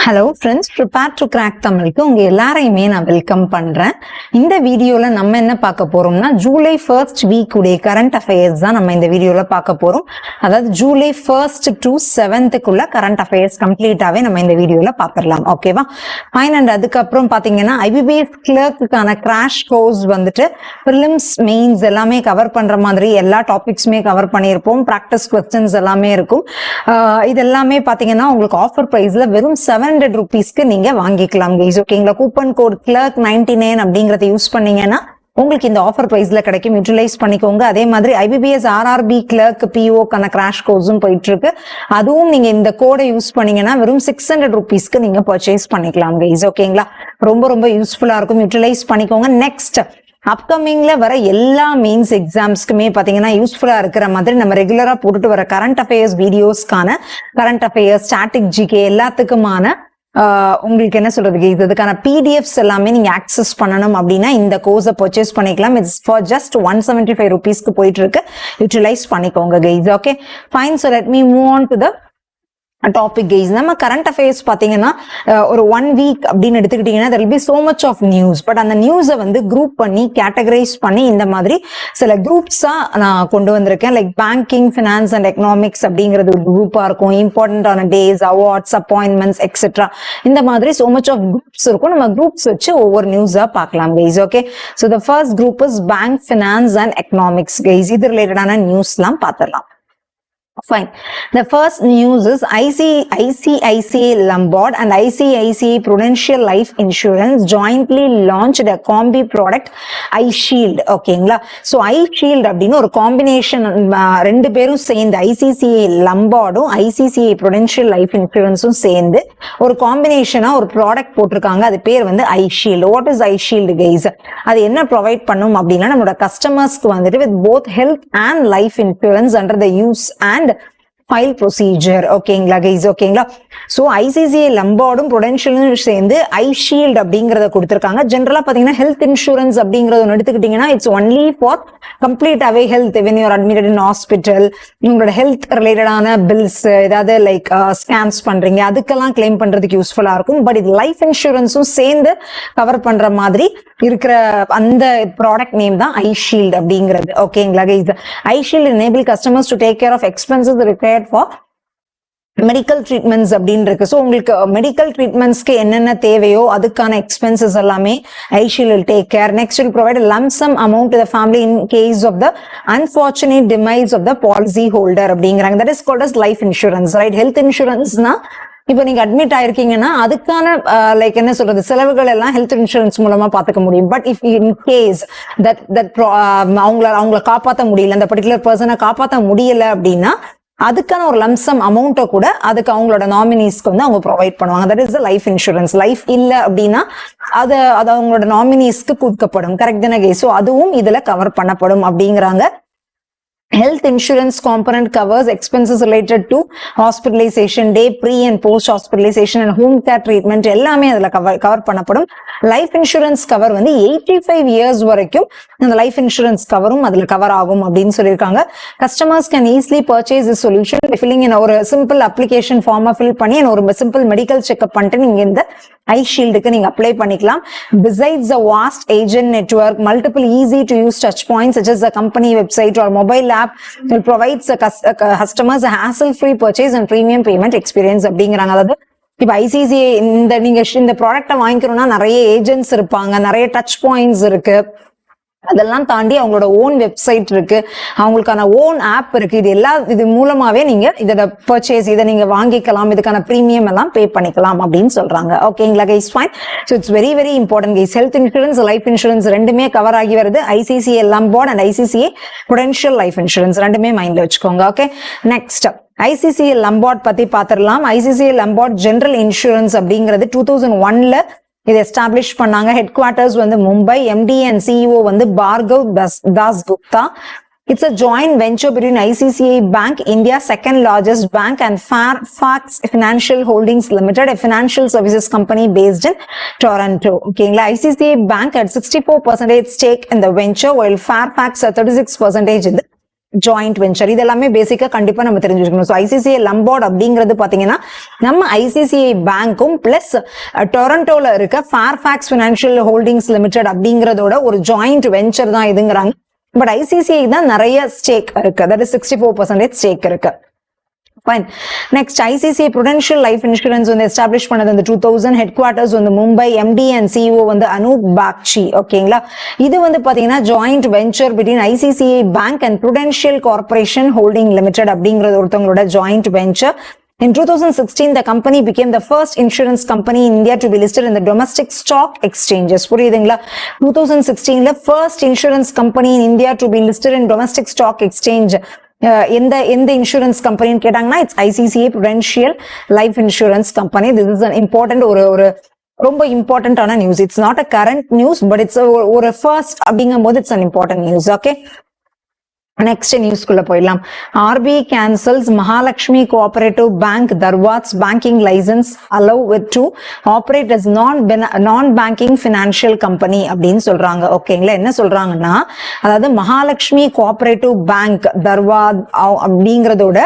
Hello friends, prepare to crack தமிழுக்கு உங்க எல்லாரையுமே நான் வெல்கம் பண்றேன். இந்த வீடியோல நம்ம என்ன பார்க்க போறோம்னா ஜூலை 1st வீக் உடைய கரண்ட் அஃபேர்ஸ் தான் நம்ம இந்த வீடியோல பார்க்க போறோம். அதாவது July 1st to 7th current affairs கம்ப்ளீட்டாவே நம்ம இந்த வீடியோல பார்த்துடலாம். ஓகேவா? ஃபைன். அண்ட் அதுக்கப்புறம் பாத்தீங்கன்னா IBPS கிளர்க்குக்கான கிராஷ் கோர்ஸ் வந்துட்டு ப்ரிலிம்ஸ் மெயின்ஸ் எல்லாமே கவர் பண்ற மாதிரி எல்லா டாபிக்ஸுமே கவர் பண்ணியிருப்போம். ப்ராக்டிஸ் கொஸ்டின்ஸ் எல்லாமே இருக்கும். இது எல்லாமே பாத்தீங்கன்னா உங்களுக்கு ஆஃபர் பிரைஸ்ல வெறும் 700 rupeesக்கு நீங்க வாங்கிக்கலாம் கைஸ். ஓகேங்களா? கூப்பன் கோட் கிளர்க் 99 அப்படிங்கறத யூஸ் பண்ணீங்கன்னா உங்களுக்கு இந்த ஆஃபர் பிரைஸ்ல கிடைக்கும். யூட்டிலைஸ் பண்ணிக்கோங்க. அதே மாதிரி IBPS RRB கிளர்க் PO-க்கான கிராஷ் கோர்ஸும் போயிட்டு இருக்கு. அதுவும் நீங்க இந்த கோடை யூஸ் பண்ணீங்கன்னா வெறும் 600 rupeesக்கு நீங்க பர்ச்சேஸ் பண்ணிக்கலாம் கைஸ். ஓகேங்களா? ரொம்ப ரொம்ப யூஸ்ஃபுல்லா இருக்கும். யூட்டிலைஸ் பண்ணிக்கோங்க. நெக்ஸ்ட் அப்கமிங்ல வர எல்லா மெயின்ஸ் எக்ஸாம்ஸ்க்குமே பாத்தீங்கன்னா யூஸ்ஃபுல்லா இருக்கிற மாதிரி நம்ம ரெகுலரா போட்டுட்டு வர கரண்ட் அஃபேர்ஸ் வீடியோஸ்க்கான கரண்ட் அஃபேர்ஸ், ஸ்டாட்டிக் ஜிகே எல்லாத்துக்குமான உங்களுக்கு என்ன சொல்றது, இதுக்கான PDFs எல்லாமே நீங்க ஆக்சஸ் பண்ணணும் அப்படின்னா இந்த கோர்ஸை பர்ச்சேஸ் பண்ணிக்கலாம். இட்ஸ் ஃபார் ஜஸ்ட் 175 rupeesக்கு போயிட்டு இருக்கு. யூட்டிலைஸ் பண்ணிக்கோங்க guys. Okay fine. So let me move on to the topic guys. நம்ம கரண்ட் அஃபேர்ஸ் பாத்தீங்கன்னா ஒரு 1 வீக் அப்படின்னு எடுத்துக்கிட்டீங்கன்னா there will be so much of news. But அந்த நியூஸை வந்து குரூப் பண்ணி கேட்டகரைஸ் பண்ணி இந்த மாதிரி சில குரூப்ஸா நான் கொண்டு வந்திருக்கேன். Like banking, finance and economics அப்படிங்கிறது ஒரு குரூப்பா இருக்கும். இம்பார்ட்டன்டான டேஸ், அவார்ட்ஸ், அப்பாயின்மெண்ட்ஸ் எக்ஸெட்ரா இந்த மாதிரி so much of குரூப்ஸ் இருக்கும். நம்ம குரூப்ஸ் வச்சு ஒவ்வொரு நியூஸா பார்க்கலாம் guys. Okay, so the first group is bank, finance and economics guys. இது ரிலேட்டடான நியூஸ்லாம் பார்த்துடலாம். Fine. The first news is ICICI Lombard and ICICI Prudential Life Insurance jointly launched a combi product iShield. ஓகேங்களா? So iShield அப்படின்னு ஒரு combination, ரெண்டு பேரும் சேர்ந்து ICICI Lombardம் ICICI Prudential Life Insuranceம் சேர்ந்து ஒரு காம்பினேஷனா ஒரு ப்ராடக்ட் போட்டிருக்காங்க. அது பேர் வந்து iShield. What is iShield guys? அது என்ன ப்ரொவைட் பண்ணும் அப்படின்னா நம்மளோட கஸ்டமர்ஸ்க்கு வந்துட்டு with both health and life insurance under the use and file procedure. ஓகேங்களா கைஸ்? ஓகேங்களா? ஸோ ICICI Lombardம் ப்ரூடென்ஷியலும் சேர்ந்து iShield அப்படிங்கறத கொடுத்திருக்காங்க. ஜென்ரலா பாத்தீங்கன்னா ஹெல்த் இன்சூரன்ஸ் அப்படிங்கறது ஒன்று எடுத்துக்கிட்டீங்கன்னா இட்ஸ் ஒன்லி ஃபார் கம்ப்ளீட்டாவே health. When you're admitted in hospital, உங்களோட ஹெல்த் ரிலேட்டடான பில்ஸ் ஏதாவது லைக் ஸ்கேன்ஸ் பண்றீங்க அதுக்கெல்லாம் கிளைம் பண்றதுக்கு யூஸ்ஃபுல்லா இருக்கும். பட் இது லைஃப் இன்சூரன்ஸும் சேர்ந்து கவர் பண்ற மாதிரி இருக்கிற அந்த ப்ராடக்ட் நேம் தான் iShield அப்படிங்கிறது. ஓகேங்களா guys? iShield enable customers to take care of expenses required for medical treatments அப்படின்னு இருக்கு. ஸோ உங்களுக்கு மெடிக்கல் ட்ரீட்மெண்ட்ஸ்க்கு என்னென்ன தேவையோ அதுக்கான எக்ஸ்பென்சஸ் எல்லாமே iShield will take care. Next will provide a lump sum amount to the family in case of the unfortunate demise of the policy holder அப்படிங்கிறாங்க. That is called as life insurance, right? Health insuranceனா இப்போ நீங்க admit ஆயிருக்கீங்கன்னா அதுக்கான like என்ன சொல்றது செலவுகள் எல்லாம் health insurance மூலமா பாத்துக்க முடியும். But if in case that அவங்கள காப்பாற்ற முடியல, அந்த பர்டிகுலர் பர்சனை காப்பாற்ற முடியல அப்படின்னா அதுக்கான ஒரு லம்சம் அமௌண்ட்டை கூட அதுக்கு அவங்களோட நாமினிஸ்க்கு வந்து அவங்க ப்ரொவைட் பண்ணுவாங்க. That is the life insurance. Life இல்ல அப்படின்னா அது அவங்களோட நாமினிஸ்க்கு கொடுக்கப்படும். கரெக்ட் தானே கைஸ்? ஸோ அதுவும் இதுல கவர் பண்ணப்படும் அப்படிங்கிறாங்க. Health insurance component covers expenses related to hospitalization, day pre and post hospitalization and home care treatment எல்லாமே அதுல கவர் பண்ணப்படும். லைஃப் இன்சூரன்ஸ் கவர் வந்து 85 years வரைக்கும் அந்த லைஃப் இன்சூரன்ஸ் கவரும் அதுல கவர் ஆகும் அப்படின்னு சொல்லியிருக்காங்க. Customers can easily purchase this solution filling in ஒரு சிம்பிள் அப்ளிகேஷன் ஃபார்மை ஃபில் பண்ணி ஒரு சிம்பிள் மெடிக்கல் செக்அப் பண்ணிட்டு நீங்க இந்த iShieldக்கு நீங்க அப்ளை பண்ணிக்கலாம். Besides the vast agent network, multiple easy to use touch points such as the company website or mobile app will provide customers a hassle-free purchase and premium payment experience அப்படிங்கிறாங்க. அதாவது இப்ப ICICI நீங்க இந்த ப்ராடக்ட்டை வாங்கிக்கணும்னா நிறைய agents இருப்பாங்க, நிறைய touch points இருக்கு, அதெல்லாம் தாண்டி அவங்களோட ஓன் வெப்சைட் இருக்கு, அவங்களுக்கான ஓன் ஆப் இருக்கு. இது மூலமாவே நீங்க இதோட பர்ச்சேஸ் இதை நீங்க வாங்கிக்கலாம், இதுக்கான பிரீமியம் எல்லாம் பே பண்ணிக்கலாம் அப்படின்னு சொல்றாங்க. ஓகேங்களா guys? Fine. So it's very very important guys. Health insurance, life insurance ரெண்டுமே கவர் ஆகி வருது. ICICI Lombard and ICICI Prudential Life Insurance ரெண்டுமே மைண்ட்ல வச்சுக்கோங்க. ஓகே, நெக்ஸ்ட் ICICI Lombard பத்தி பாத்திரலாம். ICICI Lombard ஜெனரல் இன்சூரன்ஸ் அப்படிங்கிறது 2001ல இது எஸ்டாப்ளிஷ் பண்ணாங்க. ஹெட் குவார்டர்ஸ் வந்து மும்பை. MD and CEO வந்து Bhargav Das Gupta. It's a joint venture between ICICI Bank, India's second largest bank, and Fairfax Financial Holdings Limited, a financial services company based in Toronto. Okay, ICICI Bank had 64% stake in the venture, while Fairfax had 36% in the joint venture இதெல்லாமே பேசிக்கா கண்டிப்பா நம்ம தெரிஞ்சுக்கணும். So ICICI லம்பார்ட் அப்படிங்கிறது பாத்தீங்கன்னா நம்ம ICICI பேங்க்கும் plus டொரண்டோல இருக்க Fairfax financial holdings limited அப்படிங்கறதோட ஒரு ஜாயிண்ட் வெஞ்சர் தான் இதுங்கிறாங்க. பட் ஐசிசிஐ தான் நிறைய ஸ்டேக் இருக்கு, அதாவது 64% ஸ்டேக் இருக்கு. Fine. Next, ICICI Prudential Life Insurance வந்து எஸ்டாப்ளிஷ் பண்ணது இந்த 2000, ஹெட்குவார்ட்டர்ஸ் வந்து மும்பை, MD and CEO வந்து அனூப் பாக்சி. ஓகேங்களா, இது வந்து பாத்தீங்கன்னா joint venture between ICICI bank and Prudential Corporation Holding Limited அப்படிங்கிறது ஒருத்தவங்களோட joint venture. In 2016, the company became the first insurance company in India to be listed in the domestic stock exchanges. புரியுதுங்களா, 2016ல first insurance company in India to be listed in domestic stock exchange. எந்த insurance கம்பெனின்னு கேட்டாங்கன்னா it's ICICI Prudential life insurance company. This is an important ஒரு ரொம்ப இம்பார்ட்டன்டான news. It's not a current news, but it's ஒரு first அப்படிங்கும் போது it's an important news. Okay, next நியூஸ்க்குள்ள போயிடலாம். RBI cancels Mahalakshmi Cooperative Bank Dharwad's banking license allow it to operate as non-banking financial company அப்படின்னு சொல்றாங்க. ஓகேங்களா, என்ன சொல்றாங்கன்னா அதாவது மகாலட்சுமி கோஆபரேட்டிவ் பேங்க் தர்வாத் அப்படிங்கறதோட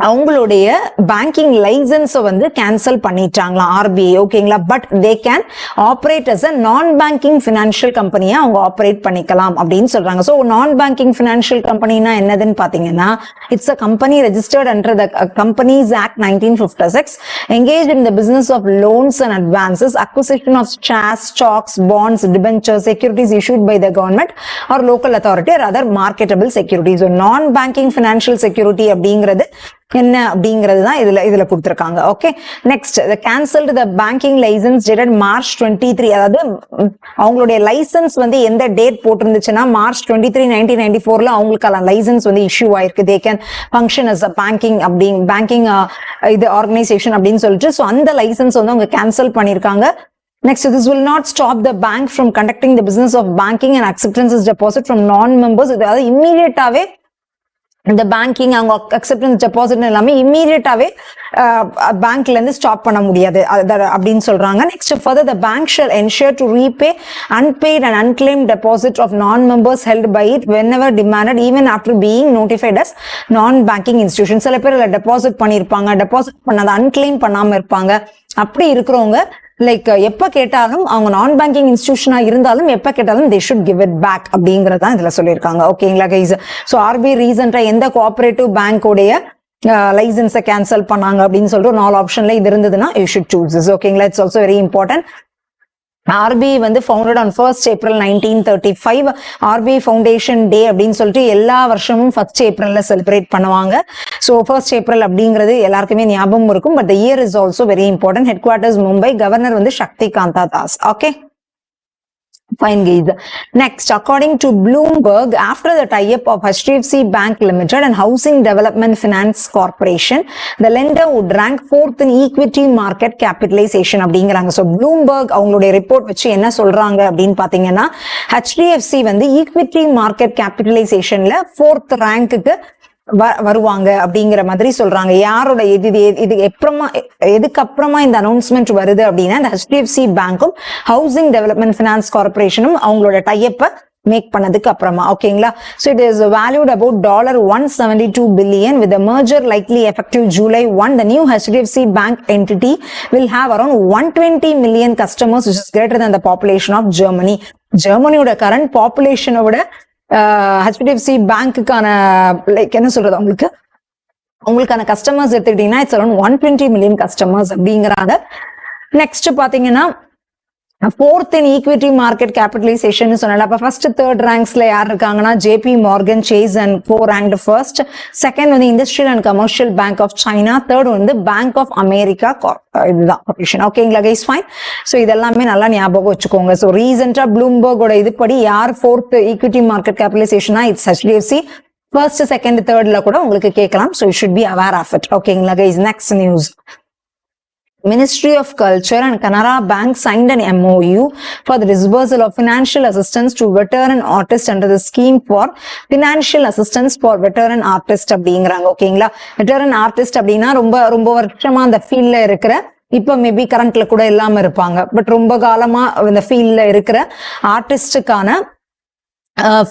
அவங்களுடைய பேங்கிங் லைசன்ஸை வந்து கேன்சல் பண்ணிட்டாங்களாம் RBI. ஓகேங்களா, but they can operate as a non banking financial கம்பெனியா அவங்க ஆப்ரேட் பண்ணிக்கலாம் அப்படின்னு சொல்றாங்க. ஸோ நான் பேங்கிங் பினான்சியல் கம்பெனினா என்னதுன்னு பாத்தீங்கன்னா it's a company registered under the companies act 1956, engaged in the business of loans and advances, acquisition of shares, stocks, bonds, debentures, securities issued by the government or local authority or other marketable securities. Non banking financial security அப்படிங்கிறது என்ன அப்படிங்கிறது தான் இதுல கொடுத்திருக்காங்க. Okay, next cancelled the banking license dated March 23. அதாவது அவங்களுடைய licence வந்து எந்த டேட் போட்டிருந்துச்சுன்னா March 23, 1994ல அவங்களுக்கான லைசன்ஸ் வந்து இஷ்யூ ஆயிருக்கு. They can function as a banking இது ஆர்கனைசேஷன் அப்படின்னு சொல்லிட்டு ஸோ அந்த லைசன்ஸ் வந்து அவங்க கேன்சல் பண்ணிருக்காங்க. Next, this will not stop the bank from conducting the business of banking and acceptance deposit from non-members. அதாவது இம்மீடியட்டாவே இந்த பேங்கிங் அவங்க அக்செப்டன்ஸ் டெபாசிட் எல்லாமே இம்மீடியட்டாவே பேங்க்ல இருந்து ஸ்டாப் பண்ண முடியாது அப்படின்னு சொல்றாங்க. Next, further the bank shall ensure to repay unpaid and unclaimed deposit of non-members held by it whenever demanded, even after being notified as non-banking institution. சில பேர் டெபாசிட் பண்ணிருப்பாங்க, டெபாசிட் பண்ணாத அன்கிளைம் பண்ணாம இருப்பாங்க. அப்படி இருக்கிறவங்க லைக் எப்ப கேட்டாலும் அவங்க நான் பேங்கிங் இன்ஸ்டிடியூஷனா இருந்தாலும் எப்ப கேட்டாலும் they should give it back அப்படிங்கறத இதுல சொல்லியிருக்காங்க. ஓகேங்களா கைஸ், ஸோ RBI ரீசெண்டா எந்த கோஆபரேட்டிவ் பேங்கோடைய லைசன்ஸை கேன்சல் பண்ணாங்க அப்படின்னு சொல்லிட்டு 4 ஆப்ஷன்ல இது இருந்ததுன்னா யூ ஷுட் சூஸ் திஸ். ஓகேங்களா, it's also very important. RBI வந்து founded on 1st April 1935. RBI foundation day அப்படின்னு சொல்லிட்டு எல்லா வருஷமும் 1st Aprilல செலிப்ரேட் பண்ணுவாங்க. ஸோ 1st April அப்படிங்கிறது எல்லாருக்குமே ஞாபகம் இருக்கும். But the year is also very important. Headquarters Mumbai, governor வந்து Shaktikanta Das. Okay, fine guys. Next, according to Bloomberg, after the tie-up of HDFC Bank Limited and Housing Development Finance Corporation, the lender would rank 4th in equity market capitalization அப்படிங்கிறாங்க. So Bloomberg அவங்களுடைய report வச்சு என்ன சொல்றாங்க அப்படின்னு பாத்தீங்கன்னா HDFC வந்து equity market கேபிட்டலைசேஷன்ல 4th ரேங்க்குக்கு வருவாங்க அப்படிங்கிற மாதிரி சொல்றாங்க. யாரோட இது எதுக்கு அப்புறமா இந்த அனௌன்ஸ்மெண்ட் வருது அப்படின்னா இந்த HDFC பேங்க்கும் ஹவுசிங் டெவலப்மெண்ட் பினான்ஸ் கார்பரேஷனும் அவங்களோட டைப்பை மேக் பண்ணதுக்கு அப்புறமா. ஓகேங்களா, so it is valued about $172 billion with the merger likely effective July 1. The new HDFC bank entity will have around 120 million customers, which is greater than the population of Germany. ஜெர்மனியோட current பாப்புலேஷனை விட HDFC பேங்க்குக்கான like என்ன சொல்றது உங்களுக்கான customers எடுத்துக்கிட்டீங்கன்னா it's around 120 million customers அப்படிங்கிறாங்க. Next பாத்தீங்கன்னா 4th in equity market capitalization சொன்னால. அப்ப ஃபர்ஸ்ட் 3rd ரேங்க்ஸ்ல யார் இருக்காங்கன்னா JP Morgan Chase and Co ranked first. Second வந்து industrial and commercial bank of China. Third வந்து பேங்க் ஆஃப் அமெரிக்கா இதுதான் கார்பரேஷன். ஓகேங்களா கைஸ், ஃபைன். ஸோ இதெல்லாமே நல்லா ஞாபகம் வச்சுக்கோங்க. ஸோ ரீசெண்டா ப்ளூம்பர்கோட இதுபடி யார் 4th ஈக்விட்டி மார்க்கெட் கேபிட்டலைசேஷனா இட்ஸ் HDFC. ஃபர்ஸ்ட், செகண்ட், தேர்ட்ல கூட உங்களுக்கு கேட்கலாம். So you should be aware of it. ஓகேங்களா guys, next news. Ministry of Culture and Canara Bank signed an MOU for the disbursal of financial assistance to veteran artists under the scheme for financial assistance for veteran artists அப்படிங்கிறாங்க. ஓகேங்களா, veteran artist அப்படின்னா ரொம்ப வருஷமா அந்த ஃபீல்ட்ல இருக்கிற, இப்ப maybe கரண்ட்ல கூட இல்லாம இருப்பாங்க, பட் ரொம்ப காலமா இந்த ஃபீல்ட்ல இருக்கிற ஆர்டிஸ்டுக்கான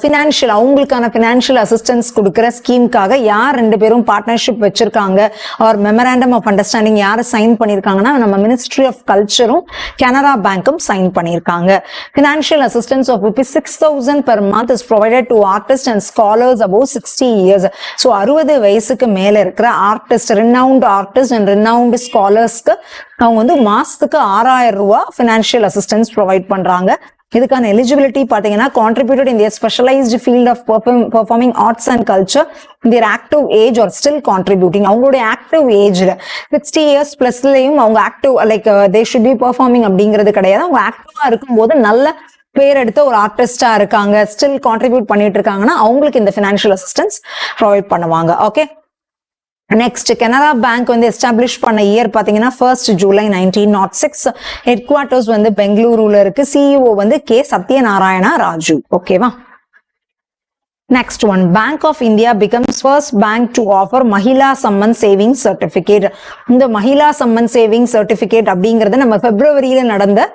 ஃபினான்ஷியல் அவங்களுக்கான ஃபினான்ஷியல் அசிஸ்டன்ஸ் கொடுக்குற ஸ்கீமுக்காக யார் 2 பேரும் பார்ட்னர்ஷிப் வச்சிருக்காங்க ஆர் மெமராண்டம் ஆஃப் அண்டர்ஸ்டாண்டிங் யார் சைன் பண்ணியிருக்காங்கன்னா நம்ம மினிஸ்ட்ரி ஆஃப் கல்ச்சரும் கனரா பேங்க்கும் சைன் பண்ணியிருக்காங்க. Financial assistance of ₹6,000 per month is provided to artists and scholars above 60 years. So 60 வயசுக்கு மேல இருக்கிற artist, renowned artists and renowned scholars-க்கு அவங்க வந்து மாசத்துக்கு ₹6,000 ஃபினான்ஷியல் அசிஸ்டன்ஸ் ப்ரொவைட் பண்றாங்க. இதுக்கான எலிஜிபிலிட்டி பாத்தீங்கன்னா contributed in their specialized field of performing arts and culture in their active age or still contributing. அவங்களுடைய ஆக்டிவ் ஏஜ்ல 60 years பிளஸ்லயும் அவங்க active like they should be performing அப்படிங்கிறது கிடையாது. அவங்க ஆக்டிவா இருக்கும்போது நல்ல பேர் எடுத்த ஒரு ஆர்டிஸ்டா இருக்காங்க, ஸ்டில் கான்ட்ரிபியூட் பண்ணிட்டு இருக்காங்கன்னா அவங்களுக்கு இந்த ஃபினான்ஷியல் அசிஸ்டன்ஸ் ப்ரொவைட் பண்ணுவாங்க. ஓகே, நெக்ஸ்ட் கனரா பேங்க் வந்து எஸ்டாப்ளிஷ் பண்ண இயர் பாத்தீங்கன்னா 1st July 1906. ஹெட் குவார்டர்ஸ் வந்து பெங்களூருல இருக்கு. சிஇஓ வந்து கே சத்யநாராயணா ராஜு. ஓகேவா. Next one, bank of India becomes first bank to offer Mahila Samman saving certificate. இந்த மஹிளா சம்மன் சேவிங் சர்டிபிகேட் அப்படிங்கறது நம்ம பிப்ரவரியில நடந்த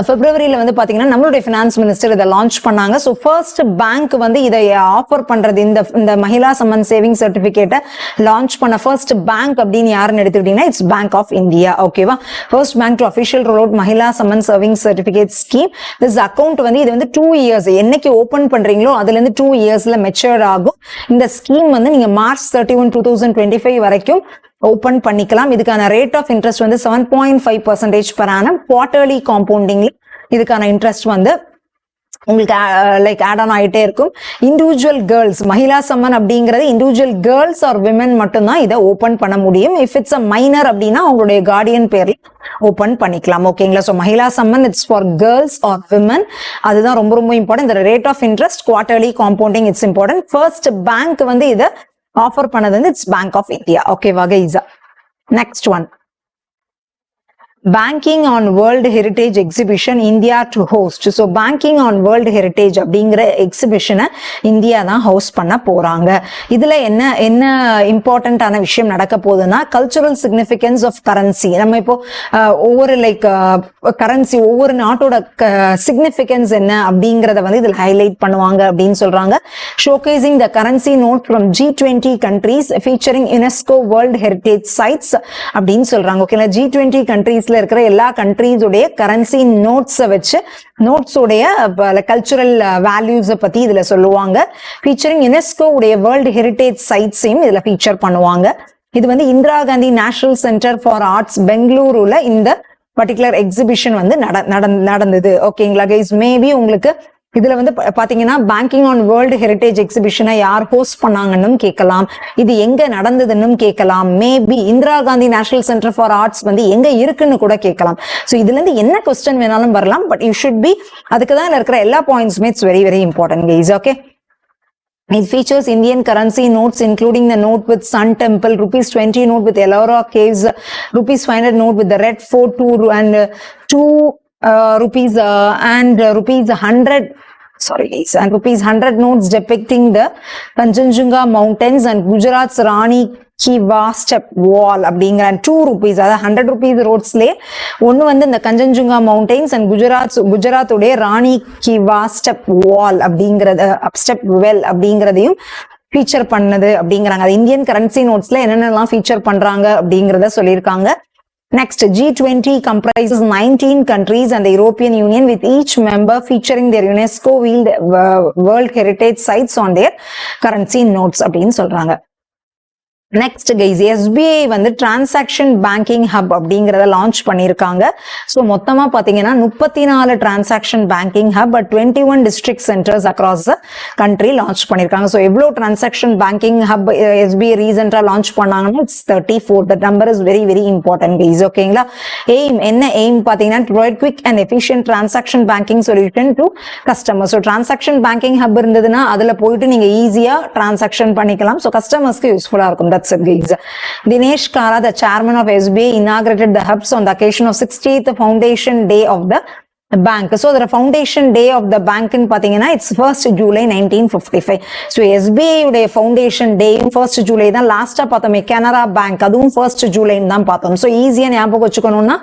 பிப்ரவரியில வந்து பாத்தீங்கன்னா நம்மளுடைய பினான்ஸ் மினிஸ்டர் இதை லான்ச் பண்ணாங்க. ஸோ ஃபர்ஸ்ட் பேங்க் வந்து இதை ஆஃபர் பண்றது, இந்த மஹிளா சம்மன் சேவிங் சர்டிபிகேட்டை லான்ச் பண்ண ஃபர்ஸ்ட் பேங்க் அப்படின்னு யாருன்னு எடுத்துக்கிட்டீங்கன்னா இட்ஸ் பேங்க் ஆஃப் இந்தியா. ஓகேவா. First bank to official roll out Mahila Samman saving certificate scheme. This account வந்து இது வந்து 2 years என்னைக்கு ஓபன் பண்றீங்களோ அதுல இருந்து 2 yearsல மெச்சூர் ஆகும். இந்த ஸ்கீம் வந்து நீங்க March 31, 2025 வரைக்கும் ஓபன் பண்ணிக்கலாம். இதுக்கான ரேட் ஆஃப் இன்ட்ரெஸ்ட் வந்து 7.5% per annum. குவார்டர்லி காம்பவுண்டிங்ல இதுக்கான இன்ட்ரெஸ்ட் வந்து உங்களுக்கு லைக் ஆட் ஆன் ஆயிட்டே இருக்கும். இண்டிவிஜுவல் கேர்ள்ஸ், மஹிளா சம்மன் அப்படிங்கிறது இண்டிவிஜுவல் கேர்ள்ஸ் ஆர் விமன் மட்டும்தான் இதை ஓபன் பண்ண முடியும். இஃப் இட்ஸ் அ மைனர் அப்படின்னா அவங்களுடைய கார்டியன் பேர்ல ஓபன் பண்ணிக்கலாம். ஓகேங்களா. So Mahila Samman it's for girls or women. அதுதான் ரொம்ப ரொம்ப இம்பார்ட்டன்ட். இந்த rate of interest quarterly compounding it's important. First bank வந்து இதை ஆஃபர் பண்ணது வந்து இட்ஸ் பேங்க் ஆஃப் இந்தியா. ஓகேவா guys. Next one, banking on world heritage exhibition India to host. So banking on world heritage அப்படிங்கிற எக்ஸிபிஷனை India தான் host பண்ண போறாங்க. இதுல என்ன இம்பார்ட்டன்டான விஷயம் நடக்க போகுதுன்னா கல்ச்சுரல் சிக்னிஃபிகன்ஸ் ஆஃப் கரன்சி. நம்ம இப்போ ஒவ்வொரு லைக் கரன்சி ஒவ்வொரு நாட்டோட சிக்னிஃபிகன்ஸ் என்ன அப்படிங்கறத வந்து இதுல ஹைலைட் பண்ணுவாங்க அப்படின்னு சொல்றாங்க. Showcasing the currency note from G20 countries featuring UNESCO world heritage sites அப்படின்னு சொல்றாங்க. ஓகேங்களா. G20 கண்ட்ரீஸ்ல இருக்கிற எல்லா கண்ட்ரீஸுடைய கரன்சி நோட்ஸை வச்சு நோட்ஸோடைய கல்ச்சுரல் வேல்யூஸ் பத்தி இதுல சொல்லுவாங்க. ஃபீச்சரிங் யுனெஸ்கோ உடைய வேர்ல்டு ஹெரிட்டேஜ் சைட்ஸையும் இதுல ஃபீச்சர் பண்ணுவாங்க. இது வந்து Indira Gandhi national centre for arts பெங்களூருல இந்த பர்டிகுலர் எக்ஸிபிஷன் வந்து நடந்தது. ஓகேங்களா கைஸ். மேபி உங்களுக்கு இதுல வந்து பாத்தீங்கன்னா பேங்கிங் ஆன் வேர்ல்டு ஹெரிட்டேஜ் எக்ஸிபிஷனை யார் ஹோஸ்ட் பண்ணாங்கன்னு கேட்கலாம். இது எங்க நடந்ததுன்னு கேட்கலாம். Maybe Indira Gandhi national centre for arts வந்து எங்க இருக்குன்னு கூட கேட்கலாம். ஸோ இதுல இருந்து என்ன கொஸ்டின் வேணாலும் வரலாம். பட் யூ ஷுட் பி, அதுக்கு தான் இருக்கிற எல்லா பாயிண்ட்ஸுமே it's very very important guys. Okay. It features Indian currency notes including the note with Sun Temple, ₹20 note with Ellora Caves, ₹500 note with the Red Fort 2 and 2 rupees and rupees 100 and rupees 100 notes depicting the Kanchenjunga mountains and Gujarat's Rani Ki Step wall அப்படிங்கிற 2 rupees, அதாவது 100 rupees ரோட்ஸ்லே ஒன்னு வந்து இந்த Kanchenjunga mountains and குஜராத்துடைய Rani Ki step வால் அப்படிங்கறது step well அப்படிங்கறதையும் feature பண்ணது அப்படிங்கிறாங்க. அது இந்தியன் கரன்சி நோட்ஸ்ல என்னென்னலாம் ஃபீச்சர் பண்றாங்க அப்படிங்கறத சொல்லியிருக்காங்க. Next, G20 comprises 19 countries and the European Union, with each member featuring their UNESCO World Heritage sites on their currency notes அப்படின்னு சொல்றாங்க. நெக்ஸ்ட் கைஸ், எஸ்பிஐ வந்து டிரான்சாக்ஷன் பேங்கிங் ஹப் அப்படிங்கறத லான்ச் பண்ணிருக்காங்க. So மொத்தமா பாத்தீங்கன்னா 34 transaction banking hub but 21 district centres across the country launch பண்ணிருக்காங்க. So எவ்வளவு transaction banking hub SBI ரீசெண்டா லான்ச் பண்ணாங்கன்னா it's 34. That number is very very important guys. ஓகேங்களா. என்ன எய்ம் பாத்தீங்கன்னா provide quick and efficient transaction banking solution to customer. So transaction banking hub இருந்ததுன்னா அதுல போயிட்டு நீங்க ஈஸியா டிரான்சாக்ஷன் பண்ணிக்கலாம். ஸோ கஸ்டமர்ஸ்க்கு யூஸ்ஃபுல்லா இருக்கும். That's it, guys. Dinesh Kara, the chairman of SBI, inaugurated the hubs on the occasion of 60th foundation day of the bank. So the foundation day of the bank in pathina it's 1st July 1955. So SBI ude foundation day 1st July da last ah pathome Canara Bank adum 1st July nu pathom. So easy ah nyabagam vechukonona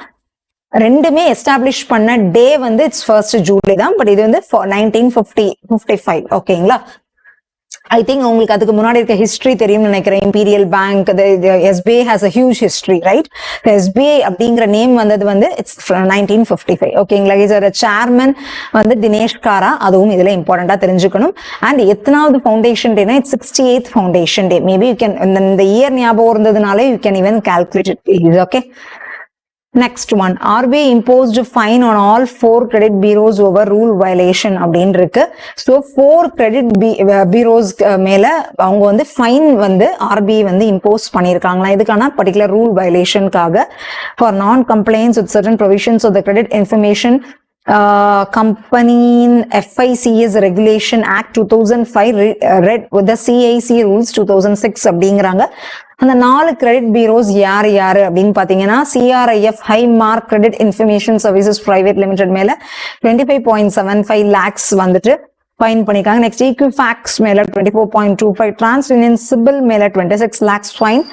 ரெண்டுமே establish பண்ண டே வந்து it's 1st July தான். But இது வந்து 1955. ஓகேங்களா? I think உங்களுக்கு அதுக்கு முன்னாடி இருக்க ஹிஸ்டரி தெரியும்னு நினைக்கிறேன். Imperial bank, SBI has a huge history, right? SBI அப்படிங்கிற நேம் வந்தது வந்து இட்ஸ் 1955. ஓகேங்களா? இதோட சேர்மன் வந்து தினேஷ் காரா, அதுவும் இதுல இம்பார்ட்டண்டா தெரிஞ்சுக்கணும். அண்ட் எத்தனாவது ஃபவுண்டேஷன் டேனா it's 68th foundation day. Maybe you can இந்த இயர் ஞாபகம் இருந்ததுனாலே you can even calculate it. Okay, next one, RBI imposed fine on all 4 credit bureaus over rule violation அப்படின்னு இருக்கு. So 4 credit bureaus மேல அவங்க வந்து ஃபைன் வந்து RBI வந்து இம்போஸ் பண்ணியிருக்காங்களா. இதுக்கான பர்டிகுலர் ரூல் வயலேஷனுக்காக for non-compliance with certain provisions of the Credit Information Company FICS Regulation Act 2005 read with the CIC Rules 2006 அப்படிங்கிறாங்க. அந்த 4 கிரெடிட் பியூரோஸ் யாரு அப்படின்னு பாத்தீங்கன்னா, CRIF high mark credit information services private limited மேல 25.75 lakhs வந்துட்டு ஃபைன் பண்ணிருக்காங்க. Next ஈக்விஃபேக்ஸ் மேல 24.25, டிரான்ஸ்யூனியன் சிபில் மேல 26 lakhs fine,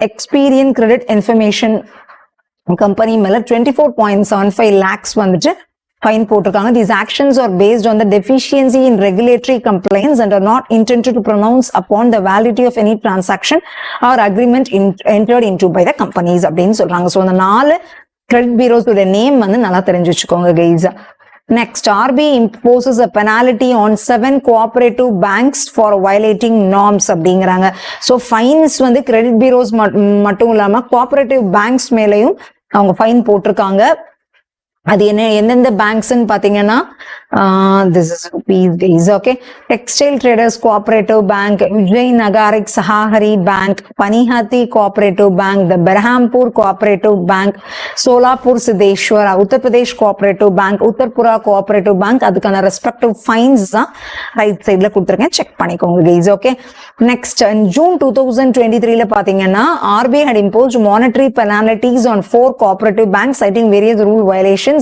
எக்ஸ்பீரியன் credit information company மேல 24.75 lakhs வந்துட்டு ஃபைன் போட்டிருக்காங்க. These actions are based on the deficiency in regulatory compliance and are not intended to pronounce upon the validity of any transaction or agreement entered into by the companies அப்படின்னு சொல்றாங்க. So அந்த 4 credit பியூரோஸோட name வந்து நல்லா தெரிஞ்சு வச்சுக்கோங்க guys. Next, RBI imposes a penalty on 7 cooperative banks for violating norms அப்படிங்கிறாங்க. So fines வந்து credit பியூரோஸ் மட்டும் இல்லாம கோஆபரேட்டிவ் பேங்க்ஸ் மேலையும் அவங்க ஃபைன் போட்டிருக்காங்க. அது எந்தெந்த பேங்க்ஸ்ன்னு பாத்தீங்கன்னா, this is rupees. Okay, textile traders cooperative bank, Vijay Nagarik Sahakari bank, Panihati cooperative bank, the Berhampur cooperative bank, Solapur Siddheshwara, Uttar Pradesh cooperative bank, Uttarpura cooperative bank. அதுக்கான ரெஸ்பெக்டிவ் ஃபைன்ஸ் தான் ரைட் சைட்ல கொடுத்துருக்கேன், செக் பண்ணிக்கோங்க கைஸ். ஓகே, நெக்ஸ்ட் ஜூன் 2023 பாத்தீங்கன்னா, RBI had imposed monetary penalties on 4 cooperative banks citing various rule violations.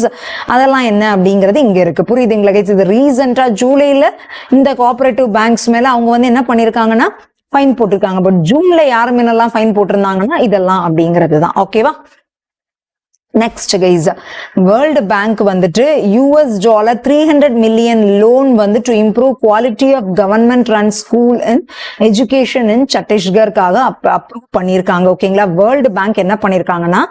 அதெல்லாம் என்ன அப்படிங்கிறது இங்க இருக்கு, புரியுதுங்களா கைஸ்? இது ரீசெண்டா ஜூலைல இந்த கோஆபரேட்டிவ் பேங்க்ஸ் மேல அவங்க வந்து என்ன பண்ணிருக்காங்கன்னா ஃபைன் போட்டிருக்காங்க. பட் ஜூன்ல யாரு மேலாம் ஃபைன் போட்டிருந்தாங்கன்னா இதெல்லாம் அப்படிங்கிறது தான். ஓகேவா? நெக்ஸ்ட் கைஸ், வேர்ல்டு பேங்க் வந்துட்டு $300 million லோன் வந்து to improve quality of government run school and education in சத்தீஸ்கர்க்காக அப்ரூவ் பண்ணியிருக்காங்க. ஓகேங்களா? வேர்ல்டு பேங்க் என்ன பண்ணிருக்காங்கன்னா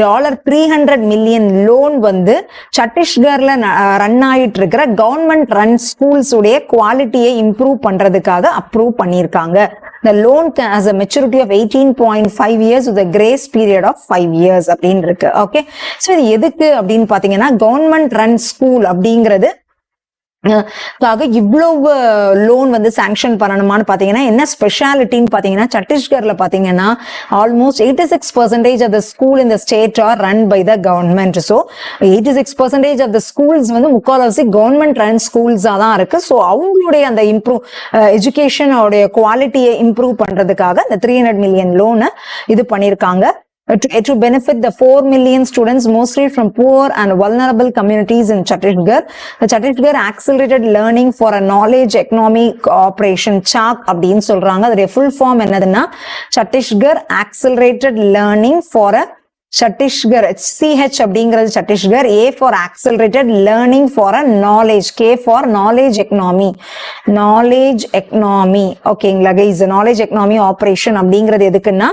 $300 million லோன் வந்து சத்தீஸ்கர்ல ரன் ஆயிட்டு இருக்கிற கவர்மெண்ட் ரன் ஸ்கூல்ஸ் உடைய குவாலிட்டியை இம்ப்ரூவ் பண்றதுக்காக அப்ரூவ் பண்ணியிருக்காங்க. The loan has a maturity of 18.5 years with a grace period of 5 years அப்படின்னு இருக்கு. ஓகே, சோ இது எதுக்கு அப்படின்னு பாத்தீங்கன்னா, கவர்மெண்ட் ரன் ஸ்கூல் அப்படிங்கிறது இவ்வளவு லோன் வந்து சாங்ஷன் பண்ணணுமான்னு பாத்தீங்கன்னா, என்ன ஸ்பெஷாலிட்டின்னு பாத்தீங்கன்னா, சத்தீஸ்கர்ல பாத்தீங்கன்னா ஆல்மோஸ்ட் 86% ஆஃப் த ஸ்கூல் இந்த state are run by the government. So 86% of the schools வந்து முக்கால்வாசி கவர்மெண்ட் ரன் ஸ்கூல்ஸா தான் இருக்கு. ஸோ அவங்களுடைய அந்த இம்ப்ரூவ் எஜுகேஷனோடைய குவாலிட்டியை இம்ப்ரூவ் பண்றதுக்காக இந்த 300 million லோனை இது பண்ணிருக்காங்க. To benefit the 4 million students mostly from poor and vulnerable communities in Chhattisgarh. The Chhattisgarh Accelerated Learning for a Knowledge Economy Cooperation CHAC அப்படின்னு சொல்றாங்க. அதோட full form என்னதுன்னா, Chhattisgarh Accelerated Learning for a Chhattisgarh, CH அப்படிங்கிறது Chhattisgarh, A for Accelerated Learning for a Knowledge, K for Knowledge Economy. ஓகேங்களா guys? Knowledge Economy Operation அப்படிங்கிறது எதுக்குன்னா,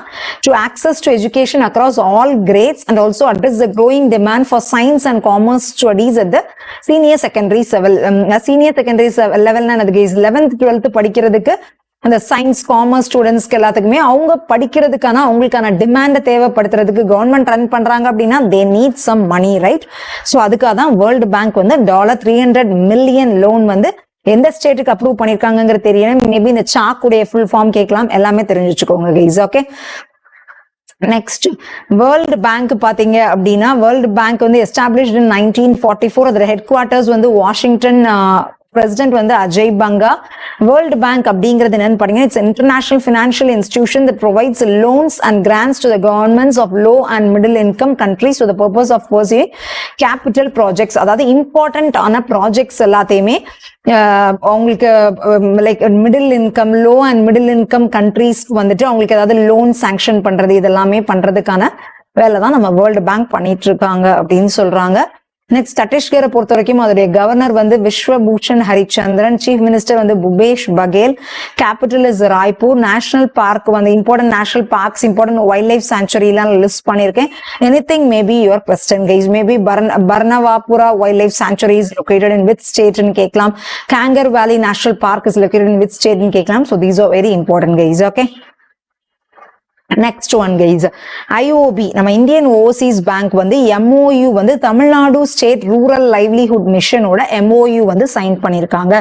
to access to education across all grades and also address the growing demand for science and commerce studies at the senior secondary level. அது guys 11th 12th படிக்கிறதுக்கு அந்த science commerce ஸ்டூடெண்ட்ஸ்க்கு எல்லாத்துக்குமே அவங்க படிக்கிறதுக்கான அவங்களுக்கான டிமாண்ட் தேவைப்படுத்துறதுக்கு கவர்மெண்ட் ரன் பண்றாங்க அப்படின்னா they need some money, right? So அதுக்காக தான் வேர்ல்டு பேங்க் வந்து $300 million லோன் வந்து எந்த ஸ்டேட்டுக்கு அப்ரூவ் பண்ணிருக்காங்கிறது தெரியணும். மேபி இந்த சாக்குடைய ஃபுல் ஃபார்ம் கேட்கலாம், எல்லாமே தெரிஞ்சு வச்சுக்கோங்க guys. Okay, next world bank பாத்தீங்க அப்படின்னா, வேர்ல்டு பேங்க் வந்து எஸ்டாப்ளிஷ்ட் இன் 1944. அதோட ஹெட் குவார்ட்டர்ஸ் வந்து வாஷிங்டன். பிரசிடென்ட் வந்து அஜய் பங்கா. வேர்ல்டு பேங்க் அப்படிங்கிறது என்னன்னு பாத்தீங்கன்னா, it's international financial institution that provides loans and grants to the governments of low and middle income countries for the purpose of pursuing capital projects. அதாவது important ஆன projects எல்லாத்தையுமே அவங்களுக்கு like middle income, low and middle income கண்ட்ரீஸ்க்கு வந்துட்டு அவங்களுக்கு ஏதாவது loan sanction பண்றது இதெல்லாமே பண்றதுக்கான வேலை தான் நம்ம வேர்ல்டு பேங்க் பண்ணிட்டு இருக்காங்க அப்படின்னு சொல்றாங்க. நெக்ஸ்ட் சத்தீஸ்கரை பொறுத்த வரைக்கும் அதோடைய கவர்னர் வந்து விஸ்வபூஷன் ஹரிச்சந்திரன், சீஃப் மினிஸ்டர் வந்து Bhupesh Baghel, capital is Raipur, national park வந்து important national parks, important wild life sanctuary எல்லாம் லிஸ்ட் பண்ணிருக்கேன். Anything maybe your question guys. Maybe Barnawapara wild life sanctuary is located in which state னு கேட்கலாம். Kanger valley national park is located in which state னு கேட்கலாம். So these are very important guys. Okay. Next one guys, IOB நம்ம Indian overseas bank வந்து MOU வந்து Tamil Nadu state rural livelihood மிஷனோட MOU வந்து sign பண்ணிருக்காங்க.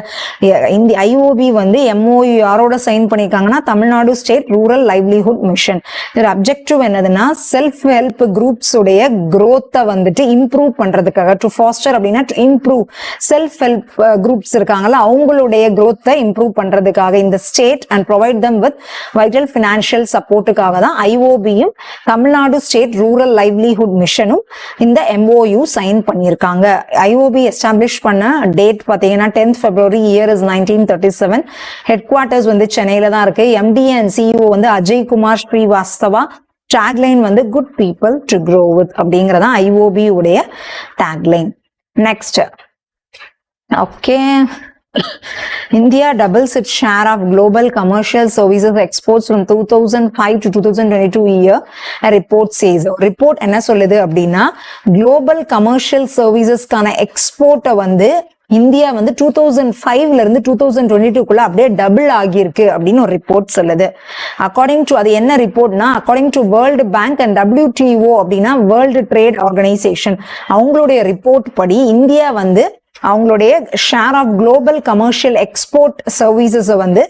இந்த IOB வந்து MOU யாரோட சைன் பண்ணிருக்காங்கன்னா Tamil Nadu state rural livelihood mission. இதோட அப்ஜெக்டிவ் என்னதுன்னா செல்ஃப் ஹெல்ப் குரூப்ஸ் உடைய growth வந்துட்டு இம்ப்ரூவ் பண்றதுக்காக, டு ஃபாஸ்டர் அப்படின்னா to improve self help groups இருக்காங்கல்ல அவங்களுடைய growth இம்ப்ரூவ் பண்றதுக்காக இந்த state and provide them with vital financial சப்போர்ட்டுக்காக தான் ஐஓபியும் தமிழ்நாடு ஸ்டேட் ரூரல் லைவ்லிஹுட் மிஷனும் இந்த MOU சைன் பண்ணியிருக்காங்க. ஐஓபி எஸ்டாப்ளிஷ் பண்ண டேட் பாத்தீங்கன்னா 10th February, year is 1937. Head quarters வந்து சென்னையில தான் இருக்கு. MD அண்ட் CEO வந்து அஜய் குமார் ஸ்ரீவாஸ்தவா. டேக்லைன் வந்து good people to grow with அப்படிங்கறதா ஐஓபி உடைய tagline. Next, okay, India doubles its share of global commercial services exports from 2005 to 2022 year, a report says. Report என்ன சொல்லுது அப்படின்னா global commercial servicesக்கான எக்ஸ்போர்ட்டை வந்து India வந்து 2005ல இருந்து 2022க்குள்ள அப்படியே டபுள் ஆகியிருக்கு அப்படின்னு ஒரு ரிப்போர்ட் சொல்லுது. அக்கார்டிங் டு, அது என்ன ரிப்போர்ட்னா according to world bank and WTO அப்படின்னா வேர்ல்டு ட்ரேட் ஆர்கனைசேஷன் அவங்களுடைய ரிப்போர்ட் படி இந்தியா வந்து அவங்களுடைய share of global commercial export services வந்து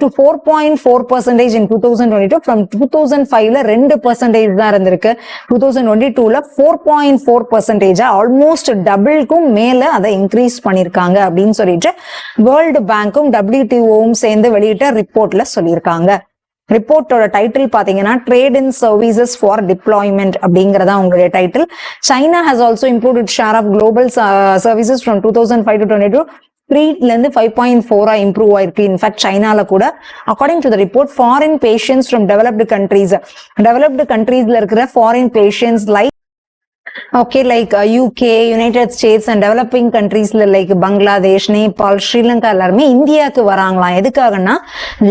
டு 4.4% இன் 2022 ஃப்ரம் 2005ல 2% தான் இருந்திருக்கு. 2022ல 4.4%, ஆல்மோஸ்ட் டபுள்க்கும் மேல அதை இன்க்ரீஸ் பண்ணிருக்காங்க அப்படின்னு சொல்லிட்டு வேர்ல்டு பேங்க்கும் WTOவும் சேர்ந்து வெளியிட்ட ரிப்போர்ட்ல சொல்லியிருக்காங்க. ரிப்போர்ட்டோட டைட்டில் பாத்தீங்கன்னா trade in services for deployment அப்படிங்கறதா உங்களுடைய title. China has also improved it share of global services from 2005 to 2022 3ல இருந்து 5.4 இம்ப்ரூவ் ஆயிருக்கு. இன்ஃபேக்ட் சைனால கூட according to the report foreign patients from developed கண்ட்ரீஸ்ல இருக்கிற foreign patients like like UK, United States and developing countries like Bangladesh, Nepal, Sri Lanka எல்லாருமே இந்தியாவுக்கு வராங்களாம். எதுக்காகனா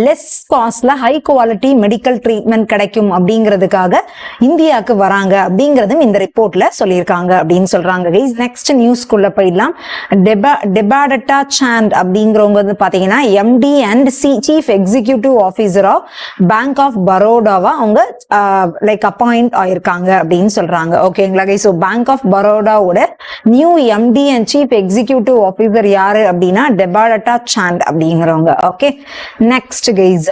லெஸ் காஸ்ட்ல ஹை குவாலிட்டி மெடிக்கல் ட்ரீட்மெண்ட் கிடைக்கும் அப்படிங்கிறதுக்காக இந்தியாவுக்கு வராங்க அப்படிங்கறதும் இந்த ரிப்போர்ட்ல சொல்லியிருக்காங்க அப்படின்னு சொல்றாங்க. நெக்ஸ்ட் நியூஸ்க்குள்ள போயிடலாம். டெபாடட்டா சாண்ட் அப்படிங்கிறவங்க வந்து பாத்தீங்கன்னா MD and chief executive officer of bank of பரோடாவா அவங்க லைக் அப்பாயிண்ட் ஆயிருக்காங்க அப்படின்னு சொல்றாங்க. ஓகேங்களா கைஸ்? பேங்க் ஆஃப் பரோடாவோட new MD and chief executive officer யாரு அப்படின்னா டெபாடட்டா சாண்ட் அப்படிங்கிறவங்க. Okay, next guys,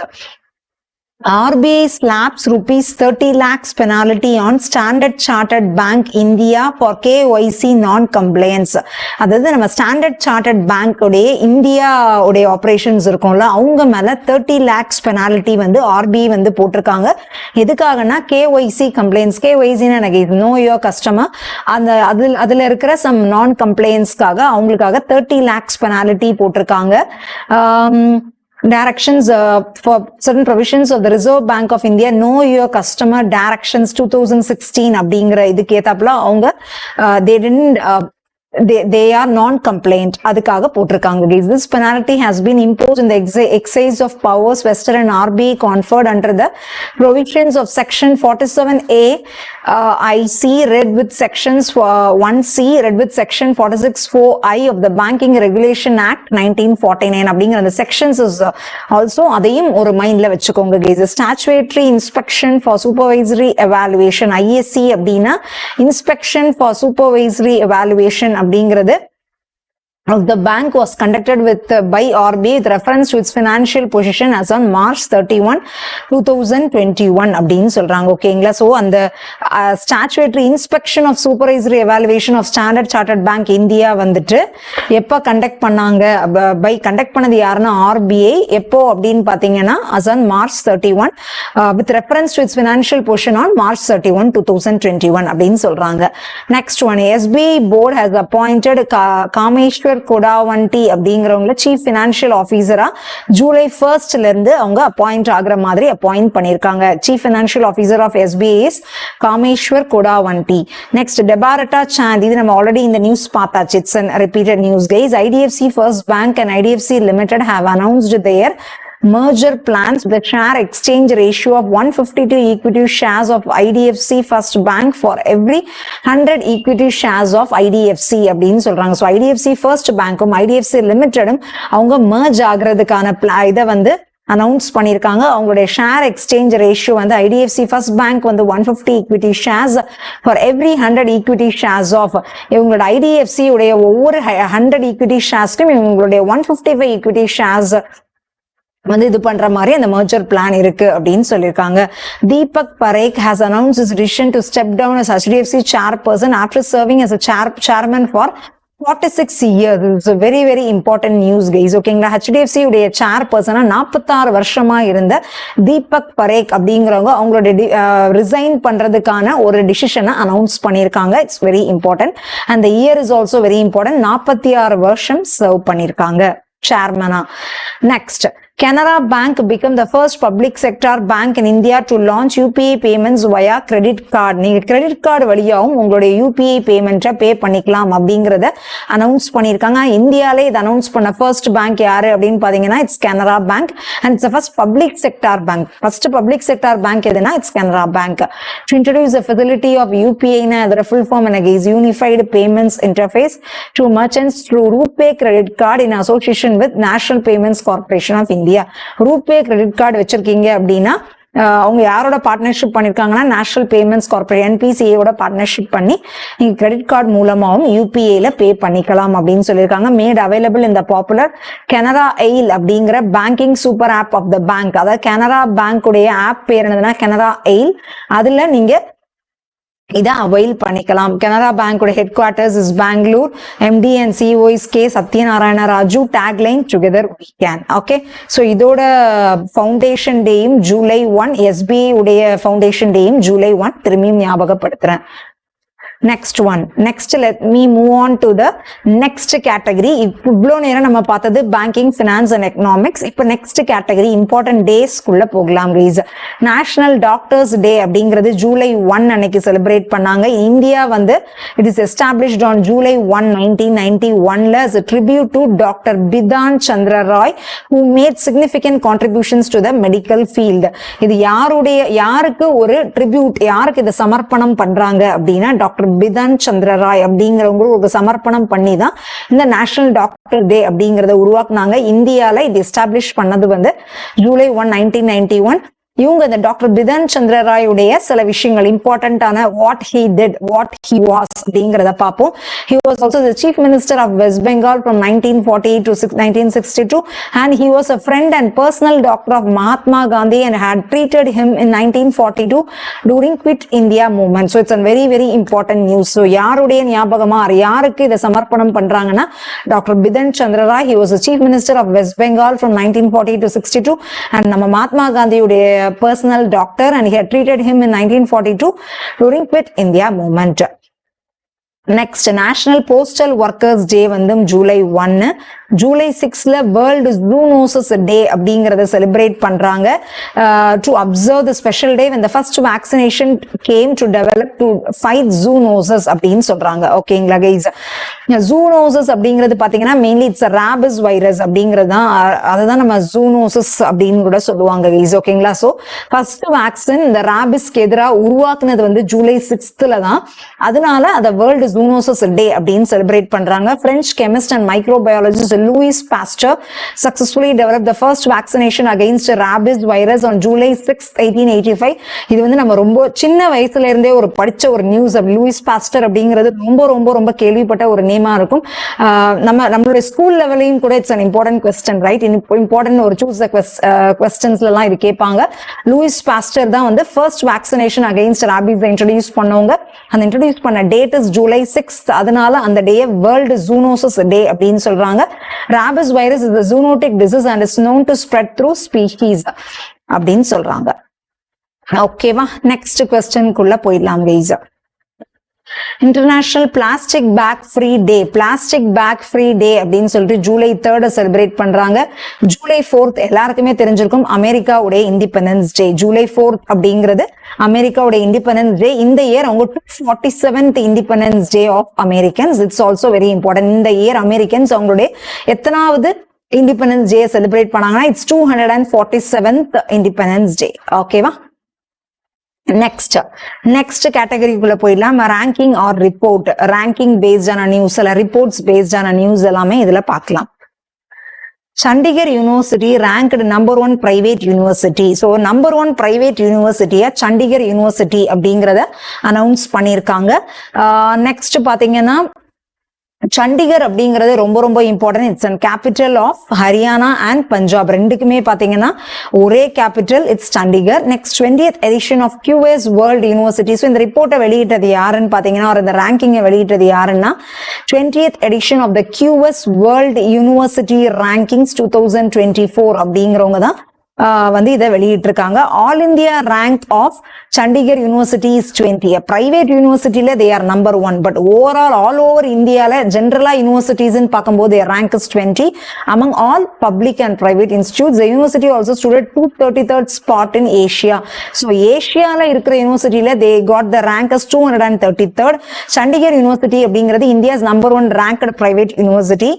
RBI slaps rupees 30 lakhs penalty on Standard Chartered Bank India for KYC non-compliance. அதாவது நம்ம ஸ்டாண்டர்ட் சார்ட்டர்ட் பேங்க் உடைய இந்தியா உடைய ஆபரேஷன்ஸ் இருக்கும்ல அவங்க மேல 30 lakhs பெனால்டி வந்து RBI வந்து போட்டிருக்காங்க. எதுக்காகனா KYC கம்ப்ளைண்ட்ஸ். KYC எனக்கு நோ யுவர் கஸ்டமர், அந்த அதுல இருக்கிற சம் நான் கம்ப்ளைண்ட்ஸ்க்காக அவங்களுக்காக 30 lakhs பெனால்டி போட்டிருக்காங்க. Directions for certain provisions of the Reserve Bank of India, know your customer directions 2016 அப்படிங்கிற இதுக்கு ஏத்தாப்புல அவங்க they didn't they are non-compliant அதுக்காக போட்டிருக்காங்க. This penalty has been imposed in the exercise of powers vested in RBI conferred under the provisions of section 47A IC read with sections 1C read with section 46(4)I of the Banking Regulation Act 1949 அப்படிங்கிற அந்த sections is also அதையும் ஒரு மைண்ட்ல வச்சுக்கோங்க guys. Statutory inspection for supervisory evaluation, ISC அப்படின்னா inspection for supervisory evaluation அப்படிங்கிறது of the bank was conducted by RBI with reference to its financial position as on March 31, 2021 அப்படின்னு சொல்றாங்க. ஓகேங்களா? சோ அந்த statutory inspection of supervisory evaluation of Standard Chartered Bank India வந்துட்டு எப்ப conduct பண்ணாங்க, conduct பண்ணது யாருன்னா RBI. எப்போ அப்படின்னு பாத்தீங்கன்னா as on March 31 with reference to its financial position on March 31, 2021 அப்படின்னு சொல்றாங்க. Next one, SBI board has appointed Kameshwar Kameshwar Kodavanti அப்படிங்கிறவங்கள சீஃப் பினான்சியல் ஆஃபீஸரா ஜூலை 1st இருந்து அவங்க அப்பாயிண்ட் ஆகுற மாதிரி அப்பாயிண்ட் பண்ணிருக்காங்க. Chief financial officer of SBI Kameshwar Kodavanti. Next Debadatta Chand, இது நம்ம ஆல்ரெடி இந்த நியூஸ் பார்த்தாச்சு. It's an repeated news guys. IDFC first bank and IDFC limited have announced their merger plans. The share exchange ratio of 152 equity shares of IDFC First Bank for every 100 equity shares of IDFC அப்படின்னு சொல்றாங்க. So IDFC First Bankம் IDFC Limitedம் அவங்க merge ஆகிறதுக்கான இதை வந்து announce பண்ணிருக்காங்க. அவங்களுடைய share exchange ratio வந்து IDFC first bank வந்து 150 equity shares for every 100 equity shares of இவங்களோட ஐடிஎஃப்சி உடைய ஒவ்வொரு 100 ஈக்விட்டி ஷேர்ஸ்க்கும் இவங்களுடைய 155 ஈக்விட்டி ஷேர்ஸ் வந்து இது பண்ற மாதிரி அந்த merger plan இருக்கு அப்படின்னு சொல்லியிருக்காங்க. Deepak Parekh has announced his decision to step down as HDFC chairperson after serving as a chairman for 46 years. It's a very very important news guys. ஓகேங்களா, HDFC உடைய சேர்பர்சனா 46 வருஷமா இருந்த தீபக் பரேக் அப்படிங்கிறவங்க அவங்களோட ரிசைன் பண்றதுக்கான ஒரு டிசிஷனை அனௌன்ஸ் பண்ணியிருக்காங்க. It's very important and the year is also very important. 46 வருஷம் சர்வ் பண்ணியிருக்காங்க சேர்மனா. Next, Canara Bank became the first public sector bank in India to launch UPI payments via credit card. நீங்க credit card வழியாவும் உங்களுடைய UPI பேமெண்ட்டை பே பண்ணிக்கலாம் அப்படிங்கறத announce பண்ணிருக்காங்க. இந்தியாலே இது அனௌன்ஸ் பண்ண ஃபர்ஸ்ட் பேங்க் யாரு அப்படின்னு பாத்தீங்கன்னா it's Canara Bank and it's the first public sector bank. First public sector bank எதுனா it's Canara Bank. To introduce the facility of UPI னா அதோட full form என்ன guys? Unified Payments Interface to merchants through RuPay credit card in association with National Payments Corporation of India. RuPay credit card வச்சிருக்கீங்க அப்படின்னா அவங்க யாரோட partnership பண்ணிருக்காங்கன்னா national payments corporation NPCA partnership பண்ணி நீங்க கிரெடிட் கார்டு மூலமாவும் UPI-ல பே பண்ணிக்கலாம் அப்படின்னு சொல்லியிருக்காங்க. மேட் அவைலபிள் இந்த பாப்புலர் கனரா எயில் அப்படிங்கிற banking super app of the bank. அதாவது கனரா பேங்க் உடைய ஆப் பேர் என்னதுன்னா கனரா எயில். அதுல நீங்க இதை அவைல் பண்ணிக்கலாம். கனரா பேங்கோட head quarters is Bengaluru. MD and CEO is K. Satyanarayana Raju. Tagline together we can. Okay, so இதோட ஃபவுண்டேஷன் டேயும் ஜூலை 1, SBI உடைய ஃபவுண்டேஷன் டேயும் ஜூலை 1 திரும்பியும் ஞாபகப்படுத்துறேன். Next one. Next, let me move on to the next category. இவ்வளோ நேரம் நம்ம பார்த்தது பேங்கிங், ஃபினான்ஸ் அண்ட் எக்கனாமிக்ஸ். இப்போ நெக்ஸ்ட் கேட்டகரி இம்பார்ட்டன்ட் டேஸ்க்குள்ள போகலாம் கைஸ். நேஷனல் டாக்டர்ஸ் டே அப்படிங்கிறது ஜூலை 1 அன்னைக்கு செலிப்ரேட் பண்ணாங்க. இந்தியா வந்து it is established on July 1, 1991 as a tribute to Dr. Bidhan Chandra Roy who made significant contributions to the medical field. இது யாருக்கு ஒரு tribute, யாருக்கு இதை சமர்ப்பணம் பண்றாங்க அப்படின்னா டாக்டர் பிதான் சந்திர ராய் அப்படிங்கிறவங்க ஒரு சமர்ப்பணம் பண்ணி தான் இந்த நேஷனல் டாக்டர் டே அப்படிங்கறத உருவாக்குனாங்க. இந்தியால இது எஸ்டாப்ளிஷ் பண்ணது வந்து ஜூலை 1, 1991. இவங்க இந்த டாக்டர் பிதான் சந்திர ராயுடைய சில விஷயங்கள் இம்பார்ட்டன்டான what he did, what he was அப்படிங்கிறத பார்ப்போம். He was also the chief minister of West Bengal from 1948 to 1962 and he was a friend and personal doctor of Mahatma Gandhi and had treated him in 1942 during Quit India movement. So it's a very very important news. So யாருடைய ஞாபகமா யாருக்கு இதை சமர்ப்பணம் பண்றாங்கன்னா doctor Bidhan Chandra Roy. He was the chief minister of West Bengal from 1940 to 62 and நம்ம மகாத்மா காந்தியுடைய personal doctor and he had treated him in 1942 during Quit India movement. Next, National Postal Workers Day வந்து July 1. July 6ல world zoonosis டே அப்படிங்கறத celebrate பண்றாங்க. To observe the special day when the first vaccination came to develop to fight zoonosis அப்படின்னு சொல்றாங்க. ஓகேங்களா guys, zoonosis அப்படிங்கிறது பாத்தீங்கன்னா mainly it's rabies virus அப்படிங்கிறது தான். அதுதான் நம்ம ஜூனோசிஸ் அப்படின்னு கூட சொல்லுவாங்க கைஸ். ஓகேங்களா, சோ ஃபர்ஸ்ட் வேக்சின் இந்த ராபிஸ்க்கு எதிராக உருவாக்குனது வந்து ஜூலை 6ல தான். அதனால அத வேர்ல்டு ஜூனோசிஸ் டே அப்படின்னு செலிப்ரேட் பண்றாங்க. French chemist and microbiologist Louis Pasteur successfully developed the first vaccination against rabies virus on July 6, 1885. இது வந்து நம்ம ரொம்ப சின்ன வயசுல இருந்தே ஒரு படிச்ச ஒரு நியூஸ். லூயிஸ் பாஸ்டர் அப்படிங்கிறது ரொம்ப ரொம்ப ரொம்ப கேள்விப்பட்ட ஒரு நேமா இருக்கும். நம்மளுடைய ஸ்கூல் லெவலையும் கூட it's an important question, right? Important ஒரு சூஸ் கொஸ்டின்ஸ்ல எல்லாம் இது கேட்பாங்க. லூயிஸ் பாஸ்டர் தான் வந்து first vaccination against rabies introduce பண்ணவங்க. அந்த இன்ட்ரோடியூஸ் பண்ண டேட் இஸ் ஜூலை 6. அதனால அந்த டே வேர்ல்டு ஜூனோசிஸ் டே அப்படின்னு சொல்றாங்க. Rabies virus is a zoonotic disease and is known to spread through species அப்படின்னு சொல்றாங்க. ஓகேவா, நெக்ஸ்ட் क्वेश्चन குள்ள போயிடலாம் guys. International plastic bag free day. Plastic bag free day அப்படின்னு சொல்லிட்டு ஜூலை 3 செலிப்ரேட் பண்றாங்க. ஜூலை 4 எல்லாருக்குமே தெரிஞ்சிருக்கும் அமெரிக்காவுடைய இண்டிபெண்டன்ஸ் டே. ஜூலை 4 அப்படிங்கிறது அமெரிக்காவுடைய இண்டிபெண்டன்ஸ் டே. இந்த இயர் அவங்க 247th independence day of Americans. It's also very important. இந்த இயர் அமெரிக்கன்ஸ் அவங்களுடைய எத்தனாவது இண்டிபெண்டன்ஸ் டே செலிப்ரேட் பண்ணாங்கன்னா இட்ஸ் 247th இண்டிபெண்டன்ஸ் டே. ஓகேவா? நெக்ஸ்ட் கேட்டகரிக்குள்ள போயிடலாம். Ranking or report. ரேங்கிங் பேஸ்டான நியூஸ் இல்ல ரிப்போர்ட்ஸ் பேஸ்டான நியூஸ் எல்லாமே இதுல பார்க்கலாம். Chandigarh university ranked number 1 private university. So number 1 private யூனிவர்சிட்டியா சண்டிகர் யூனிவர்சிட்டி அப்படிங்கிறத அனௌன்ஸ் பண்ணியிருக்காங்க. நெக்ஸ்ட் பாத்தீங்கன்னா சண்டிகர் அப்படிங்கிறது ரொம்ப ரொம்ப important. It's and capital of Haryana and Punjab. ரெண்டுக்குமே பாத்தீங்கன்னா ஒரே capital. It's Chandigarh. Next 20th edition of QS world university. So இந்த ரிப்போர்ட்டை வெளியிட்டது யாருன்னு பாத்தீங்கன்னா இந்த ரேங்கிங்கை வெளியிட்டது யாருன்னா 20th edition of the QS world university rankings 2024 அப்படிங்கிறவங்க தான் வந்து இதை வெளியிட்டிருக்காங்க. All India rank of Chandigarh university is 20. Private யூனிவர்சிட்டியில they are number 1. But overall all over இந்தியால ஜென்ரலா யூனிவர்சிட்டிஸ் பார்க்கும்போது rank is 20 among all public and private institutes. The university also stood at 233rd spot in Asia. So ஏஷியால இருக்கிற யூனிவர்சிட்டியில they got the rank as 233rd. Chandigarh university அப்படிங்கிறது India's number 1 ranked private university.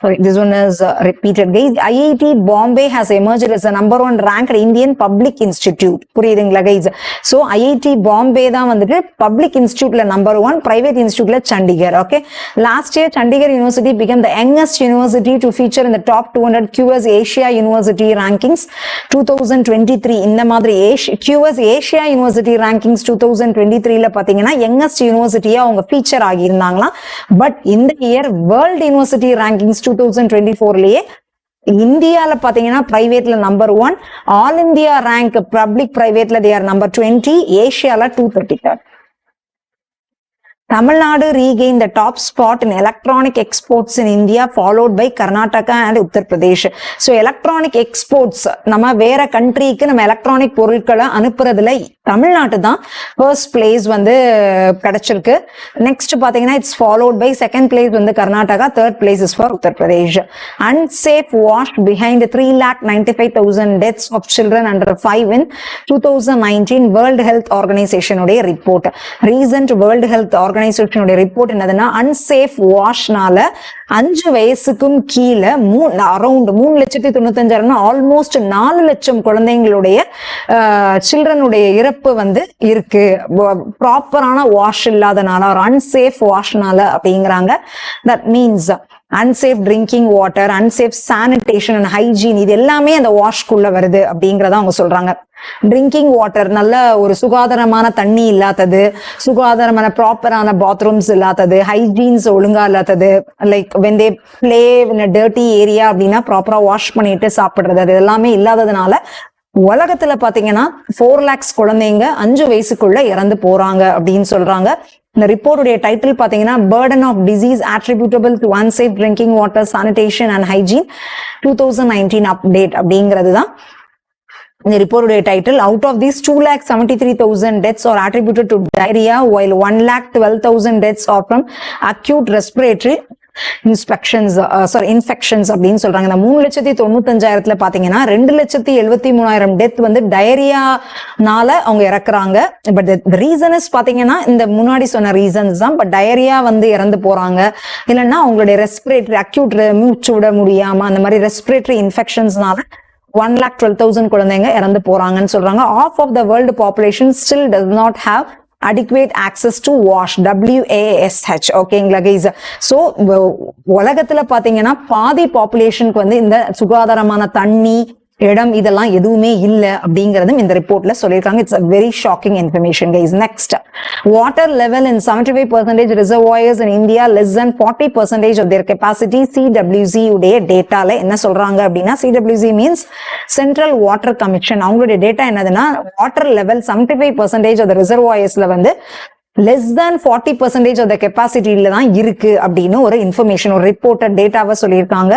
Sorry, this one is repeated guys. IIT Bombay has emerged as a number 1 ranked Indian public institute. புரியுதுங்களா guys? So IIT Bombay தான் வந்துட்டு public instituteல number 1, private instituteல Chandigarh. Okay, last year Chandigarh University became the youngest university to feature in the top 200 QS Asia University rankings 2023. இந்த மாதிரி QS Asia University rankings 2023ல பாத்தீங்கன்னா youngest university அவங்க feature ஆகி இருந்தாங்களாம். But இந்த year world university rankings 2024லயே இந்தியால பாத்தீங்கன்னா பிரைவேட்ல number 1, all India rank public பிரைவேட்ல தே ஆர் நம்பர் 20, ஏஷியால 233. Tamil Nadu regained the top spot in electronic exports in India, followed by Karnataka and Uttar Pradesh. So electronic exports, நம்ம வேற கண்ட்ரிக்கு நம்ம எலக்ட்ரானிக் பொருட்களை அனுப்புறதுல தமிழ்நாட்டு தான் ஃபர்ஸ்ட் பிளேஸ் வந்து கிடைச்சிருக்கு. நெக்ஸ்ட் பாத்தீங்கன்னா it's followed by second place வந்து Karnataka, third place is for Uttar Pradesh. Unsafe wash behind 3,95,000 deaths of children under 5 in 2019 World Health Organization உடைய ரிப்போர்ட். ரீசன்ட் வேர்ல்ட் ஹெல்த் ஆர்கனைசேஷனுடைய ரிப்போர்ட் என்னதுன்னா அன்சேஃப் வாஷ்னால 5 வயசுக்கும் கீழே அரௌண்ட் 3,95,000 ஆல்மோஸ்ட் 4 லட்சம் குழந்தைங்களுடைய சில்ட்ரனுடைய இறப்பு வந்து இருக்கு. ப்ராப்பரான வாஷ் இல்லாதனால ஒரு அன்சேஃப் வாஷ்னால அப்படிங்கிறாங்க. That means unsafe drinking water, unsafe sanitation and hygiene, இது எல்லாமே அந்த வாஷ்குள்ள வருது அப்படிங்கிறத அவங்க சொல்றாங்க. ட்ரிங்கிங் வாட்டர், நல்ல ஒரு சுகாதாரமான தண்ணி இல்லாதது, சுகாதாரமான ப்ராப்பரான பாத்ரூம்ஸ் இல்லாதது, ஹைஜீன்ஸ் ஒழுங்கா இல்லாதது, like when they play in a dirty area அப்படின்னா ப்ராப்பரா வாஷ் பண்ணிட்டு சாப்பிடுறது, அது எல்லாமே இல்லாததுனால உலகத்துல பாத்தீங்கன்னா 4 lakhs குழந்தைங்க 5 வயசுக்குள்ள இறந்து போறாங்க அப்படின்னு சொல்றாங்க. இந்த ரிப்போர்ட்டுடைய டைட்டில் பாத்தீங்கன்னா burden of disease attributable to unsafe drinking water, sanitation and hygiene 2019 update அப்படிங்கிறது தான் இந்த ரிப்போர்ட்டுடைய title. Out of these 2,73,000 deaths are attributed to diarrhea, while 1,12,000 deaths are from acute respiratory infections அப்படின்னு சொல்றாங்க. இந்த 3,95,000 பாத்தீங்கன்னா 2,73,000 டெத் வந்து டயரியானால அவங்க இறக்குறாங்க. பட் ரீசன் இஸ் பாத்தீங்கன்னா இந்த முன்னாடி சொன்ன ரீசன்ஸ் தான். பட் டயரியா வந்து இறந்து போறாங்க, இல்லைன்னா அவங்களுடைய ரெஸ்பிரேட்டரி அக்யூட் மூச்சு விட முடியாம அந்த மாதிரி ரெஸ்பிரேட்டரி இன்ஃபெக்ஷன்ஸ்னால 1,12,000 குழந்தைங்க இறந்து போறாங்கன்னு சொல்றாங்க. Half of the world population still does not have adequate access to wash, WASH. ஓகேங்களா கைஸ்? சோ உலகத்துல பாத்தீங்கன்னா பாதி பாப்புலேஷனுக்கு வந்து இந்த சுகாதாரமான தண்ணி, இடம் இதெல்லாம் எதுவுமே இல்ல அப்படிங்கறதும் இந்த ரிப்போர்ட்ல சொல்லியிருக்காங்க. It's a very shocking information guys. Next, water level in 75% reservoirs in India less than 40% of their capacity. CWC உடைய டேட்டால என்ன சொல்றாங்க அப்படின்னா, CWC means Central Water Commission. அவங்களுடைய டேட்டா என்னதுன்னா வாட்டர் லெவல் 75% of the reservoirsல வந்து less than 40% of the capacity தான் இருக்கு அப்படின்னு ஒரு இன்ஃபர்மேஷன், ஒரு ரிப்போர்ட்டட் டேட்டாவை சொல்லியிருக்காங்க.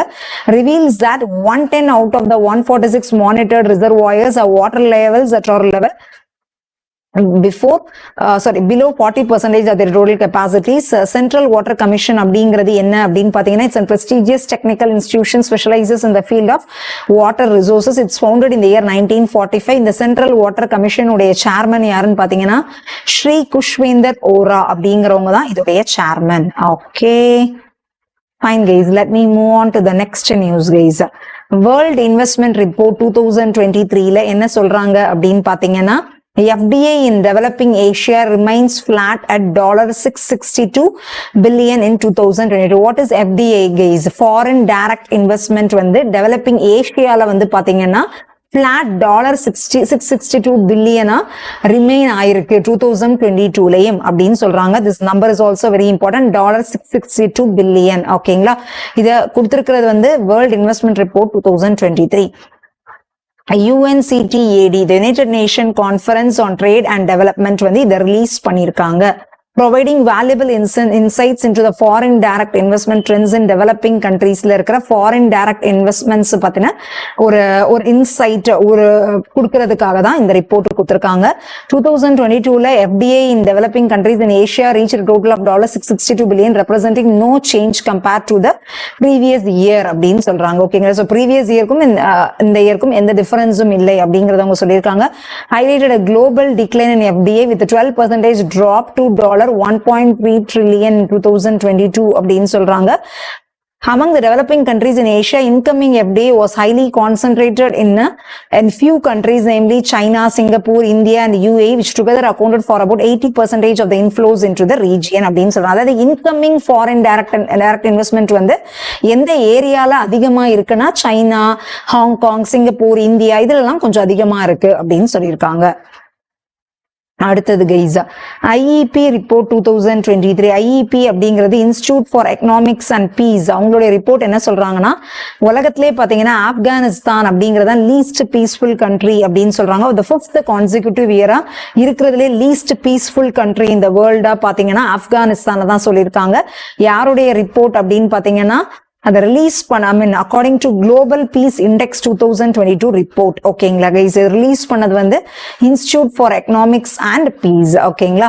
reveals that 110 out of the 146 monitored reservoirs are water levels at our level below 40% of their total capacities. Central Water Commission அப்படிங்கிறது என்ன அப்படின்னு பாத்தீங்கன்னா, it's a prestigious technical institution specializes in the field of water resources. It's founded in the year 1945. இந்த Central Water Commission உடைய chairman யாருன்னு பாத்தீங்கன்னா, ஸ்ரீ குஷ்வேந்தர் ஓரா அப்படிங்கிறவங்க தான் இதோடைய chairman. Okay, fine guys, let me move on to the next news guys. World Investment Report 2023ல என்ன சொல்றாங்க அப்படின்னு பாத்தீங்கன்னா, FDI in developing Asia remains flat at $662 billion in 2022. What is FDI guys? Foreign direct investment வந்து developing Asiaல வந்து பாத்தீங்கன்னா flat $662 billion remain ஆயிருக்கு 2022லயும் அப்படின்னு சொல்றாங்க. This number is also very important. $662 billion. ஓகேங்களா? இத கொடுத்திருக்கிறது வந்து World Investment Report 2023. UNCTAD, the United Nations Conference on Trade and Development வந்து இதை ரிலீஸ் பண்ணியிருக்காங்க. Providing valuable insights into the foreign direct investment trends in developing countries-ல இருக்கிற foreign direct investments பத்தின ஒரு இன்சைட் கொடுக்கிறதுக்காக தான் இந்த ரிப்போர்ட் கொடுத்திருக்காங்க. 2022ல FDI in developing countries in Asia reached a total of $662 billion, representing no change compared to the previous year அப்படின்னு சொல்றாங்க. ஓகேங்களா? So previous இயருக்கும் இந்த இயருக்கும் எந்த டிஃபரன்ஸும் இல்லை அப்படிங்கறத அவங்க சொல்லியிருக்காங்க. Highlighted a global decline in FDI with a 12% drop to $1.3 trillion in 2022 அப்படின்னு சொல்றாங்க. Among the developing countries in Asia, incoming FDI was highly concentrated in few countries, namely China, Singapore, India and UAE, which together accounted for about 80% of the inflows into the region அப்படின்னு சொல்றாங்க. அதாவது incoming foreign direct investment வந்து எந்த ஏரியால அதிகமா இருக்குன்னா China, Hong Kong, Singapore, India இதெல்லாம் கொஞ்சம் அதிகமா இருக்கு அப்படின்னு சொல்லியிருக்காங்க. அடுத்தது கைஸ், IEP ரிப்போர்ட் 2023. IEP அப்படிங்கிறது institute for economics and peace. அவங்களுடைய ரிப்போர்ட் என்ன சொல்றாங்கன்னா, உலகத்திலே பாத்தீங்கன்னா ஆப்கானிஸ்தான் அப்படிங்கறத லீஸ்ட் பீஸ்ஃபுல் கண்ட்ரி அப்படின்னு சொல்றாங்க. the 5th consecutive இயரா இருக்கிறதுலே லீஸ்ட் பீஸ்ஃபுல் கண்ட்ரி இந்த வேர்ல்டா பாத்தீங்கன்னா ஆப்கானிஸ்தான் தான் சொல்லியிருக்காங்க. யாருடைய ரிப்போர்ட் அப்படின்னு பாத்தீங்கன்னா, அதை ரிலீஸ் பண்ண according to global peace index 2022 report. ஓகேங்களா கைஸ்? ரிலீஸ் பண்ணது வந்து institute for economics and peace. ஓகேங்களா?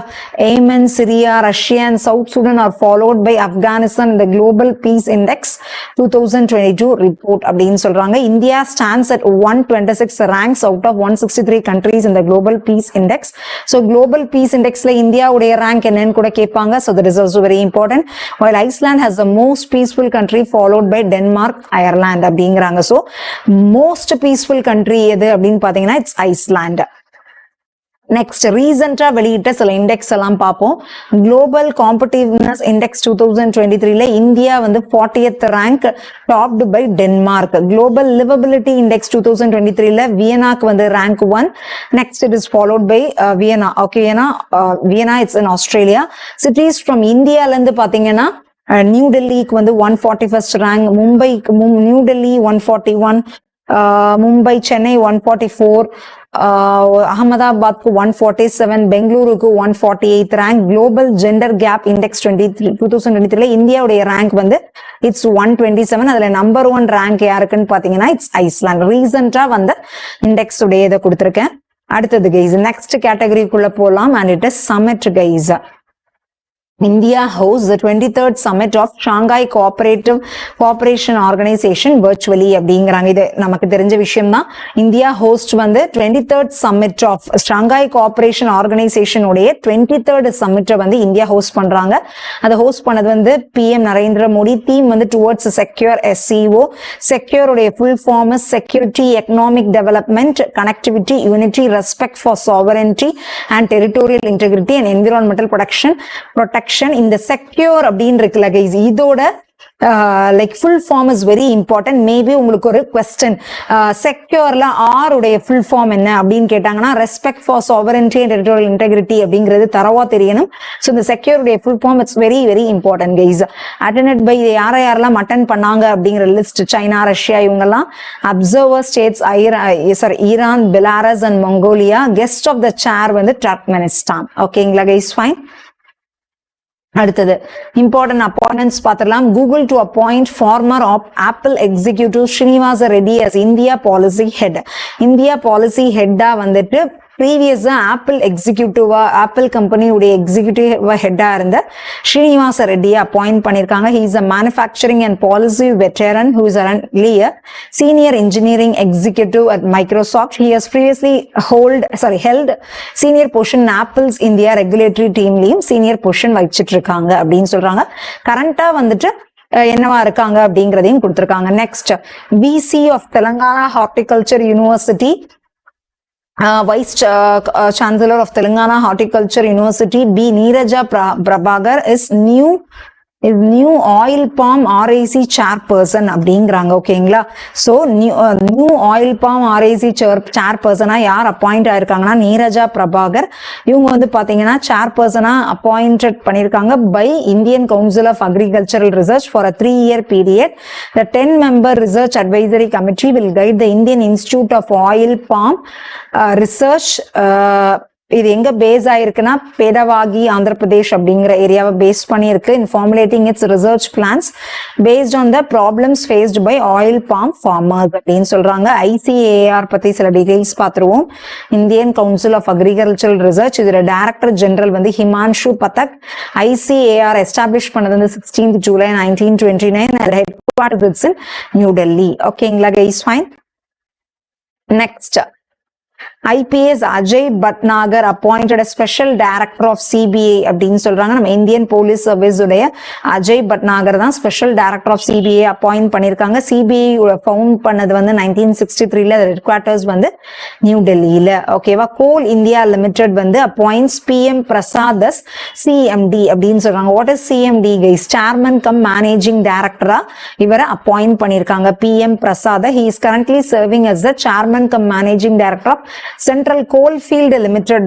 Yemen, Syria, Russia and south Sudan are followed by Afghanistan இந்த குளோபல் பீஸ் இண்டெக்ஸ் 2022 ரிப்போர்ட் அப்படின்னு சொல்றாங்க. India stands at 126 ranks out of 163 countries இந்த global peace index. So global peace இண்டெக்ஸ்ல இந்தியாவுடைய rank என்னன்னு கூட கேட்பாங்க. So that is also very important. while Iceland has the most peaceful country followed by Denmark, Ireland அப்படிங்கிறாங்க. So most peaceful country எது அப்படின்னு பாத்தீங்கன்னா it's Iceland. நெக்ஸ்ட், ரீசெண்டா வெளியிட்ட சில இண்டெக்ஸ் எல்லாம் பார்ப்போம். குளோபல் காம்படிட்டிவ்னஸ் இண்டெக்ஸ் 2023ல இந்தியா வந்து 40th rank, topped by Denmark. Global liveability index 2023ல வியனாக்கு வந்து rank 1. Next it is followed by Vienna. Okay, Vienna it's in Australia. Cities from இந்தியால இருந்து பாத்தீங்கன்னா நியூ டெல்லிக்கு வந்து 141st ரேங்க், மும்பைக்கு நியூ டெல்லி 141, மும்பை, சென்னை 144, அகமதாபாத்க்கு 147, பெங்களூருக்கு 148th rank. Global gender gap index 2023ல இந்தியாவுடைய ரேங்க் வந்து இட்ஸ் 127. அதுல நம்பர் 1 ரேங்க் யாருக்குன்னு பாத்தீங்கன்னா இட்ஸ் ஐஸ்லாண்ட். ரீசெண்டா வந்த இண்டெக்ஸ் உடைய இதை கொடுத்திருக்கேன். அடுத்தது கைஸ், நெக்ஸ்ட் கேட்டகரிக்குள்ள போலாம். And it is summit guys. India hosts the 23rd Summit of Shanghai Cooperation Organization virtually அப்படிங்கிறாங்க. இது நமக்கு தெரிஞ்ச விஷயம் தான். இந்தியா ஹோஸ்ட் வந்து 23rd Summit of Shanghai Cooperation Organization உடைய 23rd Summit வந்து இந்தியா ஹோஸ்ட் பண்றாங்க. அதை ஹோஸ்ட் பண்ணது வந்து PM நரேந்திர மோடி. தீம் வந்து டுவர்ட்ஸ் செக்யூர் SCO. செக்யூர் உடைய full form security, economic development, connectivity, unity, respect for sovereignty and territorial integrity and environmental protection. இந்த secure அப்படின்னு இருக்குல்ல கைஸ், இதோட like full form is very important. Maybe உங்களுக்கு ஒரு question, செக்யூர்ல ஆருடைய ஃபுல் ஃபார்ம் என்ன அப்படின்னு கேட்டாங்கன்னா respect for sovereignty and territorial integrity அப்படிங்கிறது தரவா தெரியணும். ஸோ இந்த செக்யூருடைய full form it's very very important guys. Attended by யாரெல்லாம் அட்டன் பண்ணாங்க அப்படிங்கிற லிஸ்ட் சைனா, ரஷ்யா இவங்கெல்லாம். Observer states Iran, Belarus and Mongolia. Guest of the chair வந்து டர்க்மெனிஸ்தான். ஓகேங்களா கைஸ்? ஃபைன். அடுத்தது இம்பார்ட்டன்ட் அப்பாயின்மெண்ட்ஸ் பார்த்துடலாம். Google to appoint former Apple executive Srinivasa Reddy as India policy head. India policy ஹெட்டா வந்துட்டு ப்ரீவியஸா ஆப்பிள் எக்ஸிக்யூட்டிவா Apple கம்பெனியுடைய எக்ஸிக்யூட்டிவ் ஹெட்டா இருந்த ஸ்ரீனிவாச ரெட்டியை அப்பாயிண்ட் பண்ணியிருக்காங்க. He is a manufacturing and policy veteran who is a senior engineering executive at Microsoft. He has previously held senior position in Apple's India regulatory team lead senior position வச்சிட்டு இருக்காங்க அப்படின்னு சொல்றாங்க. கரண்டா வந்துட்டு என்னவா இருக்காங்க அப்படிங்கறதையும் கொடுத்திருக்காங்க. Next VC of Telangana horticulture university Vice Chancellor of Telangana Horticulture University B. Neeraja Prabhakar is new oil palm RIC chairperson அப்படிங்கிறாங்க. ஓகேங்களா? So new oil palm RIC சேர்பர்சனா யார் அப்பாயிண்ட் ஆயிருக்காங்கன்னா நீரஜா பிரபாகர். இவங்க வந்து பாத்தீங்கன்னா சேர்பர்சனா அப்பாயிண்டட் பண்ணியிருக்காங்க by Indian council of agricultural research for a 3-year period. The 10-member research advisory committee will guide the Indian Institute of Oil Palm Research. இது எங்க பேஸ் ஆயிருக்குன்னா பேடவாகி ஆந்திர பிரதேஷ் அப்படிங்கிற ஏரியாவை பேஸ் பண்ணியிருக்கு. In formulating its research plans based on the problems faced by oil palm farmers அப்படின்னு சொல்றாங்க. ICAR பத்தி சில டீடைல்ஸ் பார்த்துருவோம். Indian council of agricultural research இதோட டைரக்டர் ஜெனரல் வந்து ஹிமான்ஷு பதக். ICAR எஸ்டாப்ளிஷ் பண்ணது வந்து 16th July 1929. ஹெட் குவார்ட்டர்ஸ் இன் நியூ டெல்லி. ஓகேங்களா guys? Fine. Next IPS Ajay Bhatnagar appointed a special director of CBI அப்படின்னு சொல்றாங்க. நம்ம இந்தியன் போலீஸ் சர்வீஸ் உடைய அஜய் பட்நாகர் தான் special director of CBI appoint பண்ணிருக்காங்க. CBI ஃபவுண்ட் பண்ணது வந்து 1963ல ஹெட் குவார்ட்டர்ஸ் வந்து நியூ டெல்லியில. ஓகேவா? கோல் இந்தியா லிமிடெட் வந்து appoints PM Prasad as CMD அப்படின்னு சொல்றாங்க. What is CMD guys? Chairman cum managing டைரக்டரா இவரை அப்பாயிண்ட் பண்ணிருக்காங்க PM Prasad. He is currently serving as the chairman come managing director of Central Coalfield Limited.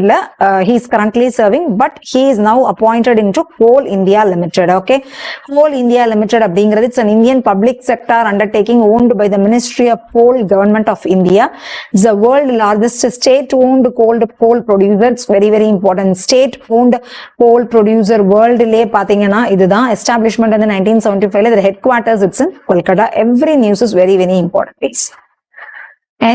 He is currently serving, but he is now appointed into Coal India Limited. Okay, Coal India Limited அப்படிங்கிறது it's an Indian public sector undertaking owned by the Ministry of Coal, Government of India. It's the world largest state-owned coal producer. It's very very important. State-owned coal producer world லே பாத்தீங்கன்னா இதுதான். Establishment in 1975. The headquarters it's in Kolkata. Every news is very very important. Please.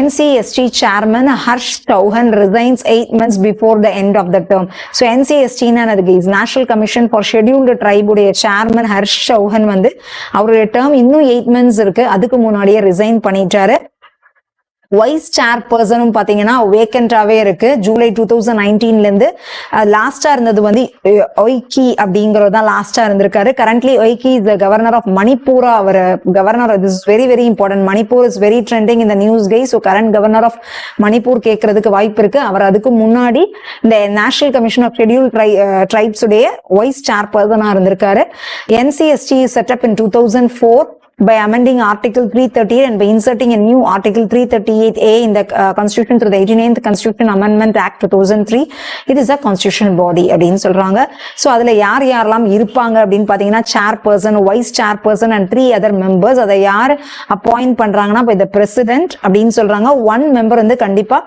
NCST chairman Harsh Chauhan resigns 8 months before the end of the term. So NCST is National Commission for Scheduled Tribe உடைய chairman Harsh Chauhan வந்து அவருடைய term இன்னும் 8 months இருக்கு. அதுக்கு முன்னாடியே resign பண்ணிட்டாரு. Wise சேர்பர்சனும் பாத்தீங்கன்னா வேக்கண்டாவே இருக்கு. ஜூலை 2019ல இருந்து லாஸ்டா இருந்தது வந்து ஒய்கி அப்படிங்கறதுதான் லாஸ்டா இருந்திருக்காரு. Currently Uikey is the governor of மணிப்பூரா. அவர் governor this very very important. Manipur is very trending இந்த news guy. So current governor of Manipur கேட்கறதுக்கு வாய்ப்பு இருக்கு. அவர் அதுக்கு முன்னாடி இந்த national commission of schedule tribes உடைய வைஸ் சேர்பர்சனா இருந்திருக்காரு. NCST setup in 2004 by amending Article 338 and by inserting a new Article 338A in the Constitution through the 89th Constitution Amendment Act 2003. It is a constitutional body அப்படின்னு சொல்றாங்க. So அதுல யார் யாரெல்லாம் இருப்பாங்க அப்படின்னு பாத்தீங்கன்னா chairperson, vice chairperson and 3 other members. அதை யார் அப்பாயிண்ட் பண்றாங்கன்னா by the president அப்படின்னு சொல்றாங்க. 1 member வந்து கண்டிப்பா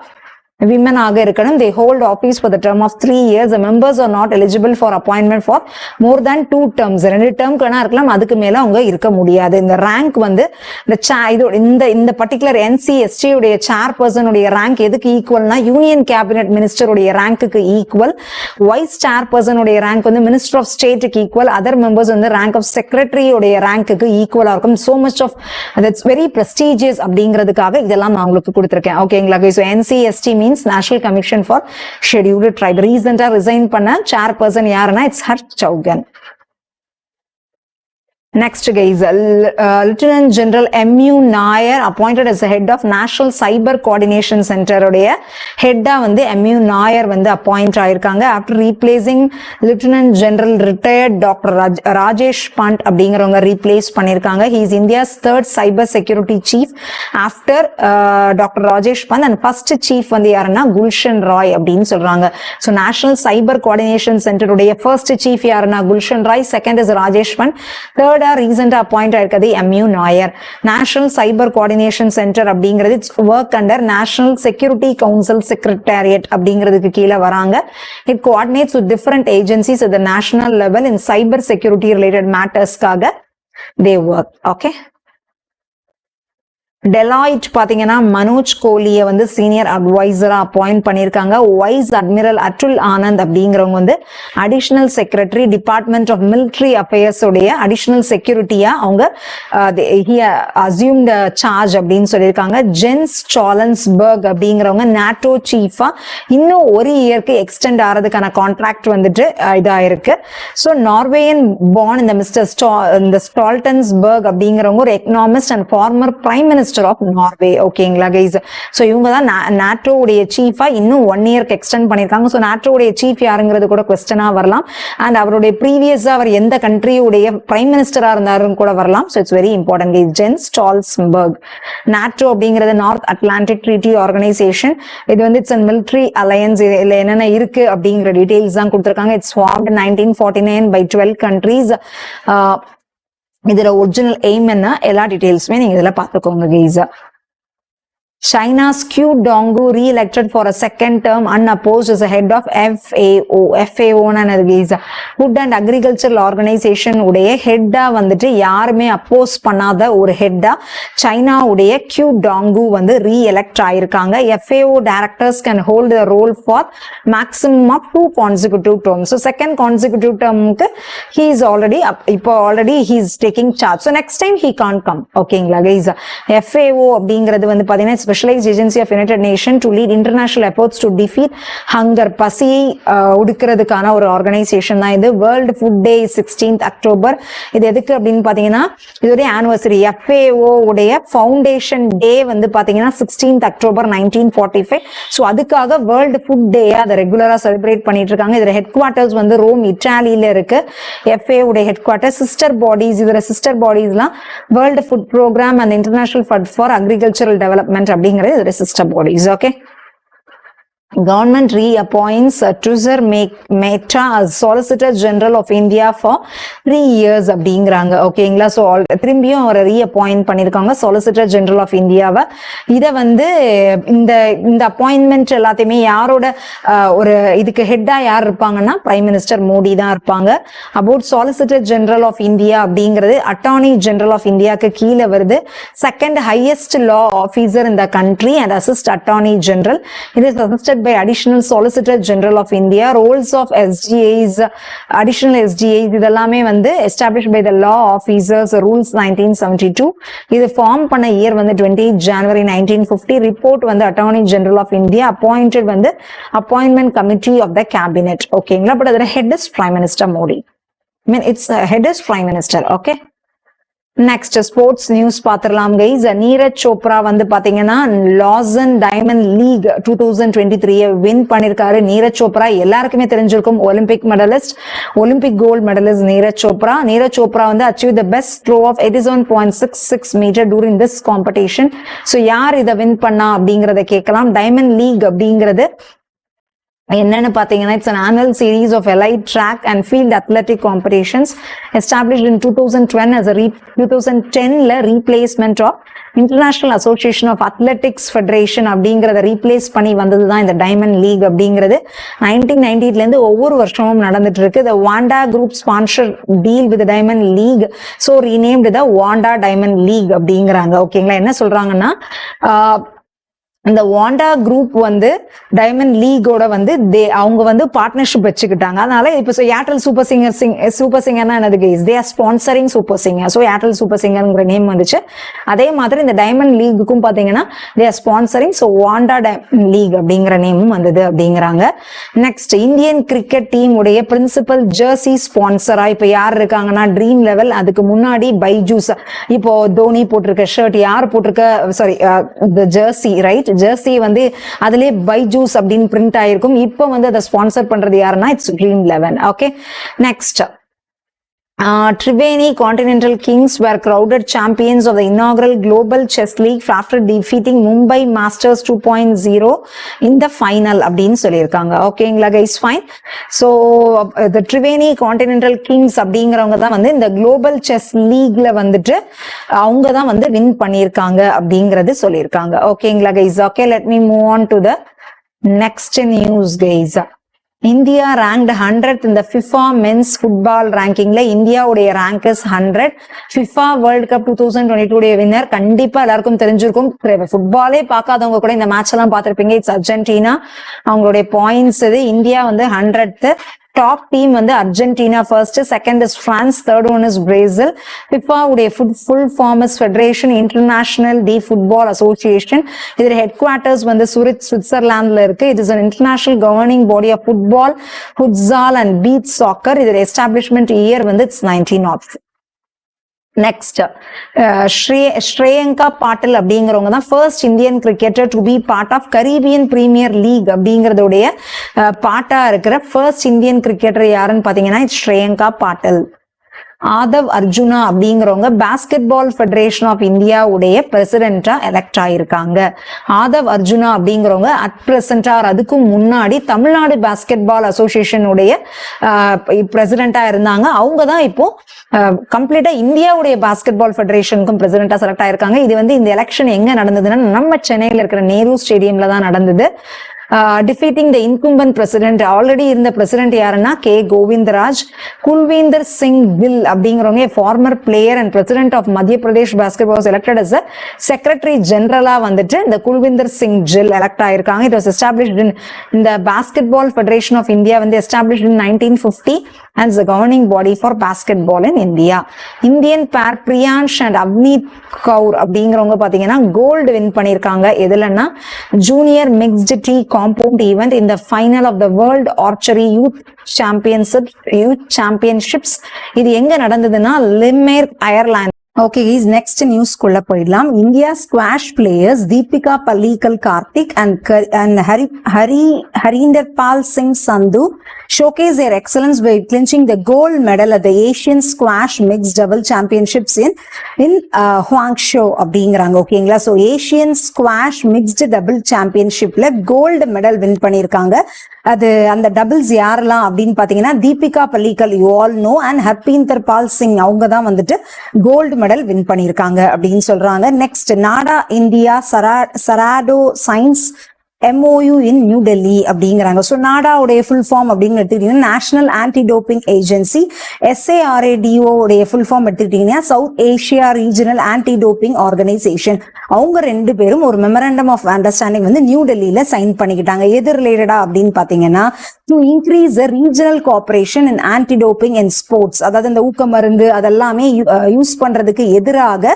women ஆக இருக்கணும். They hold office for the term of 3 years. The members are not eligible for appointment for more than 2 terms. 2 term வேணா இருக்கலாம், அதுக்கு மேல அவங்க இருக்க முடியாது. இந்த ரேங்க் வந்து இந்த பர்டிகுலர் NCST உடைய சேர்பர்சன் உடைய ரேங்க் எதுக்கு ஈக்குவல்னா யூனியன் கேபினெட் மினிஸ்டர் உடைய ரேங்க்குக்கு ஈக்குவல். வைஸ் சேர்பர்சன் உடைய ரேங்க் வந்து மினிஸ்டர் ஆஃப் ஸ்டேட்டுக்கு ஈக்குவல். அதர் மெம்பர்ஸ் வந்து ரேங்க் ஆஃப் செக்ரட்டரி உடைய ரேங்க்குக்கு ஈக்குவலா இருக்கும். So much of that's very prestigious அப்படிங்கிறதுக்காக இதெல்லாம் நான் உங்களுக்கு கொடுத்திருக்கேன். ஓகேங்களா? So NCST National Commission for Scheduled Tribe. Recent resign பண்ண chairperson யாருன்னா it's Harsh Chauhan. Next guys, Lieutenant General MU Nair appointed as the head of National Cyber Coordination Center உடைய ஹெட்டா வந்து MU Nair வந்து அப்பாயிண்ட் ஆயிருக்காங்க. after replacing Lieutenant General retired Dr. Rajesh Pant அப்படிங்கிறவங்க replace பண்ணிருக்காங்க. he is India's 3rd cyber security chief after Dr. Rajesh Pant and first chief வந்து யாருன்னா குல்ஷன் ராய் அப்படின்னு சொல்றாங்க. so National Cyber Coordination Center உடைய first chief யாருன்னா Gulshan Rai, second is Rajesh Pant, third ரீசெண்டா appoint ஆயிருக்கிறது MU Nair. National cyber coordination centre அப்படிங்கிறது work under national security council secretariat அப்படிங்கிறதுக்கு கீழே வராங்க. It coordinates with different agencies at the national level in cyber security related மேட்டர்ஸ்க்காக they work. Okay, Deloitte பாத்தீங்கன்னா மனோஜ் கோலியை வந்து சீனியர் அட்வைசரா அப்பாயிண்ட் பண்ணியிருக்காங்க. வைஸ் அட்மிரல் அட்டுல் ஆனந்த் அப்படிங்கிறவங்க வந்து additional secretary department of military affairs உடைய அடிஷனல் செக்யூரிட்டியா அவங்க அசியூம்ட் சார்ஜ் அப்படின்னு சொல்லியிருக்காங்க. ஜென்ஸ் ஸ்டாலன்ஸ்பர்க் அப்படிங்கிறவங்க நாட்டோ சீஃபா இன்னும் ஒரு இயருக்கு எக்ஸ்டெண்ட் ஆகிறதுக்கான கான்ட்ராக்ட் வந்துட்டு இதாயிருக்கு. ஸோ நார்வேயன் பார்ன் இந்த இந்த ஸ்டால்டன்ஸ்பர்க் அப்படிங்கிறவங்க ஒரு economist and former prime minister of Norway. ஓகேங்களா கைஸ்? ஸோ இவங்க தான் நாட்டோ உடைய சீஃபா இன்னும் 1 இயருக்கு எக்ஸ்டெண்ட் பண்ணியிருக்காங்க. ஸோ நாட்டோ உடைய சீஃப் யாருங்கிறது கூட கொஸ்டினா வரலாம். அண்ட் அவருடைய ப்ரீவியஸா அவர் எந்த கண்ட்ரியுடைய பிரைம் மினிஸ்டரா இருந்தாருன்னு கூட வரலாம். So it's very important guys. Jens Stoltenberg. NATO அப்படிங்கிறது நார்த் அட்லாண்டிக் ட்ரீட்டி ஆர்கனைசேஷன். இது வந்து இட்ஸ் மிலிட்ரி அலையன்ஸ். இதுல என்னென்ன இருக்கு அப்படிங்கிற டீடைல்ஸ் தான் கொடுத்திருக்காங்க. It's formed 1949 by 12 countries. இதோட ஒரிஜினல் எய்ம் என்ன எல்லா டீடைல்ஸுமே நீங்க இதுல பாத்துக்கோங்க guys. China's Q Donggu re-elected for a second term unopposed as a head of FAO. FAO is Food and Agricultural Organization உடைய ஹெட்டா வந்துட்டு யாருமே அப்போஸ் பண்ணாத ஒரு ஹெட்டா சைனா உடைய Q Donggu வந்து re-elect ஆயிருக்காங்க. FAO directors can hold the role for maximum of 2 consecutive terms. So second consecutive termக்கு he is already he is taking charge. So next time he can't come. ஓகேங்களா guys? FAO அப்படிங்கிறது வந்து பாத்தீங்கன்னா Specialized Agency of United Nations to lead international efforts to defeat hunger. பசியை ஒடுக்கிறதுக்கான ஒரு organisation தான் இது. World food day 16th October. இது எதுக்கு அப்படின்னு பாத்தீங்கன்னா இதோடைய ஆனிவர்சரி. FAO உடைய ஃபவுண்டேஷன் டே வந்து பாத்தீங்கன்னா 16th October 1945. ஸோ அதுக்காக வேர்ல்டு ஃபுட் டே அதை ரெகுலரா செலிப்ரேட் பண்ணிட்டு இருக்காங்க. இதோட ஹெட் குவார்டர்ஸ் வந்து ரோம் இட்டாலியில இருக்கு. FAO உடைய ஹெட் குவார்டர். சிஸ்டர் பாடிஸ் இதோட சிஸ்டர் பாடிஸ்லாம் world food programme and international fund for agricultural development அப்படிங்கிறது இதோட sister bodies. Okay. Government reappoints Tushar Mehta as Solicitor General of India for 3 years அப்படிங்கிறாங்க. ஓகேங்களா? ஸோ திரும்பியும் அவரை ரீஅப்பாயிண்ட் பண்ணியிருக்காங்க Solicitor General of Indiaவை. இதை வந்து இந்த அப்பாயின்மெண்ட் எல்லாத்தையுமே யாரோட ஒரு இதுக்கு ஹெட்டா யார் இருப்பாங்கன்னா பிரைம் மினிஸ்டர் மோடி தான் இருப்பாங்க. About Solicitor General of India அப்படிங்கிறது அட்டார்னி ஜெனரல் ஆஃப் இந்தியாவுக்கு கீழே வருது. செகண்ட் ஹையஸ்ட் லா ஆஃபீஸர் இந்த country and assist attorney general. இது assisted by Additional Solicitor General of India. Roles of SGAs, additional SGAs இதெல்லாமே வந்து established by the law officers rules 1972. இது form பண்ண இயர் வந்து 20 January 1950. ரிப்போர்ட் வந்து Attorney General of India. appointed வந்து Appointment Committee of the Cabinet. ஓகேங்களா? But அதோட head is Prime Minister Modi. I mean its head is Prime Minister. Okay. Next sports news பாத்திரலாம் guys. Neeraj Chopra வந்து பாத்தீங்கன்னா லாசன் diamond league 2023 win பண்ணிருக்காரு. நீரஜ் சோப்ரா எல்லாருக்குமே தெரிஞ்சிருக்கும். Olympic medallist, Olympic gold medallist Neeraj Chopra. Neeraj Chopra வந்து achieve the best throw of 87.66 metre during this competition. So யார் இதை win பண்ணா அப்படிங்கறத கேட்கலாம். டைமண்ட் லீக் அப்படிங்கிறது என்னன்னு பாத்தீங்கன்னா it's an annual series of elite track and field athletic competitions established in 2010 as a 2010ல replacement of International Association of Athletics Federation அப்படிங்கறத replace பண்ணி வந்ததுதான் இந்த டைமண்ட் லீக் அப்படிங்கிறது. 1990ல இருந்து ஒவ்வொரு வருஷமும் நடந்துட்டு இருக்கு. The Wanda Group sponsor deal with the Diamond League, so renamed the Wanda Diamond League அப்படிங்கறாங்க. ஓகேங்களா? என்ன சொல்றாங்கன்னா இந்த வாண்டா குரூப் வந்து டைமண்ட் லீகோட வந்து அவங்க வந்து பார்ட்னர்ஷிப் வச்சுக்கிட்டாங்க. அதனால இப்ப ஏர்டெல் சூப்பர் சிங்கர்னா என்னது guys? They are sponsoring super singer. So Airtel super சிங்கர்ங்கிற நேம் வந்துச்சு. அதே மாதிரி இந்த டைமண்ட் லீக்குக்கும் பாத்தீங்கன்னா they are sponsoring. So Wanda diamond league அப்படிங்கிற நேமும் வந்தது அப்படிங்கிறாங்க. நெக்ஸ்ட் இந்தியன் கிரிக்கெட் டீம் உடைய பிரின்சிபல் ஜெர்சி ஸ்பான்சரா இப்ப யார் இருக்காங்கன்னா ட்ரீம் லெவல். அதுக்கு முன்னாடி பைஜூஸ். இப்போ தோனி போட்டிருக்க ஷர்ட் யார் போட்டிருக்க? Sorry, Jersey right. ஜெர்சி வந்து அதுலயே பைஜூஸ் அப்படின்னு பிரிண்ட் ஆயிருக்கும். இப்போ வந்து அதை ஸ்பான்சர் பண்றது யாருன்னா it's dream 11. Okay. Next Triveni Continental Kings were crowded champions of the inaugural Global Chess League after defeating Mumbai Masters 2.0 in the final அப்படின்னு சொல்லியிருக்காங்க. ஓகேங்களா guys? Fine. So the Triveni Continental Kings அப்படிங்கிறவங்க தான் வந்து இந்த global chess லீக்ல வந்துட்டு அவங்க தான் வந்து வின் பண்ணியிருக்காங்க அப்படிங்கிறது சொல்லியிருக்காங்க. ஓகேங்களா guys? Okay, let me move on to the next news guys. India ranked 100th in the FIFA men's football ranking. India உடைய rank is 100. FIFA World Cup 2022 உடைய winner கண்டிப்பா எல்லாருக்கும் தெரிஞ்சிருக்கும். ஃபுட்பாலே பார்க்காதவங்க கூட இந்த மேட்ச் எல்லாம் பார்த்திருப்பீங்க. It's Argentina. அவங்களுடைய பாயிண்ட்ஸ் இது. இந்தியா வந்து 100th. டாப் டீம் வந்து Argentina first, second is France, third one is Brazil. FIFA உடைய full form is federation international de football association. இதோட ஹெட் குவார்ட்டர்ஸ் வந்து சுவிட்சர்லாந்துல இருக்கு. It is an international governing body of football, futsal and beach soccer. இதோட establishment year வந்து it's 1900. Next Shreyanka Patil அப்படிங்கிறவங்க தான் first Indian cricketer to be part of Caribbean premier league அப்படிங்கறதுடைய பார்ட்டா இருக்கிற first Indian cricketer யாருன்னு பாத்தீங்கன்னா ஸ்ரேயங்கா பாட்டில். ஆதவ் அர்ஜுனா அப்படிங்கிறவங்க basket ball federation of India உடைய பிரசிடென்டா எலெக்ட் ஆயிருக்காங்க. ஆதவ் அர்ஜுனா அப்படிங்கிறவங்க அட் பிரசன்டா அதுக்கு முன்னாடி தமிழ்நாடு பாஸ்கெட் பால் அசோசியேஷன் உடைய பிரசிடென்டா இருந்தாங்க. அவங்க தான் இப்போ கம்ப்ளீட்டா இந்தியாவுடைய பாஸ்கெட் பால் ஃபெடரேஷனுக்கும் பிரசிடென்டா செலக்ட் ஆயிருக்காங்க. இது வந்து இந்த எலெக்ஷன் எங்க நடந்ததுன்னா நம்ம சென்னையில இருக்கிற நேரு ஸ்டேடியம்ல தான் நடந்தது. defeating the incumbent president. Already இருந்த பிரசிடென்ட் யாருன்னா கே கோவிந்தராஜ். குல்வீந்தர் சிங் கில் அப்படிங்கிறவங்க former player and president of Madhya Pradesh basketball elected as secretary ஜெனரலா வந்துட்டு இந்த குல்வீந்தர் சிங் ஜில் எலெக்ட் ஆயிருக்காங்க. இட் வாஸ் எஸ்டாப்ளிஷ்ட் இன் இந்த basket ball federation of India வந்து established in 1950 and the governing body for basketball in India. Indian pair Priyansh and Avneet Kaur அப்படிங்கிறவங்க பாத்தீங்கன்னா gold win பண்ணிருக்காங்க. எதுலன்னா junior mixed team compound event in the final of the World Archery Youth Championships. இது எங்க நடந்ததுன்னா லிமேர், Ireland. Okay guys, next news குள்ள போயிடலாம். India squash players Deepika Pallikal Karthik and Harinder Pal Singh Sandhu showcase their excellence by clinching the gold medal at the Asian Squash Mixed Double Championships in Huangzhou அப்படிங்கிறாங்க. ஓகேங்களா? ஸோ Asian squash mixed double சாம்பியன்ஷிப்ல கோல்டு மெடல் வின் பண்ணியிருக்காங்க. அது அந்த doubles யாரெல்லாம் அப்படின்னு பாத்தீங்கன்னா Deepika Pallikal, you all know, and Harpinder Pal Singh, அவங்க தான் வந்துட்டு கோல்டு மெடல் வின் பண்ணியிருக்காங்க அப்படின்னு சொல்றாங்க. Next NADA India SARADO signs MOU in new Delhi அப்படிங்கிறாங்க. ஸோ நாடாவுடைய ஃபுல் ஃபார்ம் அப்படின்னு எடுத்துக்கிட்டீங்கன்னா national anti doping agency. SARADO உடைய ஃபுல் ஃபார்ம் எடுத்துக்கிட்டீங்கன்னா south Asia regional anti doping organisation. அவங்க ரெண்டு பேரும் ஒரு மெமரண்டம் ஆஃப் அண்டர்ஸ்டாண்டிங் வந்து நியூ டெல்லியில சைன் பண்ணிக்கிட்டாங்க. எது ரிலேட்டடா அப்படின்னு பாத்தீங்கன்னா to increase the regional cooperation in anti doping and sports. அதாவது இந்த ஊக்க மருந்து அதெல்லாமே யூஸ் பண்றதுக்கு எதிராக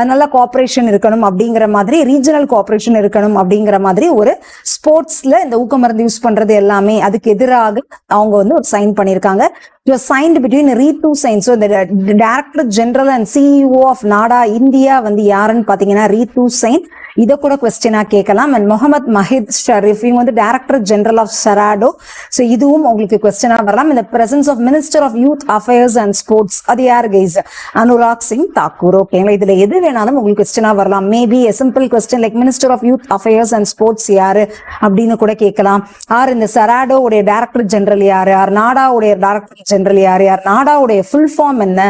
நல்ல கோஆபரேஷன் இருக்கணும் அப்படிங்கிற மாதிரி, ரீஜனல் கோஆபரேஷன் இருக்கணும் அப்படிங்கிற மாதிரி ஒரு ஸ்போர்ட்ஸ்ல இந்த ஊக்க மருந்து யூஸ் பண்றது எல்லாமே அதுக்கு எதிராக அவங்க வந்து ஒரு சைன் பண்ணிருக்காங்க. signed between Ritu Sain. So the Director General and CEO of NADA India வந்து யாருன்னு பாத்தீங்கன்னா Ritu Sain. இத கூட கொஸ்டினா கேட்கலாம். அண்ட் முகமது மஹித் ஷரீஃப், இவங்க வந்து director general of SARADO. So இதுவும் உங்களுக்கு கொஸ்டினா வரலாம். இந்த presence of minister of youth affairs and sports, அது யார் கைஸ்? அனுராக் சிங் தாக்கூர். ஓகேங்களா? இதுல எது வேணாலும் உங்களுக்கு கொஸ்டினா வரலாம். Maybe a simple question like minister of youth affairs and sports யாரு அப்படின்னு கூட கேட்கலாம். ஆர் இந்த சராடோ உடைய டைரக்டர் ஜெனரல் யாரு, ஆர் நாடா உடைய டைரக்டர் ஜெனரல் யாரு, யார் நாடாவுடைய ஃபுல் ஃபார்ம் என்ன,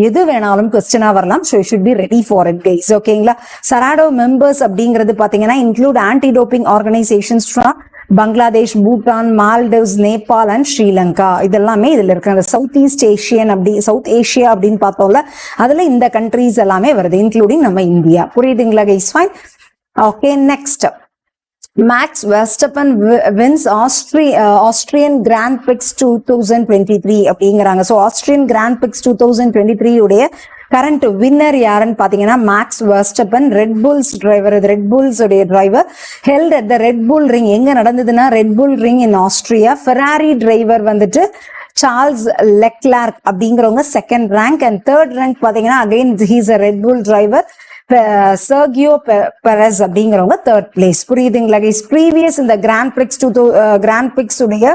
எது வேணாலும் கொஸ்டினா வரலாம். So you should be ready for it guys. ஓகேங்களா? சராடோ மெம்பர்ஸ் அப்படிங்கிறது பாத்தீங்கன்னா include anti doping organisations from Bangladesh, Bhutan, Maldives, Nepal and Sri Lanka. இதெல்லாமே இதுல இருக்கு. South east Asian south Asia அப்படின்னு பார்த்தோம்ல, அதுல இந்த கண்ட்ரீஸ் எல்லாமே வருது, இன்க்ளூடிங் நம்ம இந்தியா. புரியுதுங்களா guys? Fine. Okay, next Max Verstappen wins Austrian Grand Prix 2023 அப்படிங்கிறாங்க. ஸோ ஆஸ்திரியன் கிராண்ட் பிரிக்ஸ் 2023 உடைய கரண்ட் வின்னர் யாருன்னு பாத்தீங்கன்னா Max Verstappen, Red Bulls driver. Red Bulls உடைய driver held at the Red Bull Ring. எங்க நடந்ததுன்னா Red Bull Ring in Austria. Ferrari driver வந்துட்டு Charles Leclerc அப்படிங்கிறவங்க second rank. And third rank பாத்தீங்கன்னா again he's a Red Bull driver Sergio Perez அப்படிங்கிறவங்க third place. புரியுதுங்களா guys? Previous இந்த Grand Prix உடைய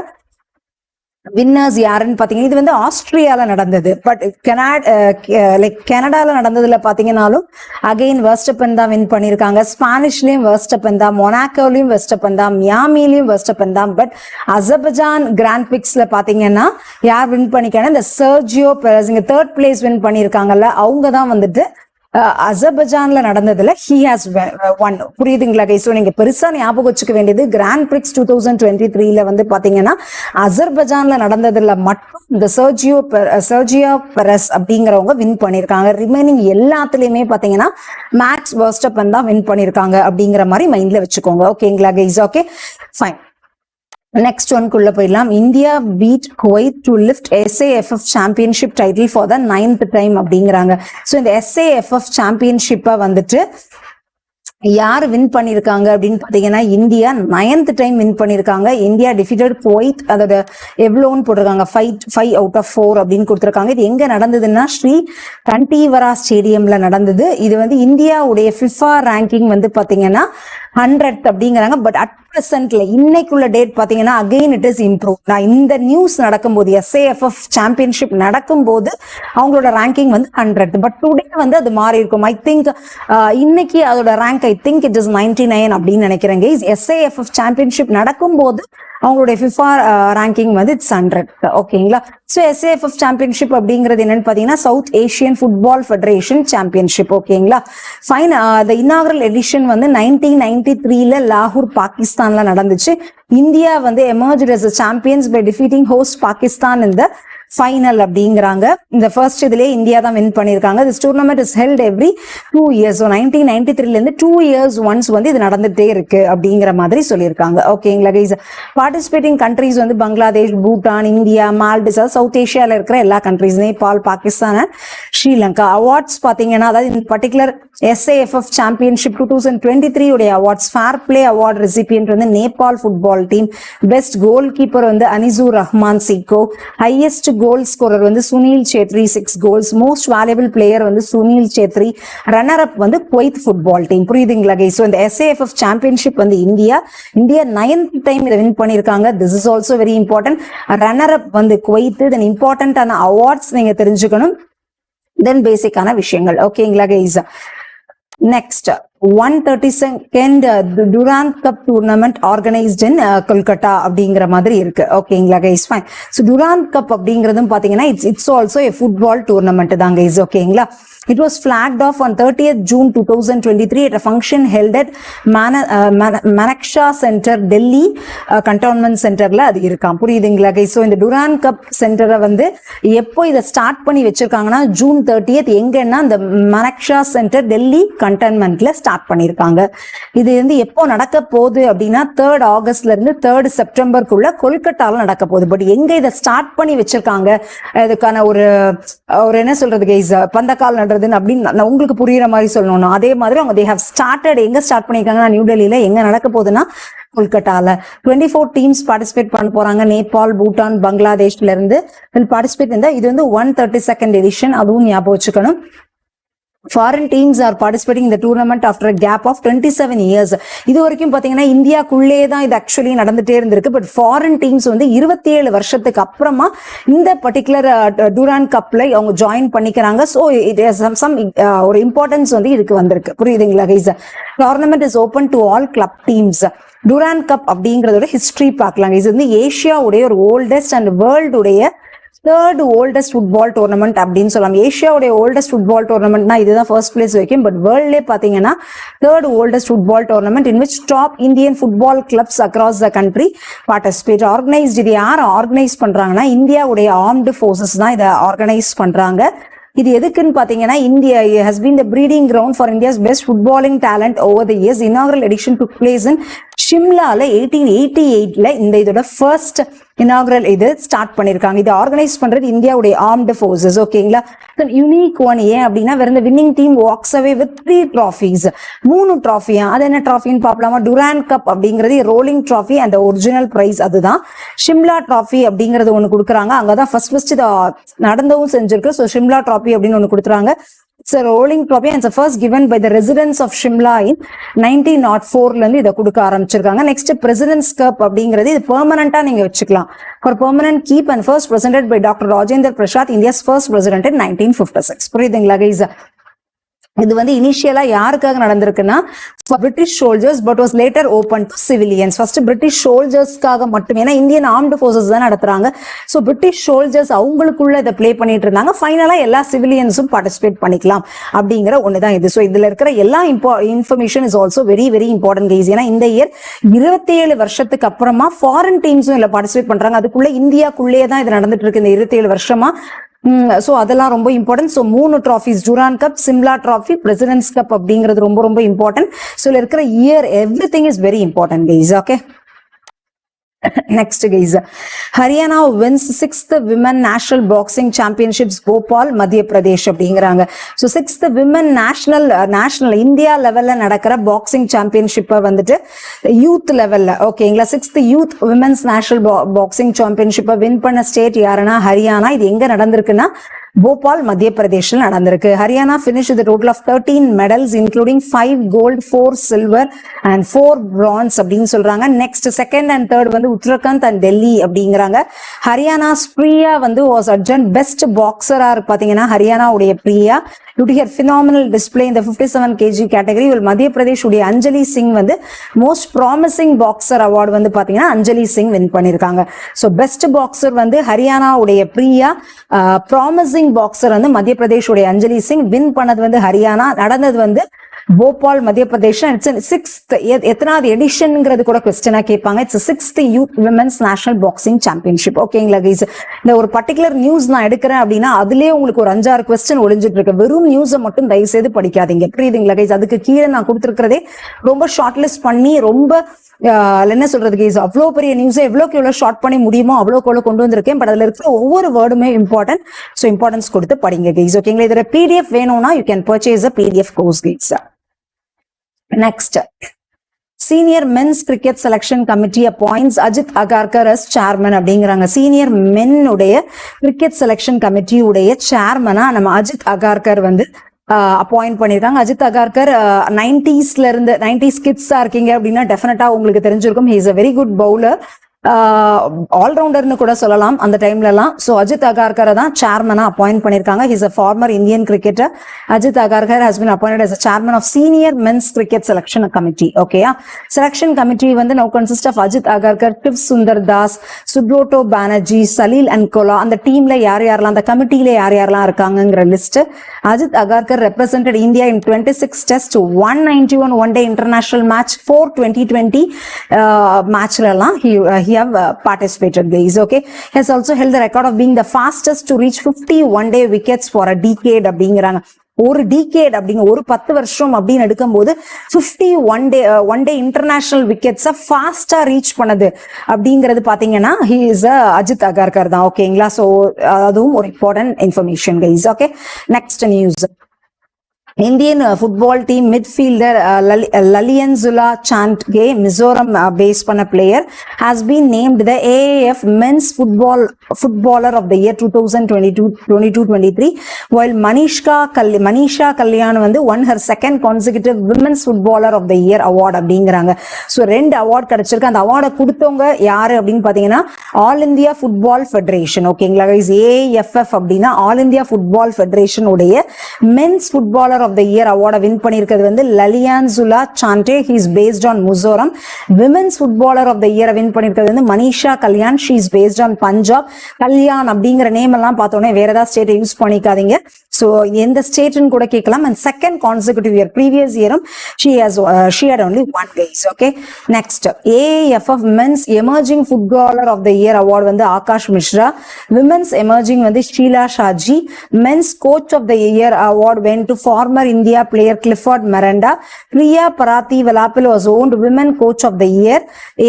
winners யாருன்னு பாத்தீங்கன்னா இது வந்து ஆஸ்திரியால நடந்தது. பட் கனடால நடந்ததுல பாத்தீங்கன்னாலும் அகைன் வெர்ஸ்டப்பன் தான் வின் பண்ணிருக்காங்க. ஸ்பானிஷ்லயும் வெர்ஸ்டப்பன் தான், மொனாக்கோலயும் வெர்ஸ்டப்பன் தான், மியாமிலயும் வெர்ஸ்டப்பன் தான். பட் அசர்பைஜான் கிராண்ட் பிரிக்ஸ்ல பாத்தீங்கன்னா யார் வின் பண்ணிக்காங்க? இந்த சர்ஜியோ பெரஸ், இங்க தேர்ட் பிளேஸ் வின் பண்ணிருக்காங்கல்ல, அவங்க தான் வந்துட்டு அசர்பைஜான்ல நடந்ததுல he has won. புரியுதுங்களா கைஸ்? ஸோ நீங்க பெருசா ஞாபகம் வச்சுக்க வேண்டியது கிராண்ட் பிரிக்ஸ் 2023ல வந்து பாத்தீங்கன்னா அசர்பைஜான்ல நடந்ததுல மட்டும் இந்த சர்ஜியோ பெரஸ் அப்படிங்கிறவங்க வின் பண்ணிருக்காங்க. ரிமைனிங் எல்லாத்துலயுமே பாத்தீங்கன்னா மேக்ஸ் வெர்ஸ்டப்பன் தான் வின் பண்ணிருக்காங்க அப்படிங்கிற மாதிரி மைண்ட்ல வச்சுக்கோங்க. ஓகேங்களா guys? Okay fine. Next one குள்ள போயிடலாம். India beat Kuwait to lift SAFF championship title for the 9th time அப்படிங்கிறாங்க. ஸோ இந்த SAFF சாம்பியன்ஷிப்பை வந்துட்டு யார் வின் பண்ணிருக்காங்க அப்படின்னு பாத்தீங்கன்னா இந்தியா 9th டைம் வின் பண்ணிருக்காங்க. இந்தியா டிஃபீட்டட் குவைத், அதோட எவ்வளோன்னு போட்டிருக்காங்க 5 out of 4 அப்படின்னு கொடுத்துருக்காங்க. இது எங்க நடந்ததுன்னா ஸ்ரீ கண்டீவரா ஸ்டேடியம்ல நடந்தது. இது வந்து இந்தியாவுடைய ஃபிஃபா ரேங்கிங் வந்து பாத்தீங்கன்னா 100th அப்படிங்கிறாங்க. பட் அட் பிரசன்ட்ல இன்னைக்குள்ள டேட் பாத்தீங்கன்னா அகைன் இட் இஸ் இம்ப்ரூவ். நான் இந்த நியூஸ் நடக்கும்போது SAFF சாம்பியன்ஷிப் நடக்கும்போது அவங்களோட ரேங்கிங் வந்து 100th. பட் டுடே வந்து அது மாறி இருக்கும். ஐ திங்க் இன்னைக்கு அதோட rank I think it is 99 அப்படின்னு நினைக்கிறேன். SAFF சாம்பியன்ஷிப் நடக்கும்போது அவங்களுடைய ஃபிஃபா ரேங்கிங் வந்து இட்ஸ் 100. ஓகேங்களா? ஸோ SAFF சாம்பியன்ஷிப் அப்படிங்கிறது என்னன்னு பாத்தீங்கன்னா south Asian football federation championship. ஓகேங்களா? ஃபைன். த இனாகரல் எடிஷன் வந்து 1993ல லாகூர் பாகிஸ்தான்ல நடந்துச்சு. இந்தியா வந்து emerged as a champions by defeating host Pakistan in the final அப்படிங்கிறாங்க. இந்த ஃபர்ஸ்ட் இதுலயே இந்தியா தான் வின் பண்ணிருக்காங்க. This tournament is held every 2 years. So 1993ல இருந்து 2 years ஒன்ஸ் வந்து இது நடந்துட்டே இருக்கு அப்படிங்கிற மாதிரி சொல்லியிருக்காங்க. ஓகேங்களா கைஸ்? பார்ட்டிசிபேட்டிங் கண்ட்ரீஸ் வந்து பங்களாதேஷ், பூட்டான், இந்தியா, மால்டிவ்ஸ், சவுத் ஏஷியால இருக்கிற எல்லா countries, Nepal, Pakistan and Sri Lanka. Awards பாத்தீங்கன்னா அதாவது இன் பர்டிகுலர் SAFF சாம்பியன்ஷிப் 2023 உடைய awards fair play award recipient வந்து Nepal football team. Best goal keeper வந்து Anisur Rahman Zico. Highest goal scorer வந்து Sunil Chhetri 6 goals. Most valuable player வந்து சுனில் சேத்ரி. ரன்னர் அப் வந்து குவைத் ஃபுட்பால் டீம். புரியுதுங்களா கைஸ்? ஸோ இந்த SAFF சாம்பியன்ஷிப் வந்து இந்தியா 9th டைம் இதை வின் பண்ணிருக்காங்க. This is also very important. Runner up வந்து குவைத். தென் இம்பார்ட்டன்டான அவார்ட்ஸ் நீங்க தெரிஞ்சுக்கணும். தென் பேசிக்கான விஷயங்கள். ஓகேங்களா guys? Next 132nd Durand Cup tournament organized in Kolkata அப்படிங்கிற மாதிரி இருக்கு. ஓகேங்களா guys? Fine. So Durand Cup அப்படிங்கிறதும் பாத்தீங்கன்னா it's also a football tournament தான் கைஸ். ஓகேங்களா? It was flagged off on 30th June 2023 at a function held at Manaksha Center, Delhi Cantonment Centerல அது இருக்காம். புரியுதுங்களா கைஸ்? ஸோ இந்த Durand Cup சென்டரை வந்து எப்போ இதை ஸ்டார்ட் பண்ணி வச்சிருக்காங்கன்னா June 30th எங்கன்னா இந்த மனக்ஷா சென்டர் டெல்லி கண்டோன்மெண்ட்ல ஸ்டார்ட் பண்ணிருக்காங்க. இது வந்து எப்போ நடக்க போகுது அப்படின்னா 3rd Augustல இருந்து 3rd Septemberக்குள்ள கொல்கட்டால நடக்க போகுது. பட் எங்க இதை ஸ்டார்ட் பண்ணி வச்சிருக்காங்க, இதுக்கான ஒரு என்ன சொல்றது கைஸ், பந்தக்கால் நடுறதுன்னு அப்படின்னு உங்களுக்கு புரியுற மாதிரி சொல்லணும். அதே மாதிரி அவங்க they have started எங்க ஸ்டார்ட் பண்ணிருக்காங்கன்னா நியூ டெல்லியில. எங்க நடக்க போகுதுன்னா கொல்கட்டால. 24 டீம்ஸ் பார்ட்டிசிபேட் பண்ண போறாங்க. நேபாள், பூட்டான், பங்களாதேஷ்ல இருந்து பார்ட்டிசிபேட். இது வந்து 132nd எடிஷன். அதுவும் ஞாபகம் வச்சுக்கணும். Foreign teams are participating in the tournament after a gap of 27 years. இது வரைக்கும் பாத்தீங்கன்னா இந்தியாக்குள்ளே தான் இது ஆக்சுவலி நடந்துட்டே இருந்திருக்கு. பட் ஃபாரின் டீம்ஸ் வந்து 27 வருஷத்துக்கு அப்புறமா இந்த பர்டிகுலர் டூராண்ட் கப்ல அவங்க ஜாயின் பண்ணிக்கிறாங்க. ஸோ இட் சம் ஒரு இம்பார்ட்டன்ஸ் வந்து இதுக்கு வந்திருக்கு. புரியுதுங்களா guys? Tournament is open to all club teams. Durand cup அப்படிங்கறதோட ஹிஸ்டரி பார்க்கலாம். இது வந்து ஏஷியாவுடைய ஒரு ஓல்டஸ்ட் அண்ட் வேர்ல்டுடைய 3rd oldest ஃபுட்பால் டோர்னமெண்ட் அப்படின்னு சொல்லலாம். ஏஷியாவுடைய ஓல்டஸ்ட் ஃபுட்பால் டோர்னமெண்ட்னா இதுதான் ஃபர்ஸ்ட் பிளேஸ் வைக்கும். பட் வேர்ல்ட்லேயே பாத்தீங்கன்னா 3rd oldest football tournament in which top Indian football clubs across the country participate. Organised. இது யார் ஆர்கனைஸ் பண்றாங்கன்னா இந்தியாவுடைய ஆர்ம்டு ஃபோர்ஸஸ் தான் இதை ஆர்கனைஸ் பண்றாங்க. இது எதுக்குன்னு பாத்தீங்கன்னா India has been the breeding ground for India's best footballing talent over the years. Inaugural edition took place in ஷிம்லால 1888ல இந்த இதோட ஃபர்ஸ்ட் இனாகுரல் இது ஸ்டார்ட் பண்ணிருக்காங்க. இதை ஆர்கனைஸ் பண்றது இந்தியாவுடைய ஆர்ம்டு ஃபோர்ஸஸ். ஓகேங்களா? யூனிக் ஒன் ஏன் அப்படின்னா வேற இந்த winning team walks away with 3 trophies. 3 ட்ராஃபியா? அது என்ன ட்ராஃபின்னு பாக்கலாமா? டூராண்ட் கப் அப்படிங்கிறது rolling trophy and original prize அதுதான். ஷிம்லா ட்ராஃபி அப்படிங்கறது ஒண்ணு கொடுக்குறாங்க. அங்கதான் ஃபர்ஸ்ட் இதை நடந்தவும் செஞ்சிருக்கு. ஸோ ஷிம்லா ட்ராஃபி அப்படின்னு ஒண்ணு கொடுத்துறாங்க. It's a rolling trophy and it's the first given by the residents of Shimla in 1904ல இருந்து இதை கொடுக்க ஆரம்பிச்சிருக்காங்க. நெக்ஸ்ட் பிரசிடென்ட்ஸ் கப் அப்படிங்கிறது இது பெர்மனண்டா நீங்க வச்சுக்கலாம். For permanent keep and first presented by Dr. Rajendra Prasad, India's first president in 1956. புரியுதுங்களா guys? இது வந்து இனிஷியலா யாருக்காக நடந்திருக்குன்னா British soldiers but was later open to civilians. First British சோல்ஜர்ஸ்க்காக மட்டும், ஏன்னா இந்தியன் ஆர்ம்டு ஃபோர்ஸஸ் தான் நடத்துறாங்க. ஸோ பிரிட்டிஷ் சோல்ஜர்ஸ் அவங்களுக்குள்ள இதை பிளே பண்ணிட்டு இருந்தாங்க. ஃபைனலா எல்லா சிவிலியன்ஸும் பார்ட்டிசிபேட் பண்ணிக்கலாம் அப்படிங்கிற ஒண்ணுதான் இது. ஸோ இதுல இருக்கிற எல்லா information is also very very important case. ஏன்னா இந்த இயர் 27 வருஷத்துக்கு அப்புறமா ஃபாரின் டீம்ஸும் இதுல பார்ட்டிசிபேட் பண்றாங்க. அதுக்குள்ள இந்தியாக்குள்ளேயே தான் இது நடந்துட்டு இருக்கு இந்த 27 வருஷமா. சோ அதெல்லாம் ரொம்ப important. So 3 trophies, Duran cup, Shimla trophy, president's cup அப்படிங்கிறது ரொம்ப ரொம்ப இம்பார்ட்டன்ட். சோ இதுல இருக்கிற year everything is very important guys. Okay, next guys, Haryana wins 6th women national boxing championships, Bhopal, Madhya Pradesh அப்படிங்கறாங்க. So 6th women national India லெவல்ல நடக்கிற boxing championship வந்துட்டு youth லெவல்ல, ஓகேங்களா, 6th youth women's national boxing championship win பண்ண state யாருன்னா ஹரியானா. இது எங்க நடந்திருக்குன்னா போபால், மத்திய பிரதேஷ்ல நடந்திருக்கு. Haryana finished with a total of 13 medals including 5 gold, 4 silver and 4 bronze அப்படின்னு சொல்றாங்க. நெக்ஸ்ட் செகண்ட் அண்ட் தேர்ட் வந்து உத்தரகாண்ட் அண்ட் டெல்லி அப்படிங்கிறாங்க. ஹரியானாஸ் பிரியா வந்து வாஸ் அட்ஜன் பெஸ்ட் பாக்ஸரா பாத்தீங்கன்னா ஹரியானாவுடைய Priya due to her phenomenal display in the 57 kg category. மத்திய பிரதேஷ் உடைய அஞ்சலி சிங் வந்து மோஸ்ட் ப்ராமிசிங் பாக்ஸர் அவார்டு வந்து பாத்தீங்கன்னா அஞ்சலி சிங் வின் பண்ணிருக்காங்க. சோ பெஸ்ட் பாக்ஸர் வந்து ஹரியானா உடைய பிரியா, ப்ராமிசிங் பாக்ஸர் வந்து மத்திய பிரதேஷ் உடைய அஞ்சலி சிங், வின் பண்ணது வந்து ஹரியானா, நடந்தது வந்து போபால், மத்திய பிரதேஷ். சிக்ஸ்த் எத்தனாவது எடிஷன்ங்கிறது கூட கொஸ்டினா கேட்பாங்க. It's 6th youth women's national boxing championship. ஓகேங்களா கைஸ், இந்த ஒரு பர்டிகுலர் நியூஸ் நான் எடுக்கிறேன் அப்படின்னா அதுலயே உங்களுக்கு ஒரு 5-6 கொஸ்டின் ஒளிஞ்சிட்டு இருக்கு. வெறும் நியூஸை மட்டும் தயவு செய்து படிக்காதீங்க, புரியுதுங்களா கைஸ்? அதுக்கு கீழே நான் கொடுத்துருக்கிறதே ரொம்ப ஷார்ட் லிஸ்ட் பண்ணி, ரொம்ப என்ன சொல்றது கைஸ், அவ்வளோ பெரிய நியூஸை எவ்வளோக்கு எவ்வளோ ஷார்ட் பண்ணி முடியுமோ அவ்வளோக்கு எவ்வளோ கொண்டு வந்திருக்கேன். பட் அதுல இருக்கிற ஒவ்வொரு வேர்டுமே இம்பார்ட்டன்ட். ஸோ இம்பார்ட்டன்ஸ் கொடுத்து படிங்க கைஸ். ஓகேங்களா, இதுல பிடிஎஃப் வேணும்னா you can purchase a PDF course guys. Next, Senior Men's Cricket Selection Committee appoints Ajit Agarkar as chairman அப்படிங்கிறாங்க. சீனியர் மென் உடைய கிரிக்கெட் செலக்ஷன் கமிட்டி உடைய சேர்மனா நம்ம அஜித் அகார்கர் வந்து அப்பாயிண்ட் பண்ணிருக்காங்க. அஜித் அகார்கர் 90ஸ்ல இருந்து 90s கிட்ஸா இருக்கீங்க அப்படின்னா டெஃபினட்டா உங்களுக்கு தெரிஞ்சிருக்கும். He is a very good bowler, ஆல்ரவுண்டர்னு கூட சொல்லலாம் அந்த டைம்ல எல்லாம். சோ அஜித் அகார்கரை தான் சேர்மனா அப்பாயிண்ட் பண்ணிருக்காங்க. He is a former Indian cricketer. Ajit Agarkar has been appointed as a chairman of Senior Men's Cricket Selection Committee. ஓகேயா, செலக்ஷன் கமிட்டி வந்து now consist of Ajit Agarkar, Tiv Sundar Das, Subroto Banerjee, Salil and Kola. அந்த டீம்ல யார் யாரெல்லாம், அந்த கமிட்டில யார் யாரெல்லாம் இருக்காங்கங்கிற list. Ajit Agarkar represented India in 26 tests, 191 one-day international match, 4 2020 matchல எல்லாம் he have participated guys. Okay, he has also held the record of being the fastest to reach 50 one-day wickets for a decade அப்படிங்கறாங்க. ஒரு decade அப்படிங்க, ஒரு 10 வருஷம் அப்படின்னு எடுக்கும்போது 50 one day international விக்கெட்ஸை ஃபாஸ்டா reach பண்ணது அப்படிங்கிறது பாத்தீங்கன்னா ஹி இஸ் அஜித் அகார்கர் தான். ஓகேங்களா, சோ அதுவும் ஒரு important information guys. Okay, next news. Indian football team midfielder Lalianzuala Chhangte, Mizoram base பண்ண player, has been named the AAF men's footballer of the year 2022-23, while Manisha Kalyan வந்து won her second consecutive women's footballer of the year award அப்படிங்கிறாங்க. So 2 award கிடைச்சிருக்கு. அந்த அவார்டை கொடுத்தவங்க யாரு அப்படின்னு பாத்தீங்கன்னா ஆல் இந்தியா ஃபுட்பால் ஃபெடரேஷன். ஓகேங்களா கைஸ், ஏஎஃப்எஃப் அப்படின்னா ஆல் இந்தியா ஃபுட்பால் ஃபெடரேஷன் உடைய men's footballer of the year அவார்டை வின் பண்ணிருக்கிறது வந்து Lalianzuala Chhangte. He is based on Mizoram. Women's footballer of the year win பண்ணிருக்கிறது வந்து Manisha Kalyan. She is based on Punjab. Kalyan அப்படிங்கிற நேம் எல்லாம் பார்த்தோன்னே வேற ஏதாவது ஸ்டேட்டை யூஸ் பண்ணிக்காதீங்க. சோ எந்த ஸ்டேட்னு கூட கேட்கலாம். And second consecutive year, previous இயரும் she had only one guys. Okay, next, AAFF Men's Emerging Footballer of the Year award வந்து ஆகாஷ் மிஸ்ரா. Women's Emerging வந்து Sheila Shaji. Men's Coach of the Year award went to former India player Clifford Miranda. Priya Parathi Velapil was owned Women Coach of the Year.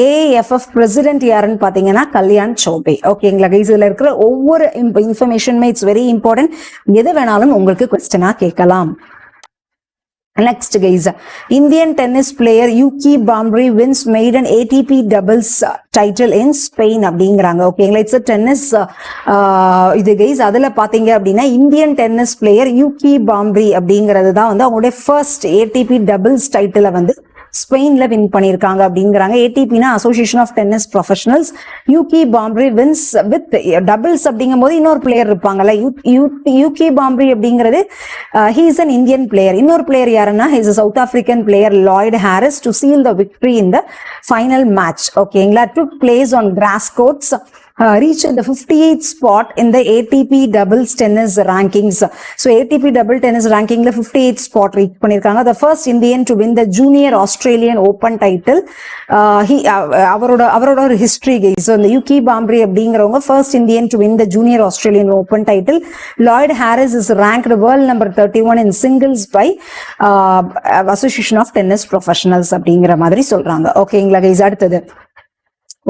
AAFF President யாருன்னு பாத்தீங்கன்னா கல்யாண் சௌபே. ஓகேங்களா guys, இதுல இருக்கிற ஒவ்வொரு இன்ஃபர்மேஷனுமே it's very important. எது வேணாலும் உங்களுக்கு கொஸ்டினா கேட்கலாம். Next guys, Indian tennis player Yuki Bambri wins maiden ATP doubles title in Spain அப்படிங்கறாங்க. ஓகேங்களா, இட்ஸ் a tennis இது கைஸ். அதுல பாத்தீங்க அப்படின்னா Indian tennis player Yuki Bhambri அப்படிங்கிறது தான் வந்து அவங்களுடைய ஃபர்ஸ்ட் ATP டபுள்ஸ் டைட்டில வந்து ஸ்பெயின்ல வின் பண்ணியிருக்காங்க அப்படிங்கிறாங்க. ஏடிபினா association of tennis professionals. Yuki Bhambri wins with doubles அப்படிங்கும் போது இன்னொரு பிளேயர் இருப்பாங்கல்ல. யூகி பாம்ப்ரி அப்படிங்கிறது he is an Indian player. இன்னொரு பிளேயர் யாருன்னா he is a South African player Lloyd Harris to seal the victory in the final match. ஓகேங்களா. took place on grass courts. Reached the 58th spot in the ATP doubles tennis rankings. So ATP double tennis ranking la 58th spot reach பண்ணிருக்காங்க. The first Indian to win the junior Australian Open title. அவரோட history guys. So the Yuki Bambri அப்படிங்கறவங்க first Indian to win the junior Australian Open title. Lloyd Harris is ranked world number 31 in singles by Association of Tennis Professionals அப்படிங்கற மாதிரி சொல்றாங்க. ஓகேங்களா guys. அடுத்தது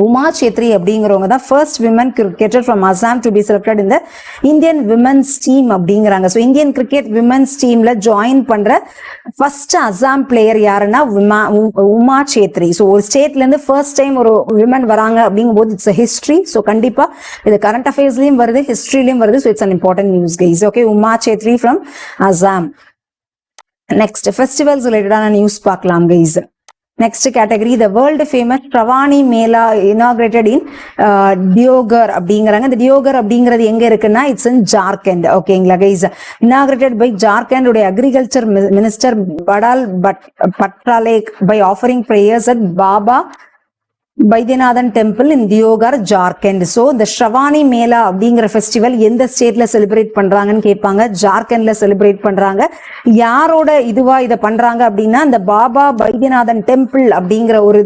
உமா சேத்ரி அப்படிங்கிறவங்க தான் first women cricketer from Assam to be selected இந்த Indian women's team அப்படிங்கிறாங்க. So Indian cricket women's டீம்ல ஜாயின் பண்ற ஃபர்ஸ்ட் அசாம் பிளேயர் யாருன்னா உமா சேத்ரி. ஸோ ஒரு ஸ்டேட்ல இருந்து ஃபர்ஸ்ட் டைம் ஒரு விமன் வராங்க அப்படிங்கும் போது இட்ஸ் ஹிஸ்டரி. ஸோ கண்டிப்பா இது கரண்ட் அஃபேர்ஸ்லயும் வருது, ஹிஸ்டரிலயும் வருது. So it's an important news guys. Okay, Uma Chhetri from Assam. Next festivals ரிலேட்டடான நியூஸ் பார்க்கலாம் guys. Next category, the world famous Shravani Mela inaugurated in Deoghar அப்படிங்கறாங்க. இந்த Deoghar அப்படிங்கிறது எங்க இருக்குன்னா it's in Jharkhand. ஓகேங்களா guys. Inaugurated by Jharkhand உடைய agriculture minister Badal Patralek by offering prayers at Baba Baidyanath temple in Deoghar, Jharkhand. So the Shravani Mela அப்படிங்கிற festival எந்த ஸ்டேட்ல celebrate பண்றாங்கன்னு கேட்பாங்க. ஜார்க்கண்ட்ல செலிப்ரேட் பண்றாங்க. யாரோட இதுவா இதை பண்றாங்க அப்படின்னா இந்த பாபா பைத்யநாதன் டெம்பிள் அப்படிங்கிற ஒரு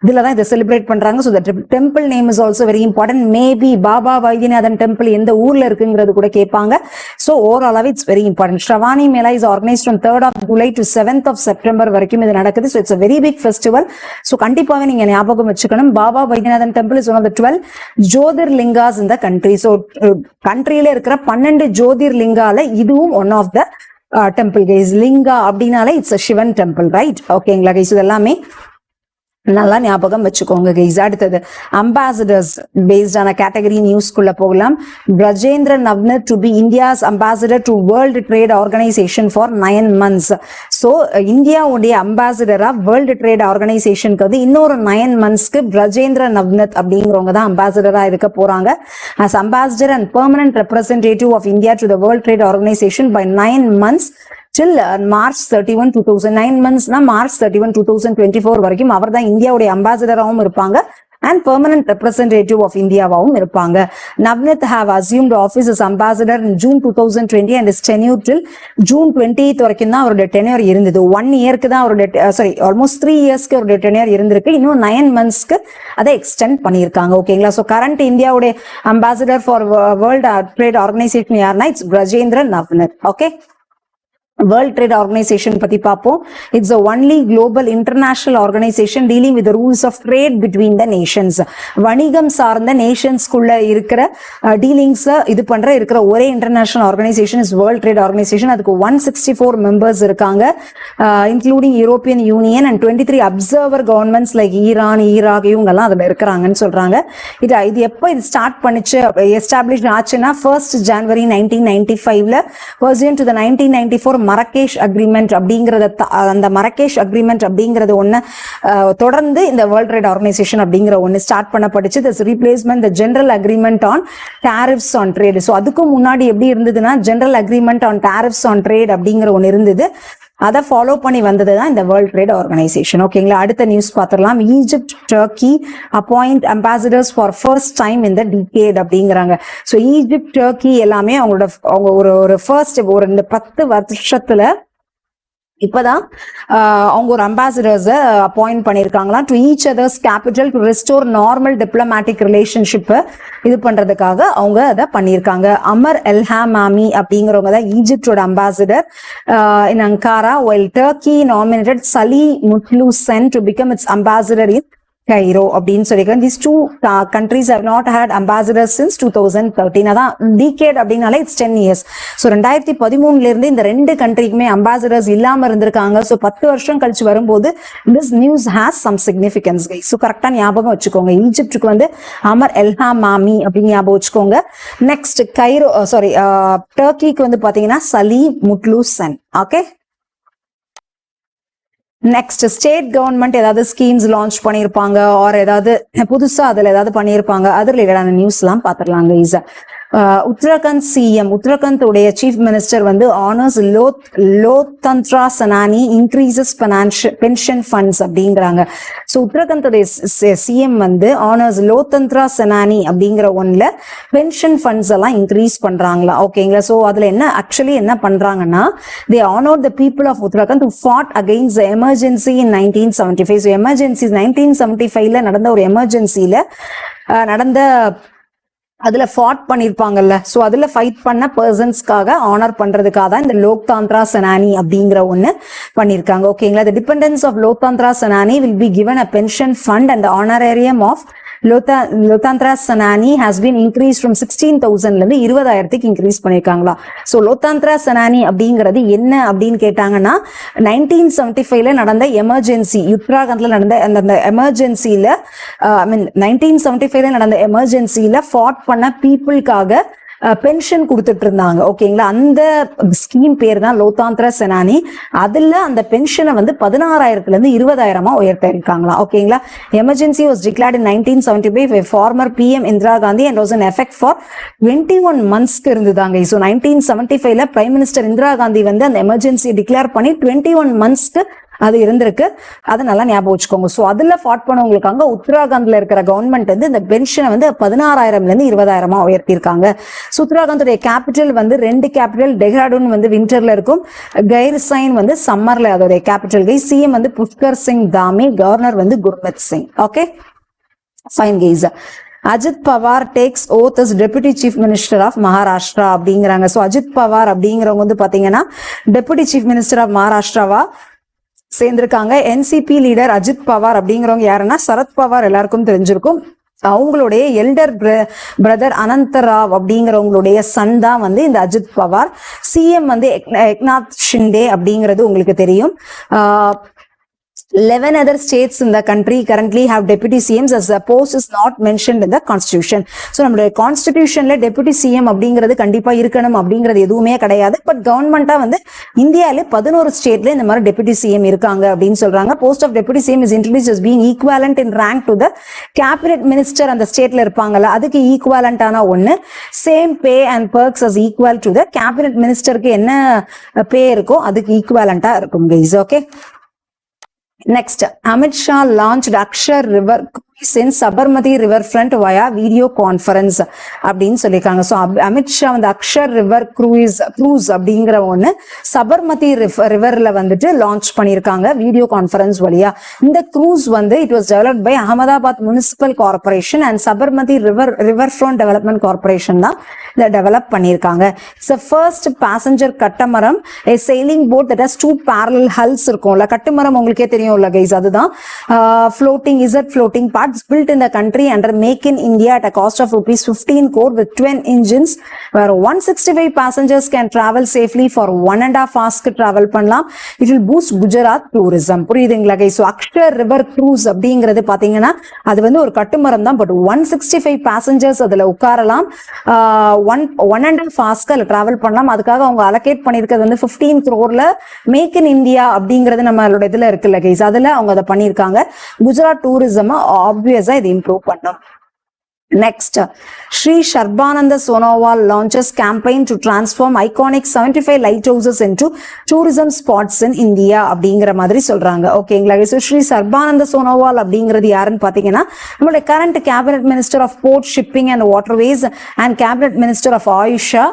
இதுலதான் இதை செலிப்ரேட் பண்றாங்க. So temple name is also very important. Maybe Baba Baidyanathan temple எந்த ஊர்ல இருக்குங்கிறது கூட கேட்பாங்க. ஸோ ஓவராலாவே it's very important. Shravani Mela is organized from 3rd of July to 7th of September வரைக்கும் இது நடக்குது. So it's a very big festival. So கண்டிப்பாவே நீங்க ஞாபகம் வச்சுக்கணும். Baba Baidyanathan temple is one of the 12 Jyotirlingas in the country. So கண்ட்ரியில இருக்கிற 12 ஜோதிர்லிங்கால இதுவும் one of the temple guys. Linga அப்படின்னாலே it's a Sivan temple, right? ஓகேங்களா கைஸ், இது எல்லாமே நல்லா ஞாபகம் வச்சுக்கோங்க கைஸ். அடுத்தது அம்பாசிடர்ஸ் பேஸ்டான கேட்டகரி நியூஸ்குள்ள போகலாம். Brajendra Navnit to be India's ambassador to world trade organisation for 9 months. ஸோ இந்தியாவுடைய அம்பாசிடரா வேர்ல்டு ட்ரேட் ஆர்கனைசேஷனுக்கு வந்து இன்னொரு 9 monthsக்கு பிரஜேந்திர நவ்னத் அப்படிங்கிறவங்க தான் அம்பாசிடரா இருக்க போறாங்க. as ambassador and permanent representative of India to the World Trade Organization by 9 months till March 31, 2009 months na March 31, 2024 வரைக்கும் அவர் தான் இந்தியாவுடைய அம்பாசிடராகவும் இருப்பாங்க and permanent representative of இந்தியாவாகவும் இருப்பாங்க. நவ்னத் have assumed office as ambassador in June 2020 and is tenure till June 28th வரைக்கும் தான் அவருடைய tenure இருந்தது. 1 yearக்கு தான் அவருடைய almost 3 yearsக்கு அவருடைய tenure இருந்திருக்கு. இன்னும் 9 monthsக்கு அதை எக்ஸ்டெண்ட் பண்ணியிருக்காங்க. ஓகேங்களா. ஸோ கரண்ட் இந்தியாவுடைய ambassador for world trade organisation யாருன்னா it's Brajendra Navnit. Okay, World Trade Organization பத்தி பார்ப்போம். It's the only global international organization dealing with the rules of trade between the nations. வணிகம் சார்ந்த நேஷன்ஸ்குள்ள இருக்கிற டீலிங்ஸ் இது பண்ற இருக்கிற ஒரே international organisation is world trade organisation. அதுக்கு 164 மெம்பர்ஸ் இருக்காங்க, including European union and 23 observer governments like Iran, Iraq இவங்கெல்லாம் அதுல இருக்கிறாங்கன்னு சொல்றாங்க. இது எப்போ இது ஸ்டார்ட் பண்ணிச்சு, எஸ்டாப்ளிஷ் ஆச்சுன்னா 1st January 1995ல pursuant to the 1994 Marrakesh agreement அப்படிங்கறத அந்த மரகேஷ் அக்ரிமெண்ட் அப்படிங்கறது ஒண்ணு தொடர்ந்து இந்த வேர்ல்ட் ட்ரேட் ஆர்கனைசேஷன் அப்படிங்கிற ஒண்ணு ஸ்டார்ட் பண்ணப்பட்டுச்சு. This replacement the general agreement on tariffs on trade. So அதுக்கு முன்னாடி எப்படி இருந்ததுன்னா general agreement on tariffs on trade அப்படிங்கிற ஒன்று இருந்தது. அதை ஃபாலோ பண்ணி வந்ததுதான் இந்த வேர்ல்ட் ட்ரேட் ஆர்கனைசேஷன். ஓகேங்களா. அடுத்த நியூஸ் பார்த்துடலாம். Egypt Turkey appoint ambassadors for first time in the decade அப்படிங்கிறாங்க. ஸோ ஈஜிப்ட் டர்க்கி எல்லாமே அவங்க ஒரு ஃபர்ஸ்ட் ஒரு இந்த 10 வருஷத்துல இப்பதான் அவங்க ஒரு அம்பாசிடர்ஸ் அப்பாயிண்ட் பண்ணிருக்காங்களா to each others capital to restore normal diplomatic relationship இது பண்றதுக்காக அவங்க அதை பண்ணியிருக்காங்க. அமர் எல்ஹாமாமி அப்படிங்கிறவங்க தான் ஈஜிப்டோட ambassador in Ankara, while Turkey nominated Salih Mutlusen to become its ambassador in Cairo அப்படின்னு சொல்லியிருக்காங்க. These two countries have not had ambassadors since 2013. அதான் decade அப்படின்னாலே it's 10 years. ஸோ 2013ல இருந்து இந்த 2 கண்ட்ரிக்குமே அம்பாசிடர்ஸ் இல்லாம இருந்திருக்காங்க. ஸோ 10 வருஷம் கழிச்சு வரும்போது this news has some significance guys. So கரெக்டா ஞாபகம் வச்சுக்கோங்க. ஈஜிப்டுக்கு வந்து அமர் எல்ஹாமாமி அப்படின்னு ஞாபகம் வச்சுக்கோங்க. நெக்ஸ்ட் டர்க்கிக்கு வந்து பாத்தீங்கன்னா Salim Mutlusen. Okay, next state government ஏதாவது ஸ்கீம்ஸ் லான்ச் பண்ணியிருப்பாங்க ஆர் ஏதாவது புதுசா அதுல ஏதாவது பண்ணியிருப்பாங்க அது ரிலேட்டடான நியூஸ் எல்லாம் பாத்துடலாங்க ஈஸா. உத்தரகாண்ட் சிஎம் உத்தரகாண்ட் உடைய சீஃப் மினிஸ்டர் வந்து honours Loktantra Senani increases pension funds அப்படிங்கிறாங்க. ஸோ உத்தரகாண்ட் உடைய சிஎம் வந்து ஆனர்ஸ் லோக்தந்த்ரா செனானி அப்படிங்கிற ஒன்ல பென்ஷன் ஃபண்ட்ஸ் எல்லாம் இன்க்ரீஸ் பண்றாங்களா. ஓகேங்களா. ஸோ அதுல என்ன ஆக்சுவலி என்ன பண்றாங்கன்னா they honored the people of Uttarakhand who fought against the emergency in 1975. So emergency 1975ல நடந்த ஒரு எமர்ஜென்சில நடந்த அதுல ஃபாட் பண்ணிருப்பாங்கல்ல. சோ அதுல ஃபைட் பண்ண பர்சன்ஸ்க்காக ஆனர் பண்றதுக்காக தான் இந்த லோக்தாந்திரா செனானி அப்படிங்கிற ஒண்ணு பண்ணிருக்காங்க. ஓகேங்களா. The dependents of Loktantra Senani will be given a pension fund and the honorarium of Loktantra Senani has been increased from 16,000 ல இருந்து 20,000க்கு இன்க்ரீஸ் பண்ணிருக்காங்களா. சோ Loktantra Senani அப்படிங்கிறது என்ன அப்படின்னு கேட்டாங்கன்னா 1975ல நடந்த எமர்ஜென்சி உத்தராகண்ட்ல நடந்த அந்த எமர்ஜென்சில ஐ மீன் 1975ல நடந்த எமர்ஜென்சில ஃபாட் பண்ண பீப்புளுக்காக பென்ஷன் கொடுத்துட்டு இருந்தாங்க. ஓகேங்களா. அந்த ஸ்கீம் பேர் தான் லோக்தாந்திரா செனானி. அதுல அந்த பென்ஷனை வந்து 16,000ல இருந்து 20,000 உயர்த்த இருக்காங்களா. ஓகேங்களா. Emergency was declared in 1975 by former PM Indira Gandhi and was in effect for 21 monthsக்கு இருந்துதாங்க. ஸோ 1975ல பிரைம் மினிஸ்டர் இந்திரா காந்தி வந்து அந்த எமர்ஜென்சியை டிக்ளேர் பண்ணி 21 monthsக்கு அது இருந்திருக்கு. அதை நல்லா ஞாபகம் வச்சுக்கோங்க. சோ அதுல ஃபாட் பண்ணவங்களுக்காக உத்தராகண்ட்ல இருக்கிற கவர்மெண்ட் வந்து இந்த பென்ஷனை வந்து 16,000ல இருந்து 20,000 உயர்த்திருக்காங்க. உத்தராகண்டோட கேபிட்டல் வந்து 2 கேபிட்டல் டெஹ்ராடூன் வந்து விண்டர்ல இருக்கும், கைர்சைன் வந்து சம்மர்ல அதோட கேபிட்டல். சிஎம் வந்து புஷ்கர் சிங் தாமி, கவர்னர் வந்து Gurmit Singh. Okay fine guys. Ajit Pawar takes oath as deputy chief minister of Maharashtra அப்படிங்கிறாங்க. ஸோ அஜித் பவார் அப்படிங்கிறவங்க வந்து பாத்தீங்கன்னா டெபுட்டி சீஃப் மினிஸ்டர் ஆஃப் மகாராஷ்டிராவா சேர்ந்திருக்காங்க. என்சிபி லீடர் அஜித் பவார் அப்படிங்கிறவங்க யாருன்னா சரத் பவார் எல்லாருக்கும் தெரிஞ்சிருக்கும். அவங்களுடைய எல்டர் பிரதர் அனந்தராவ் அப்படிங்கிறவங்களுடைய சன் தான் வந்து இந்த அஜித் பவார். சிஎம் வந்து ஏக்நாத் ஷிண்டே அப்படிங்கிறது உங்களுக்கு தெரியும். 11 other states in the country currently have deputy CMs as the post is not mentioned in the constitution. So நம்மளுடைய கான்ஸ்டிடியூஷன்ல டெபுட்டி சிஎம் அப்படிங்கிறது கண்டிப்பா இருக்கணும் அப்படிங்கிறது எதுவுமே கிடையாது. பட் கவர்மெண்டா வந்து இந்தியாவில 11 ஸ்டேட்ல இந்த மாதிரி டெபுட்டி சிஎம் இருக்காங்க அப்படின்னு சொல்றாங்க. Post of deputy CM is introduced as being equivalent in rank to the cabinet minister அந்த ஸ்டேட்ல இருப்பாங்கல்ல, அதுக்கு ஈக்குவலண்டான ஒண்ணு. Same pay and perks as equal to the cabinet ministerக்கு என்ன பே இருக்கோ அதுக்கு ஈக்குவலண்டா இருக்கும் guys. Okay. Next, Amit Shah launched Akshar River Cruise in Sabarmati Riverfront via video conference அப்படின்னு சொல்லியிருக்காங்க. ஸோ அமித் ஷா வந்து அக்ஷர் ரிவர் க்ரூஸ் அப்படிங்கிற ஒன்று சபர்மதி ரிவர்ல வந்துட்டு லான்ச் பண்ணியிருக்காங்க வீடியோ கான்ஃபரன்ஸ் வழியா. இந்த க்ரூஸ் வந்து it was developed by Ahmedabad municipal corporation and Sabarmati river front development corporation தான் இதை டெவலப் பண்ணியிருக்காங்க. It's first passenger catamaran a sailing boat that has 2 parallel hulls இருக்கும்ல. கட்டுமரம் உங்களுக்கே தெரியும்ல கைஸ், அதுதான் floating parts built in the country under Make in India at a cost of rupees 15 crore with twin engines where 165 passengers can travel safely for 1.5 hours travel பண்ணலாம். It will boost Gujarat tourism. புரியுதுங்களா guys? So Akshar river cruise அப்படிங்கிறது பாத்தீங்கன்னா அது வந்து ஒரு கட்டுமரம் தான். But 165 passengers அதுல உட்காரலாம், 1.5 hours அதுல டிராவல் பண்ணலாம். அதுக்காக அவங்க அலோகேட் பண்ணிருக்கிறது வந்து 15 crore மேக் இன் இந்தியா அப்படிங்கிறது நம்மளோட இதுல இருக்குல்ல கைஸ், அதுல அவங்க அதை பண்ணிருக்காங்க. குஜராத் டூரிசம் ஆப்வியஸா இது இம்ப்ரூவ் பண்ணும். Next, Sri Sarbananda Sonowal launches campaign to transform iconic 75 lighthouses into tourism spots in India அப்படிங்கிற மாதிரி சொல்றாங்க. ஓகேங்களா? ஸோ ஸ்ரீ சர்பானந்த சோனோவால் அப்படிங்கிறது யாருன்னு பாத்தீங்கன்னா நம்மளுடைய current cabinet minister of port shipping and waterways and cabinet minister of ஆயுஷா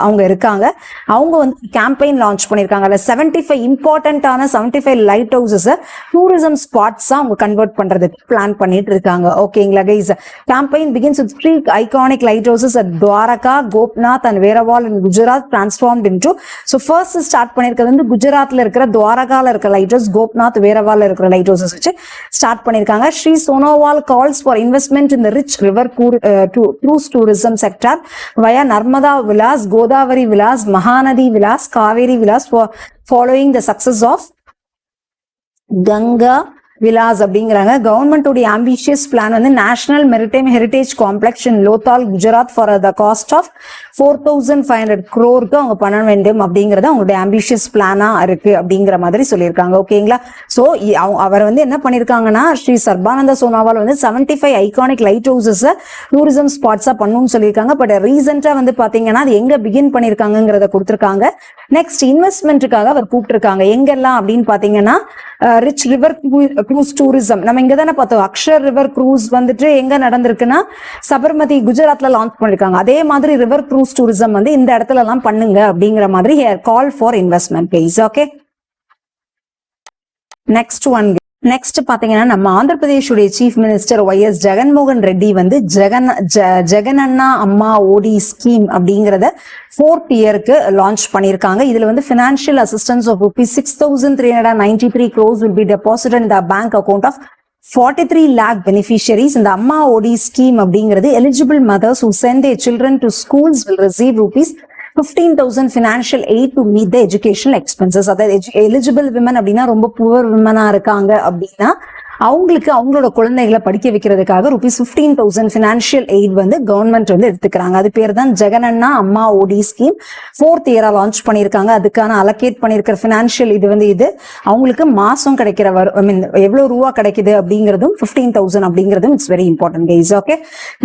அவங்க இருக்காங்க. அவங்க வந்து கேம்பெயின் லான்ச் பண்ணிருக்காங்க. 75 இம்பார்ட்டன்டான 75 லைட் ஹவுசஸ் டூரிசம் ஸ்பாட்ஸா அவங்க கன்வெர்ட் பண்றதுக்கு பிளான் பண்ணிட்டு இருக்காங்க. ஓகேங்களா guys? Campaign begins with 3 iconic lighthouses at Dwaraka, Gopnath and Veeraval in Gujarat transformed into. So first start பண்ணிருக்கிறது வந்து குஜராத்ல இருக்கிற துவாரகால இருக்கிற லைட் ஹவுஸ், கோப்நாத் வேரவால்ல இருக்கிற லைட் ஹவுசஸ் வச்சு ஸ்டார்ட் பண்ணிருக்காங்க. Sri Sonowal calls for investment in the rich river cruise tourism sector via Narmada Vilas, Godavari Vilas, Mahanadi Vilas, Kaveri Vilas following the success of Ganga Vilas அப்படிங்கிறாங்க. கவர்மெண்டோட ambitious plan வந்து national maritime heritage complex in Lothal Gujarat for the cost of 4500 crore அவங்க பண்ண வேண்டும் அப்படிங்கறது அவங்களுடைய ambitious பிளானா இருக்கு அப்படிங்கிற மாதிரி சொல்லியிருக்காங்க. ஓகேங்களா? சோ அவர் வந்து என்ன பண்ணிருக்காங்கன்னா ஸ்ரீ சர்பானந்த சோனாவால் வந்து 75 ஐகானிக் லைட் ஹவுசஸ் டூரிசம் ஸ்பாட்ஸா பண்ணணும்னு சொல்லியிருக்காங்க. பட் ரீசெண்டா வந்து பாத்தீங்கன்னா அது எங்க பிகின் பண்ணிருக்காங்கிறத கொடுத்திருக்காங்க. நெக்ஸ்ட் இன்வெஸ்ட்மெண்ட்டுக்காக அவர் கூப்பிட்டுருக்காங்க. எங்கெல்லாம் அப்படின்னு பாத்தீங்கன்னா ரிச் ரிவர் க்ரூஸ் டூரிசம் நம்ம இங்க தானே பார்த்தோம். அக்ஷர் ரிவர் க்ரூஸ் வந்துட்டு எங்க நடந்திருக்குன்னா சபர்மதி குஜராத்ல லான்ச் பண்ணிருக்காங்க. அதே மாதிரி ரிவர் க்ரூஸ் டூரிசம் வந்து இந்த இடத்துல எல்லாம் பண்ணுங்க அப்படிங்கிற மாதிரி call for investment please. Okay, next பாத்தீங்கன்னா நம்ம ஆந்திர பிரதேஷுடைய சீஃப் மினிஸ்டர் ஒய்.எஸ். ஜெகன்மோகன் ரெட்டி வந்து ஜெகனண்ணா அம்மா ஓடி ஸ்கீம் அப்படிங்கறத 4th இயருக்கு லான்ச் பண்ணிருக்காங்க. இதுல வந்து financial assistance of ₹6,393 crores will be deposited in the bank account of 43 lakh beneficiaries. இந்த அம்மா ஓடி ஸ்கீம் அப்படிங்கிறது eligible mothers who send their children to schools will receive ₹15,000 financial aid to meet the educational expenses. அதாவது eligible women அப்படின்னா ரொம்ப poor விமனா இருக்காங்க அப்படின்னா அவங்களுக்கு அவங்களோட குழந்தைகளை படிக்க வைக்கிறதுக்காக ₹15,000 பினான்சியல் எய்ட் வந்து கவர்மெண்ட் வந்து எடுத்துக்கிறாங்க. அது பேர் தான் ஜெகனண்ணா அம்மா ஓடி ஸ்கீம். 4th இயரா லான்ச் பண்ணிருக்காங்க. அதுக்கான அலோகேட் பண்ணிருக்கிற பினான்சியல் இது வந்து இது அவங்களுக்கு மாசம் கிடைக்கிற எவ்வளவு ரூபா கிடைக்குது அப்படிங்கிறதும் 15,000 அப்படிங்கிறதும் it's very important guys. Okay,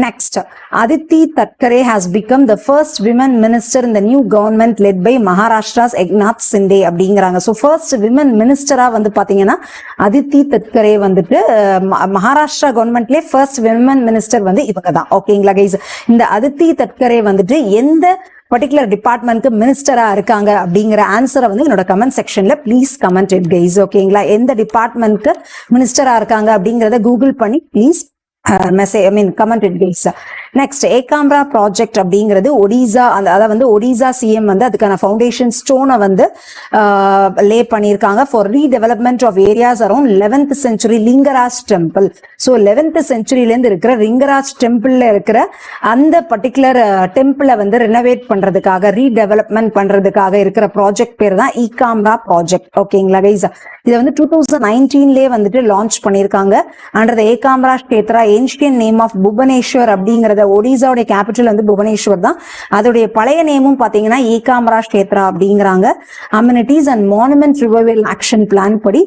next Aditi Tatkare has become the first woman minister in the new government led by Maharashtra's Eknath Shinde அப்படிங்கிறாங்க. ஸோ ஃபர்ஸ்ட் விமன் மினிஸ்டரா வந்து பாத்தீங்கன்னா அதித்தி தட்கரே வந்து மகாராஷ்டிரா கவர்மெண்ட்லயே ஃபர்ஸ்ட் விமன் மினிஸ்டர் வந்து இவங்க தான். ஓகேங்களா கைஸ்? இந்த அதித்தி தட்கரே வந்துட்டு எந்த பர்டிகுலர் டிபார்ட்மெண்ட்க்கு மினிஸ்டரா இருக்காங்க அப்படிங்கிற ஆன்சரை வந்து என்னோட கமெண்ட் செக்ஷன்ல ப்ளீஸ் கமெண்ட் இட் கைஸ். ஓகேங்களா? எந்த டிபார்ட்மெண்ட்க்கு மினிஸ்டரா இருக்காங்க அப்படிங்கறத கூகுள் பண்ணி please comment it guys. Next Ekamra project அப்படிங்கிறது ஒடிசா அதாவது வந்து ஒடிசா சிஎம் வந்து அதுக்கான ஃபவுண்டேஷன் ஸ்டோனை வந்து லே பண்ணியிருக்காங்க for redevelopment of areas around 11th century Lingaraj temple. So 11th centuryலேருந்து இருக்கிற லிங்கராஜ் டெம்பிள்ல இருக்கிற அந்த பர்டிகுலர் டெம்பிளை வந்து ரெனோவேட் பண்றதுக்காக ரீடெவலப்மெண்ட் பண்றதுக்காக இருக்கிற ப்ராஜெக்ட் பேர் தான் ஏகாம்பரா ப்ராஜெக்ட். ஓகேங்களா கைஸ்? இதை வந்து 2019லேயே வந்துட்டு லான்ச் பண்ணியிருக்காங்க. Under the Ekamra Kshetra ancient name of Bhubaneswar அப்படிங்கறத ஒடிசாவுடைய கேபிட்டல் வந்து புவனேஸ்வர் தான். அதோடைய பழைய நேமும் பாத்தீங்கன்னா ஏகாம்பரா கஷேத்ரா அப்படிங்கிறாங்க. Amenities and monument revival action plan படி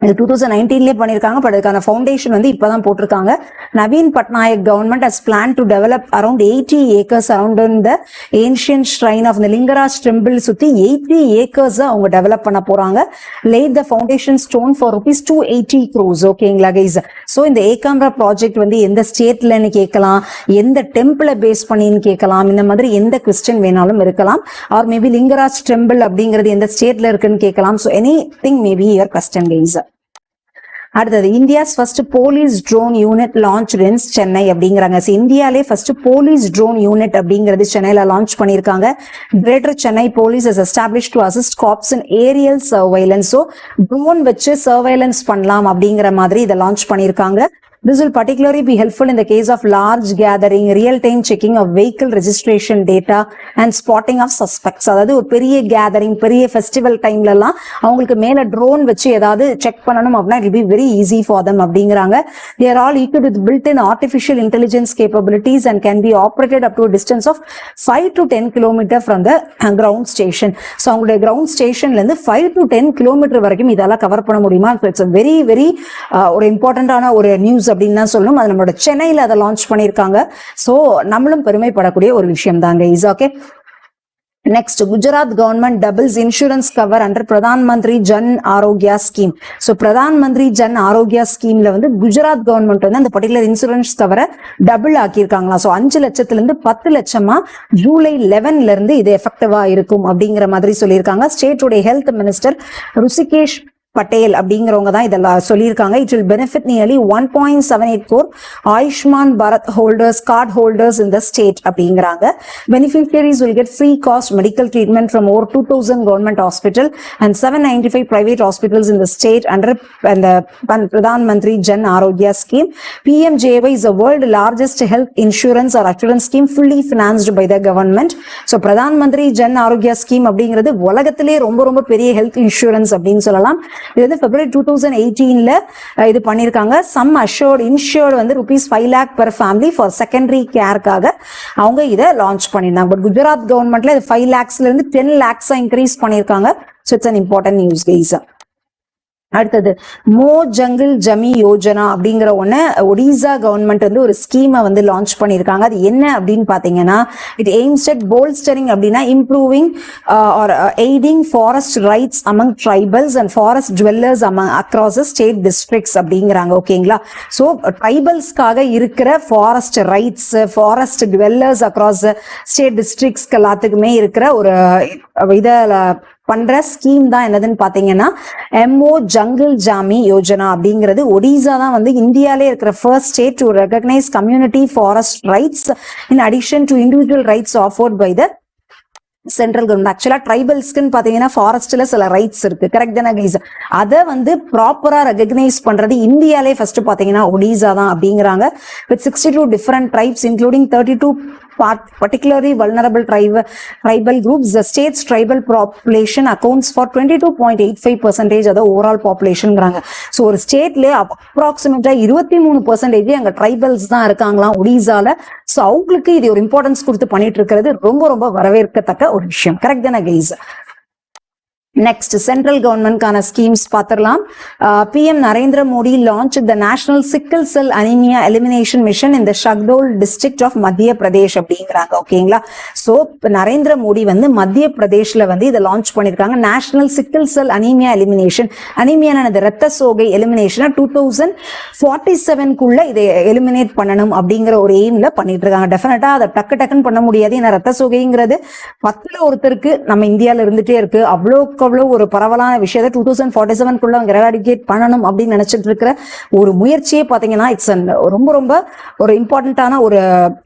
2019லேயே பண்ணிருக்காங்க. பட் அதுக்கான ஃபவுண்டேஷன் வந்து இப்பதான் போட்டிருக்காங்க. Naveen Patnaik government has plan to develop around 80 acres around the ancient shrine of the Lingaraj temple சுத்தி 80 acres அவங்க டெவலப் பண்ண போறாங்க. Laid the foundation stone for ₹280 crores. ஓகேங்களா கைஸ்? ஸோ இந்த ஏகாம்பரா ப்ராஜெக்ட் வந்து எந்த ஸ்டேட்லன்னு கேட்கலாம், எந்த டெம்பிளை பேஸ் பண்ணின்னு கேட்கலாம், இந்த மாதிரி எந்த கொஸ்டின் வேணாலும் இருக்கலாம். ஆர் மேபி லிங்கராஜ் டெம்பிள் அப்படிங்கிறது எந்த ஸ்டேட்ல இருக்குன்னு கேட்கலாம். So any thing maybe your question guys. அடுத்தது India's first police drone unit launch in Chennai அப்படிங்கிறாங்க. இந்தியாலே ஃபர்ஸ்ட் போலீஸ் ட்ரோன் யூனிட் அப்படிங்கிறது சென்னையில லான்ச் பண்ணிருக்காங்க. Greater Chennai police is established to assist cops in aerial surveillance. So drone வச்சு surveillance பண்ணலாம் அப்படிங்கிற மாதிரி இதை லான்ச் பண்ணிருக்காங்க. This will particularly be helpful in the case of large gathering, real-time checking of vehicle registration data and spotting of suspects. அதாவது ஒரு பெரிய gathering, பெரிய ஃபெஸ்டிவல் டைம்ல எல்லாம் அவங்களுக்கு மேல ட்ரோன் வச்சு ஏதாவது செக் பண்ணணும் அப்படின்னா it will be very easy for them அப்படிங்கிறாங்க. They are all equipped with built-in artificial intelligence capabilities and can be operated up to a distance of 5 to 10 km from the ground station. So அவங்களுடைய ground ஸ்டேஷன்ல இருந்து 5 to 10 km வரைக்கும் இதெல்லாம் cover பண்ண முடியுமா? It's a very very ஒரு இம்பார்ட்டன்டான ஒரு நியூஸ் அப்படின்னு தான் சொல்லணும். அது நம்மளோட சென்னையில அதை லான்ச் பண்ணிருக்காங்க. சோ நம்மளும் பெருமைப்படக்கூடிய ஒரு விஷயம் தாங்க. Is okay. Next Gujarat government doubles insurance cover under Pradhan Mantri Jan Arogya scheme. So Pradhan Mantri Jan Arokya ஸ்கீம்ல வந்து குஜராத் கவர்மெண்ட் வந்து அந்த பர்டிகுலர் இன்சூரன்ஸ் கவரை டபுள் ஆக்கியிருக்காங்களா. ஸோ 5 லட்சத்திலிருந்து 10 லட்சமா ஜூலை 11ல இருந்து இது எஃபெக்டிவா இருக்கும் அப்படிங்கிற மாதிரி சொல்லியிருக்காங்க. ஸ்டேட்டுடைய ஹெல்த் மினிஸ்டர் ருஷிகேஷ் பட்டேல் அப்படிங்கிறவங்க தான் இதெல்லாம் சொல்லியிருக்காங்க. It will benefit nearly 1.78 crore Ayushman Bharat holders card holders in the state அப்படிங்கிறாங்க. Beneficiaries will get free cost medical treatment from over 2000 government hospital and 795 private hospitals in the state under the Pradhan Mantri Jan Arogya scheme. PMJY is the world largest health insurance or assurance scheme fully financed by the government. So Pradhan Mantri Jan Arogya scheme அப்படிங்கிறது உலகத்திலே ரொம்ப ரொம்ப பெரிய health insurance அப்படின்னு சொல்லலாம். இது வந்து February 2018ல இது பண்ணியிருக்காங்க. சம் அஷ்யூர்ட் இன்ஷூர்ட் வந்து ₹5 lakh per family for secondary கேருக்காக அவங்க இதை லான்ச் பண்ணியிருந்தாங்க. பட் குஜராத் கவர்மெண்ட்ல இது 5 lakhsல இருந்து 10 lakhs இன்க்ரீஸ் பண்ணியிருக்காங்க. So it's an important news guys. அடுத்தது மோ ஜங்கிள் ஜமி யோஜனா அப்படிங்கிற ஒன்று ஒடிசா கவர்மெண்ட் வந்து ஒரு ஸ்கீமை வந்து லான்ச் பண்ணியிருக்காங்க. அது என்ன அப்படின்னு பார்த்தீங்கன்னா, இட் எய்ம்ஸ் அட் போல்ஸ்டரிங் அப்படின்னா improving or aiding forest rights among tribals and forest dwellers among across state districts அப்படிங்கிறாங்க. ஓகேங்களா? ஸோ ட்ரைபல்ஸ்க்காக இருக்கிற forest rights, forest dwellers across state டிஸ்ட்ரிக்ட்ஸ்க்கு எல்லாத்துக்குமே இருக்கிற ஒரு இதை பண்ற ஸ்கீம் தான் என்னதுன்னு பாத்தீங்கன்னா எம்ஓ ஜங்கிள் ஜாமி யோஜனா அப்படிங்கிறது. ஒடிசா தான் வந்து இந்தியாலே இருக்கிற first state to recognise community forest rights in addition to individual rights afforded by the central government. Actually ட்ரைபல்ஸ்க்குன்னு பாத்தீங்கன்னா ஃபாரஸ்ட்ல சில ரைட்ஸ் இருக்கு, கரெக்ட் தானே கைஸ்? அதை வந்து ப்ராப்பரா ரெகக்னைஸ் பண்றது இந்தியாலே ஃபர்ஸ்ட் பாத்தீங்கன்னா ஒடிசா தான் அப்படிங்கிறாங்க. With 62 different tribes including 32 particularly vulnerable tribal groups. The state's tribal population accounts for 22.85% of the overall population. So ஒரு ஸ்டேட்ல அப்ராக்சிமேட்டா 23% அங்க ட்ரைபல்ஸ் தான் இருக்காங்களாம் ஒடிசால. ஸோ அவங்களுக்கு இது ஒரு இம்பார்ட்டன்ஸ் கொடுத்து பண்ணிட்டு இருக்கிறது ரொம்ப ரொம்ப வரவேற்கத்தக்க ஒரு விஷயம், கரெக்ட் தானே கைஸ்? நெக்ஸ்ட் சென்ட்ரல் கவர்மெண்ட்கான ஸ்கீம்ஸ் பார்த்துடலாம். PM Narendra Modi launch the national sickle cell anaemia elimination mission இந்த ஷக்டோல் டிஸ்ட்ரிக்ட் ஆஃப் மத்திய பிரதேஷ் அப்படிங்கிறாங்க. ஓகேங்களா? ஸோ நரேந்திர மோடி வந்து மத்திய பிரதேஷ்ல வந்து இதை லான்ச் பண்ணிருக்காங்க. National sickle cell anaemia elimination, அனிமியானது ரத்த சோகை எலிமினேஷன் 2047க்குள்ள இதை எலிமினேட் பண்ணணும் அப்படிங்கிற ஒரு எய்ம்ல பண்ணிட்டு இருக்காங்க. டெஃபினட்டா அதை டக்குன்னு பண்ண முடியாது. ஏன்னா ரத்த சோகைங்கிறது 10ல் ஒருத்தருக்கு நம்ம இந்தியாவில இருந்துட்டே இருக்கு. அவ்வளோக்கு ஒரு பரவலான விஷயத்தை 2047க்குள்ள அவங்க எராடிகேட் பண்ணணும் அப்படின்னு நினைச்சிட்டு இருக்கிற ஒரு முயற்சியே பாத்தீங்கன்னா இட்ஸ் ரொம்ப ரொம்ப ஒரு இம்பார்ட்டன்டான ஒரு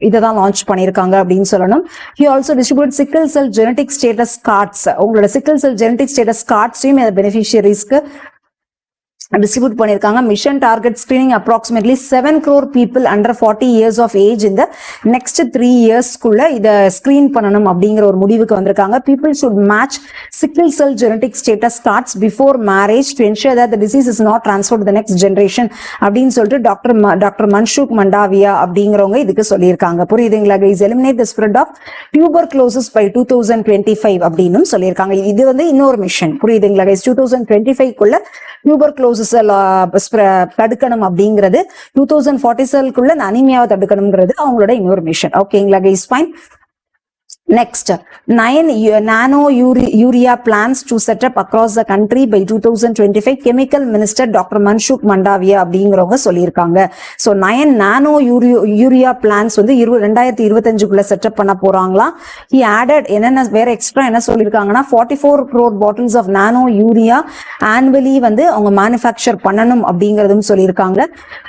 இதை தான் லான்ச் பண்ணியிருக்காங்க அப்படின்னு சொல்லணும். He also distribute sickle cell genetic status cards. உங்களோட சிக்கிள் செல் ஜெனடிக் ஸ்டேட்டஸ் கார்ட்ஸையும் பெனிஃபிஷியரிஸ்க்கு டிஸ்ட்ரிபியூட் பண்ணிருக்காங்க. Mission target screening approximately 7 crore people under 40 years of age in the next 3 yearsக்குள்ள இதை ஸ்கிரீன் பண்ணணும் அப்படிங்கிற ஒரு முடிவுக்கு வந்திருக்காங்க. People should match sickle cell genetic status cards before marriage to ensure that the disease is not transferred to the next generation அப்படின்னு சொல்லிட்டு doctor Mansukh Mandaviya அப்படிங்கிறவங்க இதுக்கு சொல்லியிருக்காங்க. புரியுதுங்களா guys? Eliminate the spread of tuberculosis by 2025 அப்படின்னு சொல்லியிருக்காங்க. இது வந்து இன்னொரு மிஷன், புரியுதுங்களா கைஸ்? 2025க்குள்ள tuberculosis தடுக்கணும் அப்படிங்கிறது, 2047க்குள்ள இந்த அனிமியாவை தடுக்கணும்ங்கிறது அவங்களோட இன்னொரு மிஷன். ஓகேங்களா guys? Fine. Next, 9 nano urea plants to set up across the country by 2025. Chemical Minister Dr. Manshuk Mandavia அப்படிங்கிறவங்க சொல்லியிருக்காங்க. ஸோ 9 நானோ யூரியா பிளான்ஸ் வந்து 2025க்குள்ள செட்டப் பண்ண போறாங்களாம். He added என்னென்ன வேற எக்ஸ்ட்ரா என்ன சொல்லியிருக்காங்கன்னா 44 crore bottles of nano urea annually வந்து அவங்க மேனுஃபேக்சர் பண்ணணும் அப்படிங்கிறதும் சொல்லியிருக்காங்க.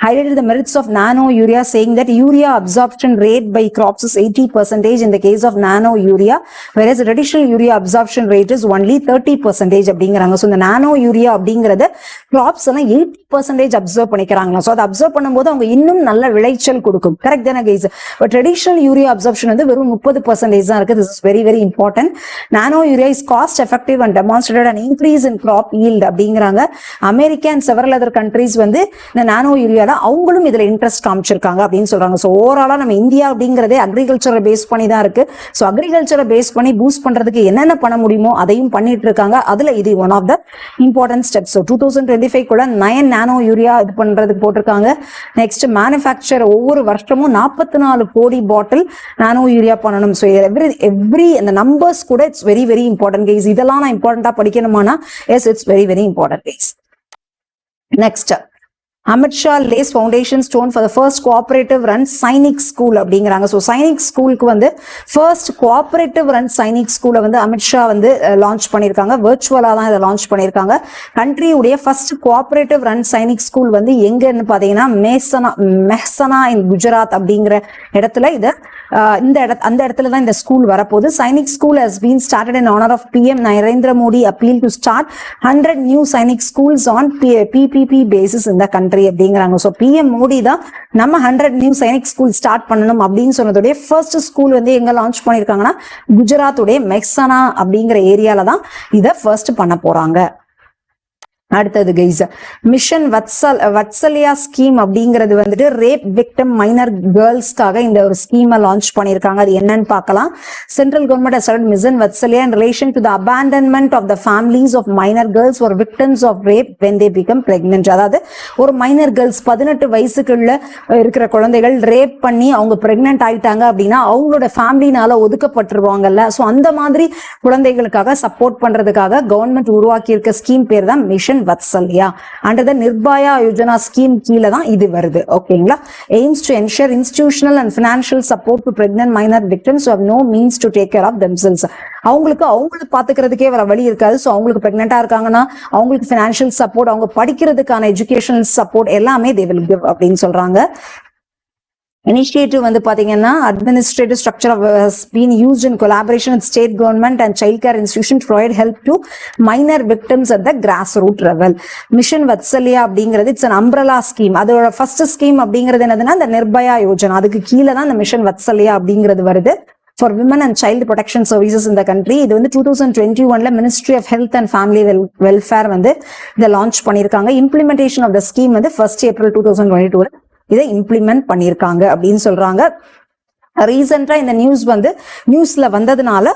Highlighted the merits of nano urea, saying that urea absorption rate by crops is 80% in the case of nano urea, whereas traditional urea absorption rate is only 30% அப்படிங்கிறாங்க. ஸோ இந்த நானோ urea அப்படிங்கறத crops எல்லாம் 80% அப்சர்வ் பண்ணிக்கிறாங்களா. So அதை observe பண்ணும்போது அவங்க இன்னும் நல்ல விளைச்சல் கொடுக்கும், கரெக்ட் தானே guys? But traditional urea absorption வந்து வெறும் 30% தான் இருக்கு. This is very very important. Nano urea is cost effective and demonstrated and increase in crop yield அப்படிங்கிறாங்க. America and several other countries வந்து இந்த நானோ யூரியால அவங்களும் இதுல இன்ட்ரெஸ்ட் காமிச்சிருக்காங்க அப்படின்னு சொல்றாங்க. ஸோ ஓவராலா நம்ம இந்தியா அப்படிங்கிறதே அக்ரிகல்ச்சரை பேஸ் பண்ணி தான் இருக்கு. ஸோ அக்ரிகல்ச்சரை பேஸ் பண்ணி பூஸ்ட் பண்றதுக்கு என்னென்ன பண்ண முடியுமோ அதையும் பண்ணிட்டு இருக்காங்க. அதுல இது one of the important steps. So 2025க்குள்ள 9 நானோ யூரியா இது பண்றதுக்கு போட்டிருக்காங்க. நெக்ஸ்ட் மேனுஃபேக்சர் ஒவ்வொரு வருஷமும் 44 கோடி பாட்டில் நானோ யூரியா பண்ணணும். ஸோ எவ்ரி அந்த நம்பர்ஸ் கூட it's very very important guys. இதெல்லாம் நான் இம்பார்ட்டன்டா படிக்கணுமானா yes, it's very very important guys. Next, Amit Shah lays foundation stone for the first cooperative run Sainik school அப்படிங்கிறாங்க. ஸோ சைனிக் ஸ்கூலுக்கு வந்து ஃபர்ஸ்ட் கோஆபரேட்டிவ் ரன் சைனிக் ஸ்கூலை வந்து அமித் ஷா வந்து லான்ச் பண்ணியிருக்காங்க. வெர்ச்சுவலா தான் இதை லான்ச் பண்ணியிருக்காங்க. கண்ட்ரியுடைய first cooperative run Sainik school வந்து எங்கன்னு பார்த்தீங்கன்னா மெஹ்சனா இன் குஜராத் அப்படிங்கிற இடத்துல இதை அந்த இடத்துல தான் இந்த ஸ்கூல் வரப்போகுது. Sainik school has been started in honor of PM Narendra Modi appeal to start 100 new Sainik schools on PPP basis in the country அப்படிங்கிறாங்க. ஸோ PM மோடி தான் நம்ம 100 நியூ சைனிக் ஸ்கூல் ஸ்டார்ட் பண்ணணும் அப்படின்னு சொன்னதுடைய ஃபர்ஸ்ட் ஸ்கூல் வந்து எங்க லான்ச் பண்ணியிருக்காங்கன்னா குஜராத்துடைய மெஹ்சனா அப்படிங்கிற ஏரியால தான் இதை ஃபர்ஸ்ட் பண்ண போறாங்க. அடுத்தது கைஸ், மிஷன் வத்சல்யா ஸ்கீம் அப்படிங்கிறது வந்துட்டு ரேப் விக்டிம் மைனர் கேர்ள்ஸ்க்காக இந்த ஒரு ஸ்கீமை லான்ச் பண்ணியிருக்காங்க. அது என்னன்னு பார்க்கலாம். Central government started mission Vatsalya in relation to the abandonment of the families of minor girls or victims of rape when they become pregnant. அதாவது ஒரு மைனர் கேர்ள்ஸ் 18 வயசுக்குள்ள இருக்கிற குழந்தைகள் ரேப் பண்ணி அவங்க பிரெக்னென்ட் ஆயிட்டாங்க அப்படின்னா அவங்களோட ஃபேமிலினால ஒதுக்கப்பட்டுருவாங்கல்ல. ஸோ அந்த மாதிரி குழந்தைகளுக்காக சப்போர்ட் பண்றதுக்காக கவர்மெண்ட் உருவாக்கி இருக்க ஸ்கீம் பேர் தான் mission Vatsalya. Under the Nirbhaya Yojana scheme கீழே தான் இது வருது. ஓகேங்களா. Aims to ensure institutional and financial support to pregnant minor victims who have no means to take care of themselves. அவங்களுக்கு பாத்துக்கிறதுக்கே வேற வழி இருக்காது. ஸோ அவங்களுக்கு பிரெக்னெண்டா இருக்காங்கன்னா அவங்களுக்கு ஃபினான்ஷியல் சப்போர்ட், அவங்க படிக்கிறதுக்கான எஜுகேஷனல் சப்போர்ட் எல்லாமே they will give அப்படின்னு சொல்றாங்க. Initiative வந்து பாத்தீங்கன்னா administrative structure has been used in collaboration with state government and child care institution to provide help to minor victims at the grassroots level. Mission Vatsalya அப்படிங்கிறது it's an umbrella scheme. அதோட first scheme அப்படிங்கிறது என்னதுன்னா இந்த நிர்பயா யோஜனா, அதுக்கு கீழே தான் இந்த mission Vatsalya அப்படிங்கிறது வருது. For women and child protection services in the country. இது வந்து 2021ல Ministry of Health and Family Welfare வந்து இதை லான்ச் பண்ணியிருக்காங்க. Implementation of the scheme வந்து 1st April 2022 இதை இம்ப்ளிமெண்ட் பண்ணியிருக்காங்க அப்படின்னு சொல்றாங்க. ரீசெண்டா இந்த நியூஸ்ல வந்ததுனால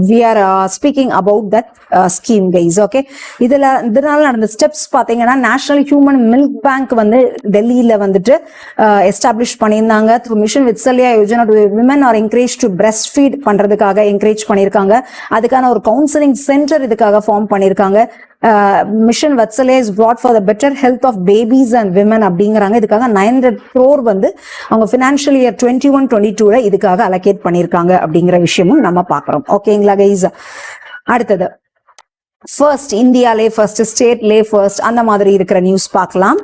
we are speaking about that scheme guys. okay, இதனால நடந்த ஸ்டெப்ஸ் பாத்தீங்கன்னா நேஷனல் ஹியூமன் மில்க் பேங்க் வந்து டெல்லியில வந்துட்டு எஸ்டாப்ளிஷ் பண்ணியிருந்தாங்க. Through mission Vatsalya Yojana women R encourage to breast feet பண்றதுக்காக என்கரேஜ் பண்ணியிருக்காங்க. அதுக்கான ஒரு கவுன்சிலிங் சென்டர் இதுக்காக ஃபார்ம் பண்ணியிருக்காங்க. Mission Vatsalya is brought for the better health of babies and women அப்படிங்கிறாங்க. இதுக்காக 900 crore வந்து அவங்க ஃபினான்ஷியல் இயர் 21-22ல இதுக்காக அலோகேட் பண்ணியிருக்காங்க அப்படிங்கிற விஷயமும் நம்ம பாக்குறோம். ஓகேங்களா கைஸ். அடுத்தது ஃபர்ஸ்ட் இந்தியாலே ஃபர்ஸ்ட், ஸ்டேட்லே ஃபர்ஸ்ட் அந்த மாதிரி இருக்கிற நியூஸ் பார்க்கலாம்.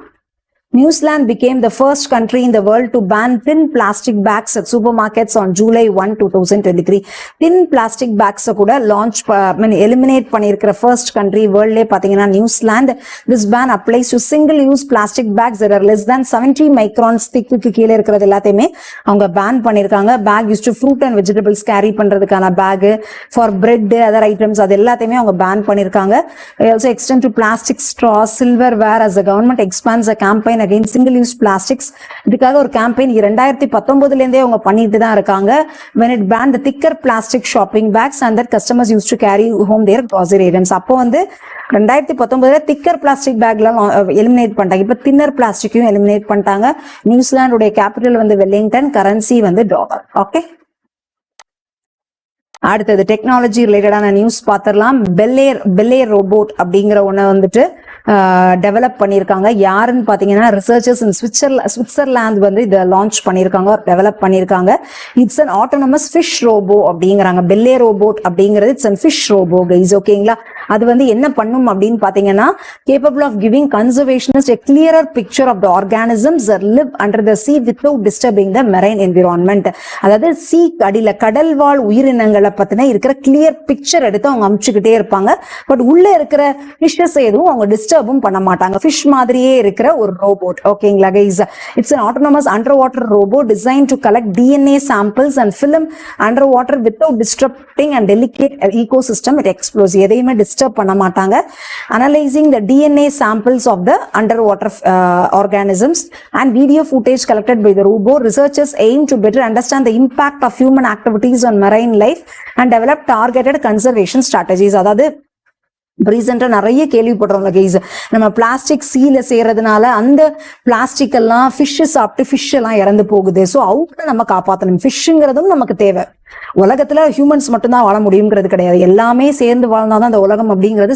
New Zealand became the first country in the world to ban thin plastic bags at supermarkets on July 1, 2023. Thin plastic bags கூட launch eliminate பண்ணியிருக்கிற first country worldலே பாத்தீங்கன்னா New Zealand. This ban applies to single use plastic bags that are less than 70 microns thick கீழே இருக்கிறது எல்லாத்தையுமே அவங்க ban பண்ணியிருக்காங்க. Bag used to fruit and vegetables carry பண்றதுக்கான bag, for bread other items அது எல்லாத்தையுமே அவங்க ban பண்ணியிருக்காங்க. Also extend to plastic straws, silverware as the government expands the campaign against single use plastics. இதுக்காக ஒரு கேம்பெயின் 2019ல இருந்தே அவங்க பண்ணிட்டு தான் இருக்காங்க. when it banned the thicker plastic shopping bags and that customers used to carry home their grocery items. அப்போ வந்து 2019ல திக்கர் பிளாஸ்டிக் பேக்லாம் எலிமினேட் பண்ணிட்டாங்க. இப்போ தின்னர் பிளாஸ்டிக்கையும் எலிமினேட் பண்ணிட்டாங்க. நியூசிலாந்துடைய கேபிட்டல் வந்து வெல்லிங்டன், கரன்சி வந்து டாலர். ஓகே, அடுத்தது டெக்னாலஜி ரிலேட்டடான நியூஸ் பார்த்துடலாம். பெல்லே ரோபோட் அப்படிங்கிற ஒண்ணு வந்துட்டு டெவலப் பண்ணியிருக்காங்க. யாருன்னு பாத்தீங்கன்னா ரிசர்ச்சர்ஸ் இன் சுவிட்சர்லாந்து வந்து இதை லான்ச் பண்ணியிருக்காங்க, டெவலப் பண்ணியிருக்காங்க. It's an autonomous fish robo அப்படிங்கிறாங்க. பெல்லே ரோபோட் அப்படிங்கிறது it's an fish robo guys. ஓகேங்களா. அது வந்து என்ன பண்ணும் அப்படின்னு பாத்தீங்கன்னா capable of giving conservationist a clearer picture of the organisms that live under the sea without disturbing the marine environment. அதாவது சீ அடியில கடல் வாழ் உயிரினங்களை பத்தின இருக்கிற கிளியர் பிக்சர் எடுத்து அவங்க அமுச்சுக்கிட்டே இருப்பாங்க. பட் உள்ள இருக்கிற ஃபிஷஸ் எதுவும் அவங்க டிஸ்டர்பும் பண்ண மாட்டாங்க. ஃபிஷ் மாதிரியே இருக்கிற ஒரு ரோபோட். ஓகேங்களா guys. It's an autonomous underwater robot designed to collect DNA samples and film underwater without disrupting and delicate ecosystem. It explores. எதையுமே டிஸ்டர்ப் பண்ண மாட்டாங்க. Analyzing the DNA samples of the underwater organisms and video footage collected by the robot, researchers aim to better understand the impact of human activities on marine life and develop targeted conservation strategies. அதாவது ரீசெண்டா நிறைய கேள்விப்படுறோம்ல guys, நம்ம plastic சீல செய்யறதுனால அந்த plastic எல்லாம் fish சாப்பிட்டு fish எல்லாம் இறந்து போகுது. ஸோ அவங்கள நம்ம காப்பாற்றணும். ஃபிஷ்ங்கிறதும் நமக்கு தேவை. உலகத்துல ஹியூமன்ஸ் மட்டும்தான் வாழ முடியுங்கிறது கிடையாது, எல்லாமே சேர்ந்து வாழ்ந்தாதான் அந்த உலகம் அப்படிங்கிறது.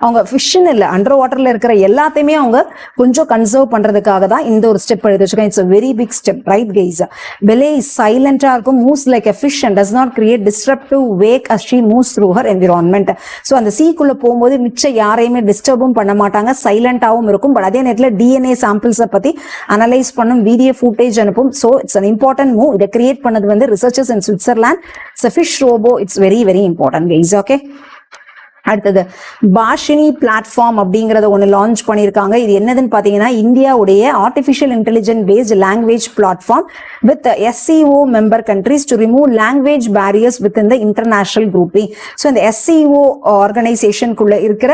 அவங்க ஃபிஷ்ன்னு இல்லை, அண்டர் வாட்டர்ல இருக்கிற எல்லாத்தையுமே அவங்க கொஞ்சம் கன்சர்வ் பண்றதுக்காக தான் இந்த ஒரு ஸ்டெப் எடுத்து வச்சிருக்காங்க. It's a very big step, right guys? பெலே சைலண்டா இருக்கும், moves like a fish and does not create disruptive wake as she moves through her environment. So அந்த சீக்குள்ள போகும்போது மிச்சம் யாரையுமே டிஸ்டர்பும் பண்ண மாட்டாங்க, சைலண்டாவும் இருக்கும். பட் அதே நேரத்தில் டிஎன்ஏ சாம்பிள்ஸை பத்தி அனலைஸ் பண்ணும், வீடியோ ஃபுட்டேஜ் அனுப்பும். So it's an important move. இதை கிரியேட் பண்ணது வந்து researchers in Switzerland. It's a fish robo. It's very, very important guys. Okay. அடுத்தது பாஷினி பிளாட்ஃபார்ம் அப்படிங்கறத ஒன்று லான்ச் பண்ணியிருக்காங்க. இது என்னதுன்னு பார்த்தீங்கன்னா இந்தியாவுடைய artificial intelligent based language platform with SCO member countries to remove language barriers with in the international grouping. So இந்த SCO ஆர்கனைசேஷனுக்குள்ள இருக்கிற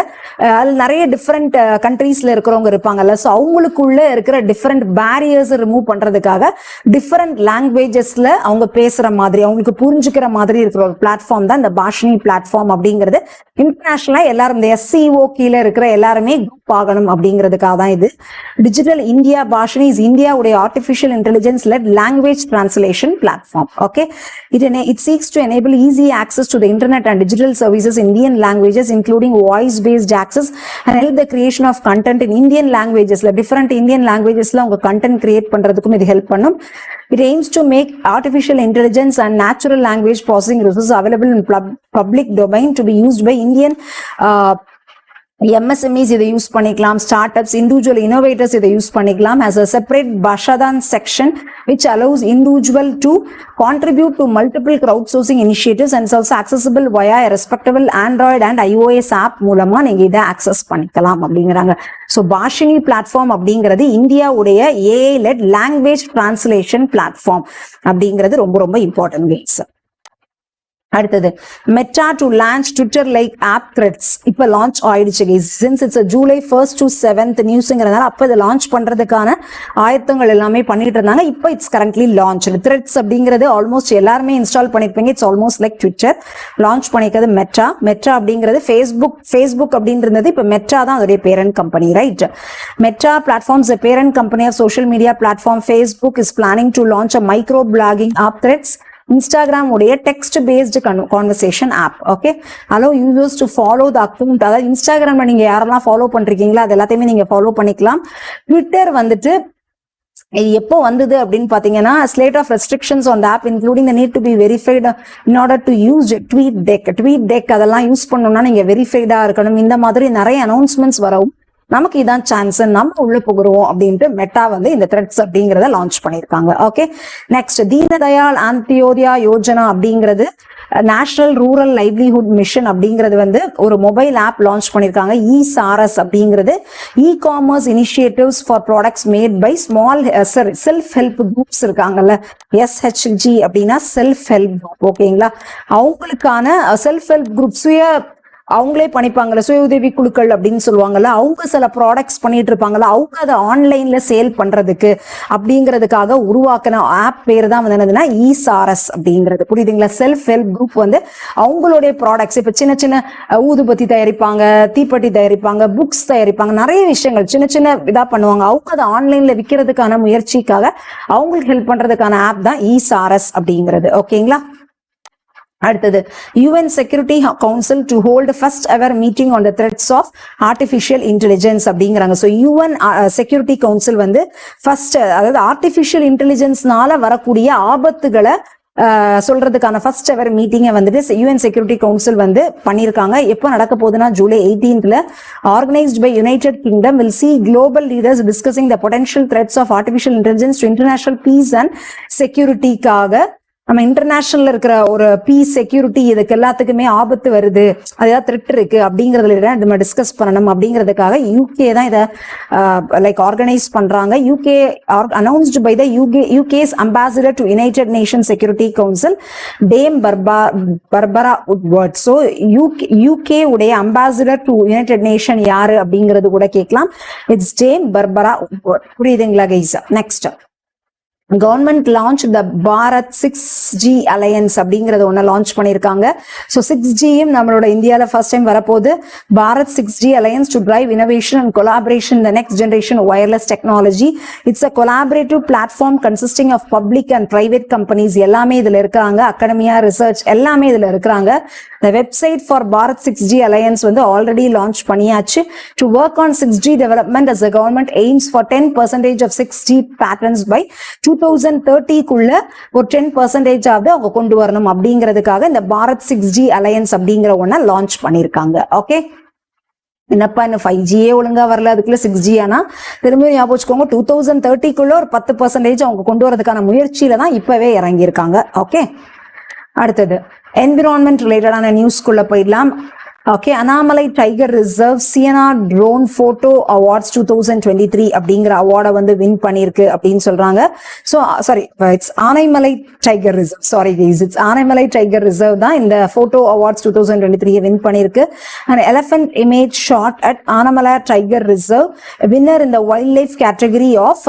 நிறைய டிஃப்ரெண்ட் கண்ட்ரீஸ்ல இருக்கிறவங்க இருப்பாங்கல்ல, ஸோ அவங்களுக்குள்ள இருக்கிற டிஃப்ரெண்ட் பேரியர்ஸ் ரிமூவ் பண்றதுக்காக டிஃப்ரெண்ட் லாங்குவேஜஸ்ல அவங்க பேசுற மாதிரி அவங்களுக்கு புரிஞ்சுக்கிற மாதிரி இருக்கிற ஒரு பிளாட்ஃபார்ம் தான் இந்த பாஷினி பிளாட்ஃபார்ம் அப்படிங்கிறது. இன்டர்நேஷனலா எல்லாரும் இந்த SCO கீழே இருக்கிற எல்லாருமே குரூப் ஆகணும் அப்படிங்கிறதுக்காக தான் இது. டிஜிட்டல் இந்தியா பாஷினி இஸ் இந்தியாவுடைய artificial intelligence let language translation platform. Okay, it seeks to enable easy access to the internet and digital services in Indian languages, including voice-based access, and help the creation of content in Indian languages. Different Indian languagesல உங்க content create பண்றதுக்கும் இது help பண்ணும். It aims to make artificial intelligence and natural language processing resources available in public domain to be used by Indian MSMEs இதை use பண்ணிக்கலாம், startups, individual innovators இதை use பண்ணிக்கலாம். as a separate பாஷாதான் section which allows individual to contribute to multiple crowdsourcing initiatives and is also accessible via a respectable Android and iOS app மூலமா நீங்க இதை access பண்ணிக்கலாம் அப்படிங்கிறாங்க. So Bhashini platform அப்படிங்கிறது இந்தியாவுடைய AI led language translation platform அப்படிங்கிறது ரொம்ப ரொம்ப இம்பார்ட்டன்ட் கைஸ். அடுத்தது Meta to launch Twitter like app Threads இப்போ லான்ச் ஆயிடுச்சு guys. Since it's July 1st to 7th நியூஸ்ங்கிறதுனால அப்போ இதை லான்ச் பண்றதுக்கான ஆயத்தங்கள் எல்லாமே பண்ணிட்டு இருந்தாங்க. இப்போ இட்ஸ் கரண்ட்லி லான்ச். த்ரெட்ஸ் அப்படிங்கிறது ஆல்மோஸ்ட் எல்லாருமே இன்ஸ்டால் பண்ணிருப்பீங்க. It's almost like Twitter. Launch பண்ணிக்கிறது மெட்டா அப்படிங்கிறது ஃபேஸ்புக் அப்படின்றது இப்போ மெட்டா தான் அதோடைய parent company, right? Meta platforms parent company of social media platform Facebook is planning to launch a micro blogging app Threads. Instagram உடைய text based conversation app. Okay, allow users to follow the account. அதாவது இன்ஸ்டாகிராம்ல நீங்க யாரெல்லாம் follow பண்றீங்களோ அது எல்லாத்தையுமே நீங்க follow பண்ணிக்கலாம். ட்விட்டர் வந்துட்டு இது எப்போ வந்தது அப்படின்னு பாத்தீங்கன்னா slate of restrictions on the app including the need to be verified in order to use tweet deck அதெல்லாம் யூஸ் பண்ணணும்னா நீங்க வெரிஃபைடா இருக்கணும். இந்த மாதிரி நிறைய அனௌன்ஸ்மெண்ட்ஸ் வரவும் நமக்கு இதான் சான்ஸ், நம்ம உள்ள போகிறோம் அப்படின்ட்டு மெட்டா வந்து இந்த த்ரெட்ஸ் அப்படிங்கறத லான்ச் பண்ணிருக்காங்க. ஓகே, நெக்ஸ்ட் தீனதயாள் அந்தியோதயா யோஜனா அப்படிங்கிறது நேஷனல் ரூரல் லைவ்லிஹுட் மிஷன் அப்படிங்கிறது வந்து ஒரு மொபைல் ஆப் லான்ச் பண்ணிருக்காங்க. இசாரஸ் அப்படிங்கிறது e-commerce initiatives for products made by small self help groups இருக்காங்கல்ல, SHG அப்படின்னா செல்ஃப் ஹெல்ப் குரூப். ஓகேங்களா, அவங்களுக்கான செல்ஃப் ஹெல்ப் குரூப் அவங்களே பண்ணிப்பாங்கல்ல, சுய உதவி குழுக்கள் அப்படின்னு சொல்லுவாங்கல்ல, அவங்க சில ப்ராடக்ட்ஸ் பண்ணிட்டு இருப்பாங்கல்ல, அவங்க அதை ஆன்லைன்ல சேல் பண்றதுக்கு அப்படிங்கிறதுக்காக உருவாக்கின ஆப் பேர் தான் வந்து என்னதுன்னா இசாரஸ் அப்படிங்கிறது. புரியுதுங்களா? செல்ஃப் ஹெல்ப் குரூப் வந்து அவங்களுடைய ப்ராடக்ட்ஸ் இப்ப சின்ன சின்ன ஊதுபத்தி தயாரிப்பாங்க, தீப்பெட்டி தயாரிப்பாங்க, புக்ஸ் தயாரிப்பாங்க, நிறைய விஷயங்கள் சின்ன சின்ன இதா பண்ணுவாங்க. அவங்க அதை ஆன்லைன்ல விற்கிறதுக்கான முயற்சிக்காக அவங்களுக்கு ஹெல்ப் பண்றதுக்கான ஆப் தான் இசாரஸ் அப்படிங்கிறது. ஓகேங்களா? அடுத்தது UN Security Council to hold first ever meeting on the threats of artificial intelligence அப்படிங்கிறாங்க. ஸோ UN Security Council வந்து ஃபர்ஸ்ட், அதாவது ஆர்டிஃபிஷியல் இன்டெலிஜென்ஸ்னால வரக்கூடிய ஆபத்துகளை சொல்றதுக்கான ஃபர்ஸ்ட் எவர் மீட்டிங்கை வந்துட்டு UN செக்யூரிட்டி கவுன்சில் வந்து பண்ணியிருக்காங்க. எப்போ நடக்க போகுதுன்னா July 18th organised by United Kingdom will see global leaders discussing the potential threats of artificial intelligence to international peace and securityக்காக நம்ம இன்டர்நேஷனல்ல இருக்கிற ஒரு பீஸ் செக்யூரிட்டி இதுக்கு எல்லாத்துக்குமே ஆபத்து வருது, அதாவது த்ரெட் இருக்கு அப்படிங்கறதுல நம்ம டிஸ்கஸ் பண்ணணும் அப்படிங்கிறதுக்காக UK தான் இதை லைக் ஆர்கனைஸ் பண்றாங்க. UK announced by the UK's ambassador to United Nations Security Council Dame Barbara Woodward. So UK உடைய ambassador to United Nation யாரு அப்படிங்கிறது கூட கேட்கலாம். It's Dame Barbara Woodward. புரியுதுங்களா guys? Next government launch the Bharat 6G alliance அப்படிங்கறத ஒன்னு launch பண்ணிருக்காங்க. So 6Gயும் நம்மளோட இந்தியாவில் ஃபர்ஸ்ட் டைம் வரப்போகுது. Bharat 6G alliance to drive innovation and collaboration the next generation wireless technology. It's a collaborative platform consisting of public and private companies எல்லாமே இதுல இருக்காங்க. Academia, research எல்லாமே இதுல இருக்கிறாங்க. The website for Bharat 6G Alliance வந்து already launch பண்ணியாச்சு. To work on 6G development as the government aims for 10% of 6G patents by 2030 குள்ள ஒரு 10% ஆவது அவங்க கொண்டு வரணும் அப்படிங்கிறதுக்காக இந்த பாரத் 6G Alliance அப்படிங்கிற ஒன்ன லான்ச் பண்ணிருக்காங்க. ஓகே, என்னப்பா இன்னும் 5Gயே ஒழுங்கா வரல, அதுக்குள்ள 6G ஆனா திரும்பியும் ஞாபகம் வச்சுக்கோங்க, 2030 ஒரு 10% அவங்க கொண்டு வரதுக்கான முயற்சியில தான் இப்பவே இறங்கியிருக்காங்க. ஓகே, அடுத்தது என்விரான்மெண்ட் ரிலேட்டடான நியூஸ்குள்ள போயிடலாம். Okay, Anamalai tiger reserve Siena drone photo awards 2023 அப்படிங்கிற அவார்டை வந்து வின் பண்ணிருக்கு அப்படின்னு சொல்றாங்க. So sorry, it's Anaimalai tiger reserve, sorry it's Anaimalai tiger reserve தான் இந்த போட்டோ அவார்ட்ஸ் 2023 வின் பண்ணிருக்கு. And elephant image shot at Anamalai tiger reserve winner இந்த wildlife category of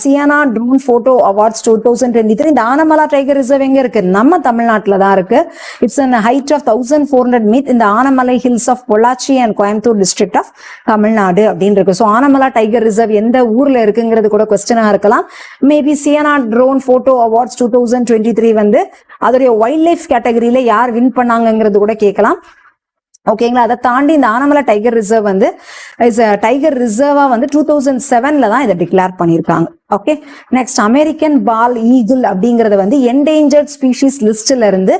Siena drone photo awards 2023. இந்த ஆனமலை டைகர் ரிசர்வ் எங்க இருக்கு? நம்ம தமிழ்நாட்டில் தான் இருக்கு. It's an height of 1400 metre இந்த Anamalai hills of Pollachi and Coimbatore district of Tamil Nadu அப்படின்னு இருக்கு. ஸோ ஆனமலை டைகர் ரிசர்வ் எந்த ஊர்ல இருக்குங்கிறது கூட கொஸ்டினா இருக்கலாம். மேபி சியனா ட்ரோன் போட்டோ அவார்ட்ஸ் 2023 வந்து அதோடைய வைல்ட் லைஃப் கேட்டகரியில யார் வின் பண்ணாங்கிறது கூட கேட்கலாம். ஓகேங்களா? அதை தாண்டி இந்த ஆனமலை டைகர் ரிசர்வ் வந்து டைகர் ரிசர்வா வந்து 2007 தான் இதை டிக்ளேர் பண்ணியிருக்காங்க. Okay, next American bald eagle அப்படிங்கறத வந்து என்டேஞ்சர்ட் ஸ்பீஷிஸ் லிஸ்ட்ல இருந்து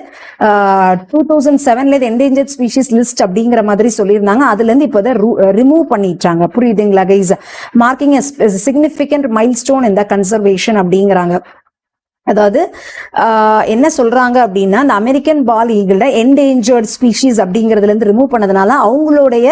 2007 என்டேஞ்சர்ட் ஸ்பீஷிஸ் லிஸ்ட் அப்படிங்கிற மாதிரி சொல்லியிருந்தாங்க. அதுல இருந்து இப்போ ரிமூவ் பண்ணிட்டாங்க. புரியுதுங்களா கைஸ்? மார்க்கிங் சிக்னிபிகன்ட் மைல்ஸ்டோன் இந்த கன்சர்வேஷன் அப்படிங்கிறாங்க. அதாவது என்ன சொல்றாங்க அப்படின்னா, இந்த அமெரிக்கன் பால் ஈகிளோட என்டேஞ்சர்ட் ஸ்பீஷிஸ் அப்படிங்கிறதுல இருந்து ரிமூவ் பண்ணதுனால அவங்களுடைய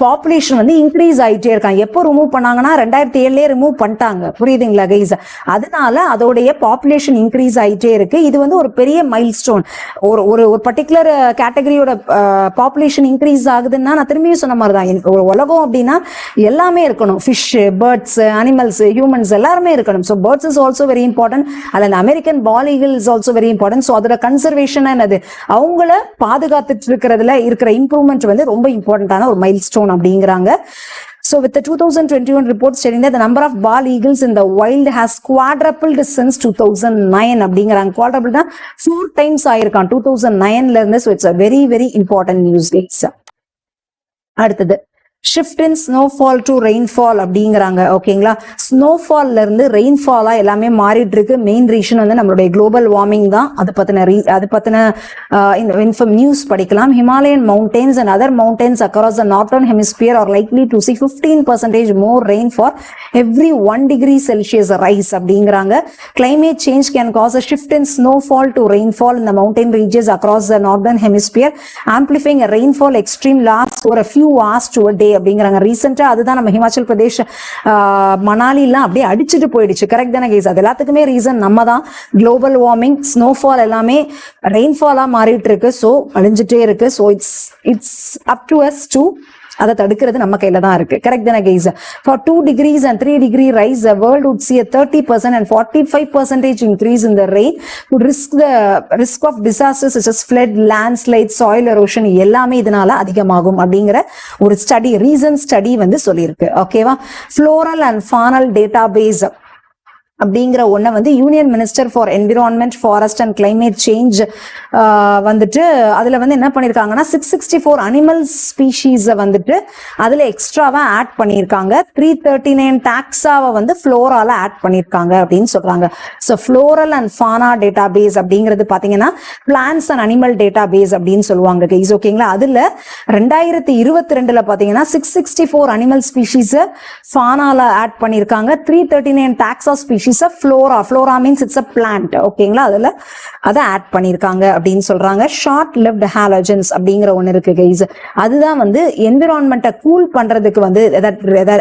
பாப்புலேஷன் வந்து இன்க்ரீஸ் ஆயிட்டே இருக்காங்க. எப்போ ரிமூவ் பண்ணாங்கன்னா 2007 ரிமூவ் பண்ணிட்டாங்க. புரியுதுங்களா கைஸ்? அதனால அதோடைய பாப்புலேஷன் இன்க்ரீஸ் ஆயிட்டே இருக்கு. இது வந்து ஒரு பெரிய மைல் ஸ்டோன். ஒரு பர்டிகுலர் கேட்டகரியோட பாப்புலேஷன் இன்க்ரீஸ் ஆகுதுன்னா, நான் திரும்பியும் சொன்ன மாதிரி தான், ஒரு உலகம் அப்படின்னா எல்லாமே இருக்கணும். ஃபிஷ், பேர்ட்ஸ், அனிமல்ஸ், ஹியூமன்ஸ் எல்லாருமே இருக்கணும். So birds is also very important. அதில் American bald eagle is also very important. So அதோட கன்சர்வேஷன் என்னது, அவங்கள பாதுகாத்துட்டு இருக்கிறதுல இருக்கிற இம்ப்ரூவ்மெண்ட் வந்து ரொம்ப இம்பார்ட்டன்டான ஒரு மைல் ஸ்டோன் அப்படிங்கிறாங்க. So with the 2021 report stating that the number of bald eagles in the wild has quadrupled since 2009 அப்படிங்கிறாங்க. quadrupled தான் 4 times ஆயிருக்கான் 2009ல இருந்து. So it's a very very important news guys. அடுத்தது shift in snowfall to rainfall அப்படிங்கிறாங்க. ஓகேங்களா? ஸ்னோஃபால்ல இருந்து ரெயின்ஃபாலா எல்லாமே மாறிட்டு இருக்கு. மெயின் ரீசன் வந்து நம்மளுடைய குளோபல் வார்மிங் தான். அது பத்தின நியூஸ் படிக்கலாம். Himalayan mountains and other mountains across the northern hemisphere are likely to see 15% more rain for every 1 degree Celsius rise அப்படிங்கிறாங்க. Climate change can cause a shift in snowfall to rainfall in the mountain ridges across the northern hemisphere amplifying a rainfall extreme lasts for a few hours to a day அப்படிங்கிறாங்க. ரீசெண்டா அதுதான் நம்ம ஹிமாச்சல் பிரதேஷ் மணாலி எல்லாம் அப்படியே அடிச்சுட்டு போயிடுச்சு. Correct தானே guys? அது எல்லாத்துக்குமே ரீசன் நம்ம தான். குளோபல் வார்மிங், ஸ்னோஃபால் எல்லாமே ரெயின்ஃபாலா மாறிட்டு இருக்கு. ஸோ அழிஞ்சிட்டே இருக்கு. So it's up to us to அதை தடுக்கிறது நம்ம கையில தான் இருக்கு. கரெக்ட் தானே guys? For 2 degrees and 3 degree rise, the world would see a 30% and 45% increase in the rain, would risk of disasters such as flood, landslide, soil erosion எல்லாமே இதனால அதிகமாகும் அப்படிங்கிற ஒரு ஸ்டடி, ரீசன் ஸ்டடி வந்து சொல்லியிருக்கு. ஓகேவா? ஃப்ளோரல் அண்ட் ஃபானல் டேட்டாபேஸ் அப்படிங்கிற ஒன்றை வந்து union minister for environment, forest and climate change வந்துட்டு அதில் வந்து என்ன பண்ணியிருக்காங்கன்னா 664 அனிமல் ஸ்பீஷீஸை வந்துட்டு அதில் எக்ஸ்ட்ராவாக ஆட் பண்ணியிருக்காங்க. 339 டாக்ஸாவை வந்து ஃப்ளோரால ஆட் பண்ணியிருக்காங்க அப்படின்னு சொல்கிறாங்க. So floral and fauna database அப்படிங்கிறது பார்த்தீங்கன்னா plants and animal database அப்படின்னு சொல்லுவாங்க கைஸ். ஓகேங்களா? அதில் 2022 பார்த்தீங்கன்னா 664 அனிமல் ஸ்பீஷீஸை ஃபானால ஆட் பண்ணியிருக்காங்க. 339 டாக்ஸா species flora means it's a plant. ஓகேங்களா? அதுல அதை ஆட் பண்ணிருக்காங்க அப்படின்னு சொல்றாங்க. ஷார்ட் லிவ்ட் ஹாலஜன்ஸ் அப்படிங்கிற ஒண்ணு இருக்கு கைஸ். அதுதான் வந்து என்விரான்மெண்ட்டை கூல் பண்றதுக்கு வந்து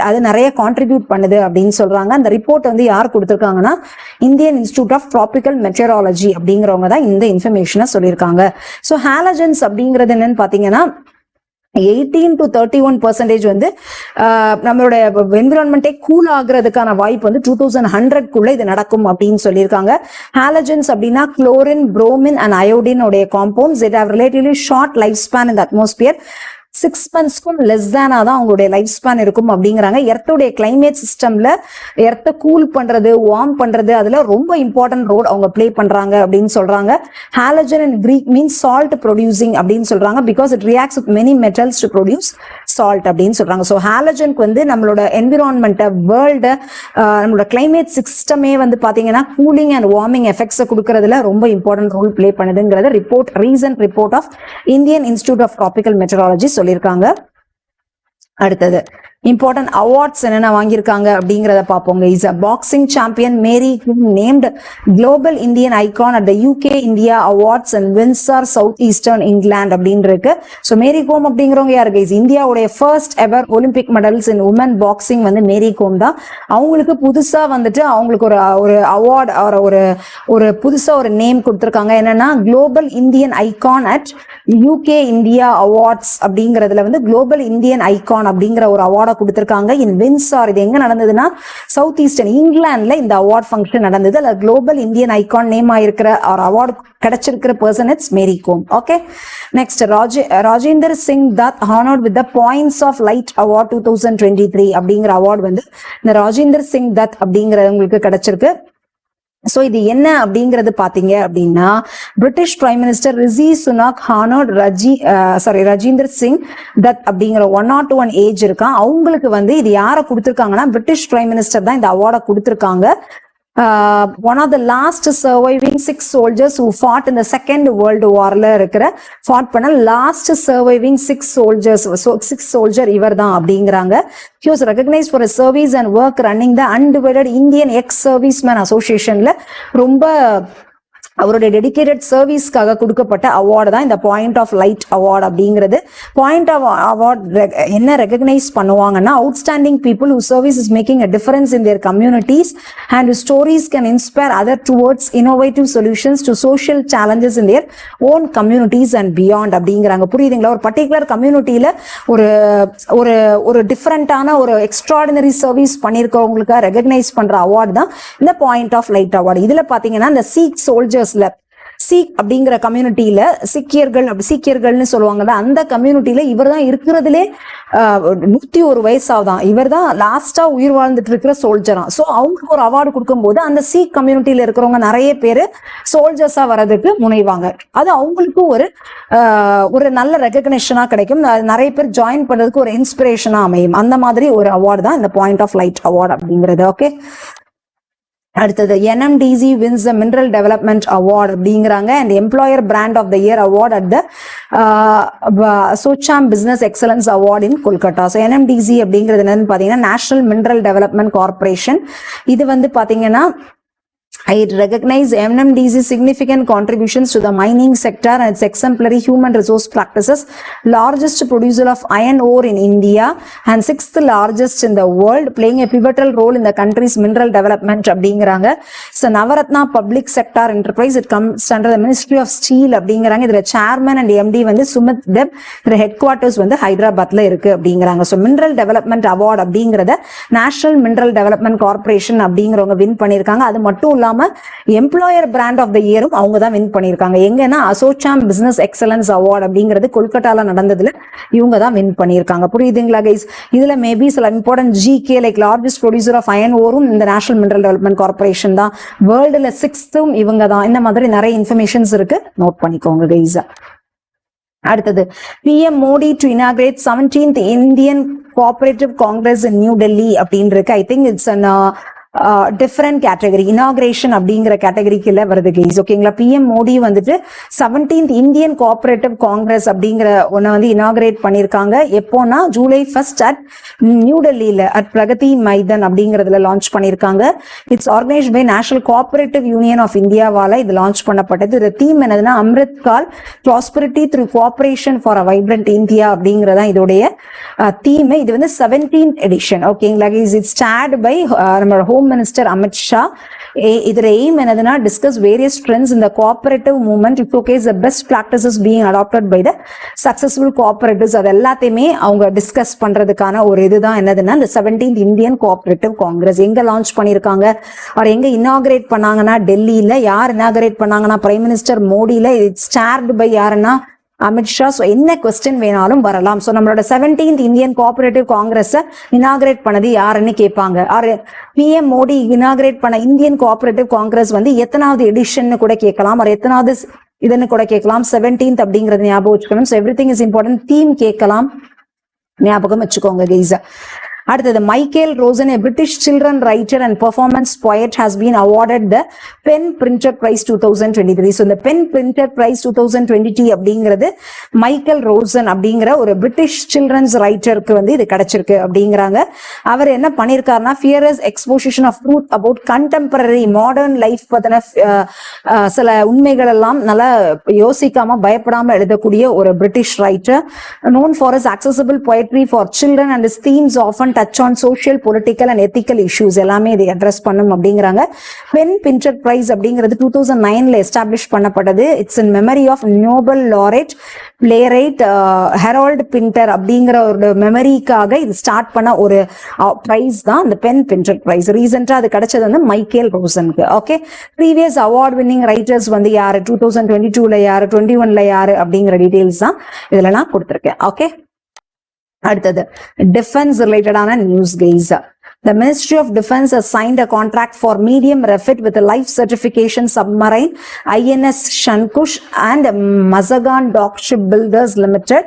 அது நிறைய கான்ட்ரிபியூட் பண்ணுது அப்படின்னு சொல்றாங்க. அந்த ரிப்போர்ட் வந்து யார் கொடுத்திருக்காங்கன்னா Indian institute of tropical meteorology அப்படிங்கிறவங்க தான் இந்த இன்ஃபர்மேஷனை சொல்லியிருக்காங்க. ஸோ ஹாலஜன்ஸ் அப்படிங்கிறது என்னன்னு பாத்தீங்கன்னா 18 to 31% வந்து நம்மளோட என்விரான்மெண்டே கூல் ஆகுறதுக்கான வாய்ப்பு வந்து 2100 இது நடக்கும் அப்படின்னு சொல்லியிருக்காங்க. ஹாலஜன்ஸ் அப்படின்னா குளோரின், புரோமின் அண்ட் அயோடின் உடைய compounds. It have relatively short life span in the atmosphere. 6 monthsக்கும் லெஸ் தேனா தான் அவங்களுடைய லைஃப் ஸ்பேன் இருக்கும் அப்படிங்கிறாங்க. எர்த்துடைய கிளைமேட் சிஸ்டம்ல எர்த்தை கூல் பண்றது, வார்ம் பண்றது அதுல ரொம்ப இம்பார்ட்டன்ட் ரோல் அவங்க பிளே பண்றாங்க அப்படின்னு சொல்றாங்க. Halogen in Greek means salt producing அப்படின்னு சொல்றாங்க. Because it reacts with many metals to produce salt அப்படின்னு சொல்றாங்க. ஸோ ஹாலஜனுக்கு வந்து நம்மளோட என்விரான்மெண்ட்டை, வேர்ல்டு, நம்மளோட கிளைமேட் சிஸ்டமே வந்து பாத்தீங்கன்னா கூலிங் அண்ட் வார்மிங் எஃபெக்ட்ஸை கொடுக்கறதுல ரொம்ப இம்பார்ட்டன்ட் ரோல் பிளே பண்ணுதுங்கிறத recent report of Indian institute of tropical meteorology சொல்லியிருக்காங்க. அடுத்தது இம்பார்ட்டன்ட் அவார்ட்ஸ் என்னென்ன வாங்கியிருக்காங்க அப்படிங்கிறத பார்ப்போங்க. Is a boxing champion Mary Kom named global Indian icon at the UK India awards and Windsor south eastern England அப்படின்னு இருக்கு. So Mary Kom அப்படிங்கிறவங்க யாரு கைஸ்? இந்தியாவுடைய first ever Olympic medals in women boxing வந்து மேரி கோம் தான். அவங்களுக்கு புதுசா வந்துட்டு அவங்களுக்கு ஒரு அவார்டு ஒரு புதுசா ஒரு நேம் கொடுத்துருக்காங்க. என்னன்னா global Indian icon at UK India awards அப்படிங்கறதுல வந்து குளோபல் இந்தியன் ஐகான் அப்படிங்கிற ஒரு அவார்டை கொடுத்திருக்காங்க. இன் வின்சார். இது எங்க நடந்ததுன்னா சவுத் ஈஸ்டர்ன் இங்கிலாந்துல இந்த அவார்ட் ஃபங்க்ஷன் நடந்தது. அதுல குளோபல் இந்தியன் ஐகான் நேம் ஆயிருக்கிற ஒரு அவார்டு கிடைச்சிருக்கிற person it's Mary Kom. Okay, next Rajender Singh Dutt honoured with the points of light award 2023 அப்படிங்கிற அவார்டு வந்து இந்த ராஜேந்தர் சிங் தத் அப்படிங்கிறவங்களுக்கு கிடைச்சிருக்கு. சோ இது என்ன அப்படிங்கிறது பாத்தீங்க அப்படின்னா பிரிட்டிஷ் பிரைம் மினிஸ்டர் ரிஷி சுனாக் ஹானர்ட் ராஜேந்தர் சிங் தத் அப்படிங்கிற 101 ஏஜ் இருக்கான். அவங்களுக்கு வந்து இது யாரை கொடுத்திருக்காங்கன்னா பிரிட்டிஷ் பிரைம் மினிஸ்டர் தான் இந்த அவார்டை கொடுத்திருக்காங்க. One of the last surviving 6 soldiers who fought in the Second World Warல இருக்கிற fought பண்ண last surviving 6 soldiers, so 6 soldier இவர் தான் அப்படிங்கிறாங்க. He was recognized for his service and work running the Undivided Indian Ex-Servicemen Associationல ரொம்ப அவருடைய dedicated சர்வீஸ்க்காக கொடுக்கப்பட்ட award தான் இந்த பாயிண்ட் ஆஃப் லைட் அவார்டு அப்படிங்கிறது. பாயிண்ட் ஆஃப் அவார்டு என்ன ரெகக்னைஸ் பண்ணுவாங்கன்னா outstanding people who service is making a difference in their communities and stories can inspire other towards innovative solutions to social challenges in their own communities and beyond அப்படிங்கிறாங்க. புரியுதுங்களா? ஒரு particular கம்யூனிட்டியில ஒரு ஒரு ஒரு டிஃபரெண்டான ஒரு extraordinary service பண்ணியிருக்கவங்களுக்கு recognise பண்ற award தான் இந்த பாயிண்ட் ஆஃப் லைட் அவார்டு. இதுல பாத்தீங்கன்னா இந்த சீக் சோல்ஜர்ஸ் சீக் அப்படிங்கிற கம்யூனிட்டியில சீக்கியர்கள்னு சொல்லுவாங்கல்ல, அந்த கம்யூனிட்டியில இவர் தான் இருக்கிறதுலே 101 வயசாவதான். இவர் தான் லாஸ்டா உயிர் வாழ்ந்துட்டு இருக்கிற சோல்ஜரா. சோ அவங்களுக்கு ஒரு அவார்டு கொடுக்கும் போது அந்த சீக் கம்யூனிட்டியில இருக்கிறவங்க நிறைய பேரு சோல்ஜர்ஸா வர்றதுக்கு முனைவாங்க. அது அவங்களுக்கு ஒரு நல்ல ரெகக்னிஷனா கிடைக்கும். நிறைய பேர் ஜாயின் பண்றதுக்கு ஒரு இன்ஸ்பிரேஷனா அமையும். அந்த மாதிரி ஒரு அவார்டு தான் இந்த பாயிண்ட் ஆஃப் லைட் அவார்டு அப்படிங்கிறது. ஓகே, அடுத்தது NMDC wins the Mineral Development Award அப்படிங்கிறாங்க and Employer Brand of the Year Award at the Socham Business Excellence Award in Kolkata. So NMDC அப்படிங்கிறது என்னன்னு பாத்தீங்கன்னா National Mineral Development Corporation. இது வந்து பாத்தீங்கன்னா I recognize NMDC's significant contributions to the mining sector and its exemplary human resource practices, largest producer of iron ore in India and 6th largest in the world, playing a pivotal role in the country's mineral development அப்படிங்கிறாங்க. So Navaratna Public Sector Enterprise, it comes under the Ministry of Steel அப்படிங்கிறாங்க. இதுல chairman and MD வந்து Sumit theft, இதுல headquarters வந்து ஹைதராபாத்ல இருக்கு அப்படிங்கிறாங்க. So Mineral Development Award அப்படிங்கறத National Mineral Development Corporation அப்படிங்கிறவங்க வின் பண்ணிருக்காங்க. அது மட்டும் இல்லாம எம்ப்ளாயர் பிராண்ட் ஆஃப் த இயரும் அவங்க தான் வின் பண்ணிருக்காங்க. எங்கன்னா அசோச்சாம் பிசினஸ் எக்ஸலன்ஸ் அவார்டு அப்படிங்கிறது கொல்கட்டால நடந்ததுல இவங்க தான் வின் பண்ணிருக்காங்க. புரியுதுங்களா கைஸ்? இதுல மேபி சில important GK like largest producer of iron ore இந்த நேஷனல் மினரல் டெவலப்மெண்ட் கார்பரேஷன் தான். வேர்ல்டுல 6th இவங்க தான். இந்த மாதிரி நிறைய இன்ஃபர்மேஷன்ஸ் இருக்கு, நோட் பண்ணிக்கோங்க கைஸ். அடுத்தது PM Modi to inaugurate 17th Indian cooperative Congress in new Delhi அப்படின்னு இருக்கு. I think it's an different category, inauguration அப்படிங்கிற கேட்டகரிக்குள்ள வருது கைஸ். ஓகேங்களா? PM மோடி வந்துட்டு 17th இந்தியன் கோஆபரேட்டிவ் காங்கிரஸ் அப்படிங்கிற ஒன்ன வந்து இனாகிரேட் பண்ணிருக்காங்க. எப்போனா ஜூலை 1 அட் நியூ டெல்லியில அட் பிரகதி மைதான் அப்படிங்கறதுல லான்ச் பண்ணிருக்காங்க. It's organised by national cooperative union of இந்தியாவால இது லான்ச் பண்ணப்பட்டது. இது தீம் என்னதுன்னா Amrit Kaal prosperity through cooperation for a vibrant India அப்படிங்கறதா இதோடைய தீம். இது வந்து 17th எடிஷன். ஓகேங்களா? இட்ஸ் ஸ்டார்ட் பை நம்ம ஹோம் மினிஸ்டர் அமித் ஷா. இதுல எய்ம் என்னதுன்னா discuss various trends in the cooperative movement to showcase the best practices being adapted by the successful cooperatives. அது எல்லாத்தையுமே அவங்க டிஸ்கஸ் பண்றதுக்கான ஒரு இதுதான் என்னதுன்னா இந்த 17th இந்தியன் கோஆபரேட்டிவ் காங்கிரஸ். எங்க லான்ச் பண்ணிருக்காங்க, அவர் எங்க இனாகிரேட் பண்ணாங்கன்னா டெல்லியில. யார் இனாகிரேட் பண்ணாங்கன்னா பிரைம் மினிஸ்டர் மோடியில. இட்ஸ் சேர்ட் பை யாருன்னா அமித்ஷா. சோ என்ன கொஸ்டின் வேணாலும் வரலாம். சோ நம்மளோட 17th Indian cooperative Congress inaugurate பண்ணது யாருன்னு கேட்பாங்க. PM மோடி இனாகிரேட் பண்ண இந்தியன் கோஆபரேட்டிவ் காங்கிரஸ் வந்து எத்தனாவது எடிஷன் கூட கேட்கலாம், அவர் எத்தனாவது இதுன்னு கூட கேட்கலாம். 17th அப்படிங்கறது ஞாபகம் வச்சுக்கணும். So everything is important. Theme கேட்கலாம், ஞாபகம் வச்சுக்கோங்க கைஸ். அடுத்தது Michael Roshan, a British children writer and performance poet, has been awarded the Pen Printer Prize 2023. So the Pen Printer Prize 2023 அப்படிங்கிறது மைக்கேல் ரோசன் அப்படிங்கிற ஒரு பிரிட்டிஷ் சில்ட்ரன்ஸ் ரைட்டருக்கு வந்து இது கிடைச்சிருக்கு அப்படிங்கிறாங்க. அவர் என்ன பண்ணிருக்காருன்னா, fierce exposition of truth about contemporary modern life பத்தின சில உண்மைகள் எல்லாம் நல்லா யோசிக்காம பயப்படாம எழுதக்கூடிய ஒரு British writer. known for his accessible poetry for children and his themes often touch on social, political and ethical issues எல்லாமே இதை அட்ரஸ் பண்ணும் அப்படிங்கிறாங்க. பென் பின்டர் பிரைஸ் அப்படிங்கிறது 2009ல எஸ்டாப்ளிஷ் பண்ணப்பட்டது. It's in memory of Nobel laureate playwright Harold Pinter அப்படிங்கிற ஒரு மெமரிக்காக இது ஸ்டார்ட் பண்ண ஒரு பிரைஸ் தான் இந்த பென் பின்டர் பிரைஸ். ரீசெண்டா அது கிடைச்சது வந்து மைக்கேல் ரோசனுக்கு. Okay, previous award winning writers வந்து யாரு, 2022ல யாரு, 21ல யாரு அப்படிங்கிற டீடைல்ஸ் தான் இதுல நான் கொடுத்திருக்கேன். ஓகே, அடுத்தது டிஃபென்ஸ் ரிலேட்டடான news guys. The Ministry of Defence has signed a contract for medium refit with a life certification submarine INS Shankush and Mazagan Dock Shipbuilders Limited,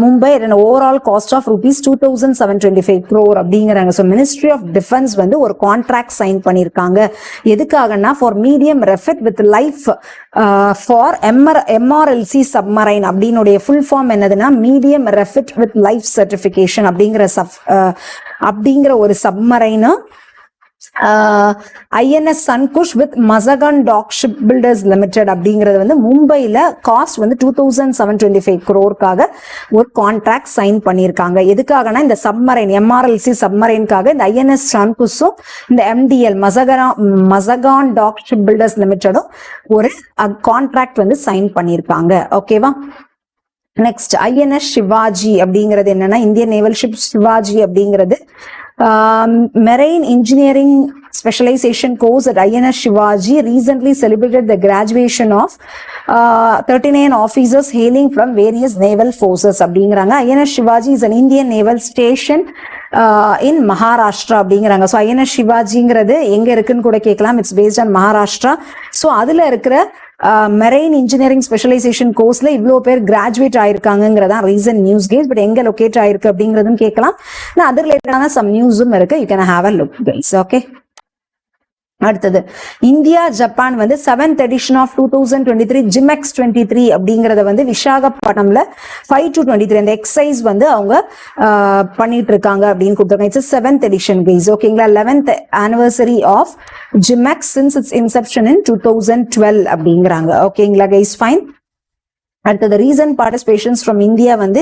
Mumbai, at an overall cost of rupees 2,725 crore அப்படிங்கிறாங்க. So ministry of defence வந்து ஒரு contract sign பண்ணியிருக்காங்க. எதுக்காகனா, for medium refit with life for MRLC submarine அப்படின்னுடைய full form என்னதுன்னா, medium refit with life certification அப்படிங்கிற ஒரு சப்மரைனு INS Sankush with Mazagan Dock Shipbuilders Limited அப்படிங்கிறது வந்து மும்பைல காஸ்ட் வந்து 2,725 crore ஒரு கான்ட்ராக்ட் சைன் பண்ணியிருக்காங்க. எதுக்காகனா, இந்த சப்மரைன் MRLC சப்மரைனுக்காக இந்த INS Sankushும் இந்த MDL Mazagan Dock Shipbuilders Limitedும் ஒரு கான்ட்ராக்ட் வந்து சைன் பண்ணியிருக்காங்க. ஓகேவா, நெக்ஸ்ட் INS சிவாஜி அப்படிங்கிறது என்னன்னா, இந்தியன் நேவல் ஷிப் சிவாஜி அப்படிங்கிறது marine engineering specialization course at INS Shivaji recently celebrated the graduation of 39 officers hailing from various naval forces அப்படிங்கிறாங்க. INS Shivaji is an Indian naval station in Maharashtra அப்படிங்கிறாங்க. So INS Shivajiங்கிறது எங்க இருக்குன்னு கூட கேட்கலாம். It's based on Maharashtra. So அதுல இருக்கிற marine engineering specialisation கோர்ஸ்ல இவ்வளோ பேர் கிராஜுவேட் ஆயிருக்காங்கிறதா ரீசன்ட் நியூஸ் கேஸ். பட் எங்க லொகேட் ஆயிருக்கு அப்படிங்கிறதும் கேட்கலாம். அது ரிலேட்டடான சம் நியூஸும் இருக்கு. You can have a look guys. Okay, அடுத்தது இந்தியா ஜப்பான் வந்து 7th edition ஆஃப் 2023 ஜிமெக்ஸ் 23 அப்படிங்கறத வந்து விசாகப்பட்டினம்ல 5 to 23 அந்த எக்ஸசைஸ் வந்து அவங்க பண்ணிட்டு இருக்காங்க அப்படின்னு கொடுத்திருக்காங்க. It's 7th edition guys. ஓகேங்களா, 11th anniversary of JIMEX since its inception in 2012 அப்படிங்கிறாங்க. ஓகேங்களா கைஸ், ஃபைன். அடுத்தது ரீசன்ட் பார்ட்டிசிபேஷன்ஸ் ஃப்ரம் இந்தியா வந்து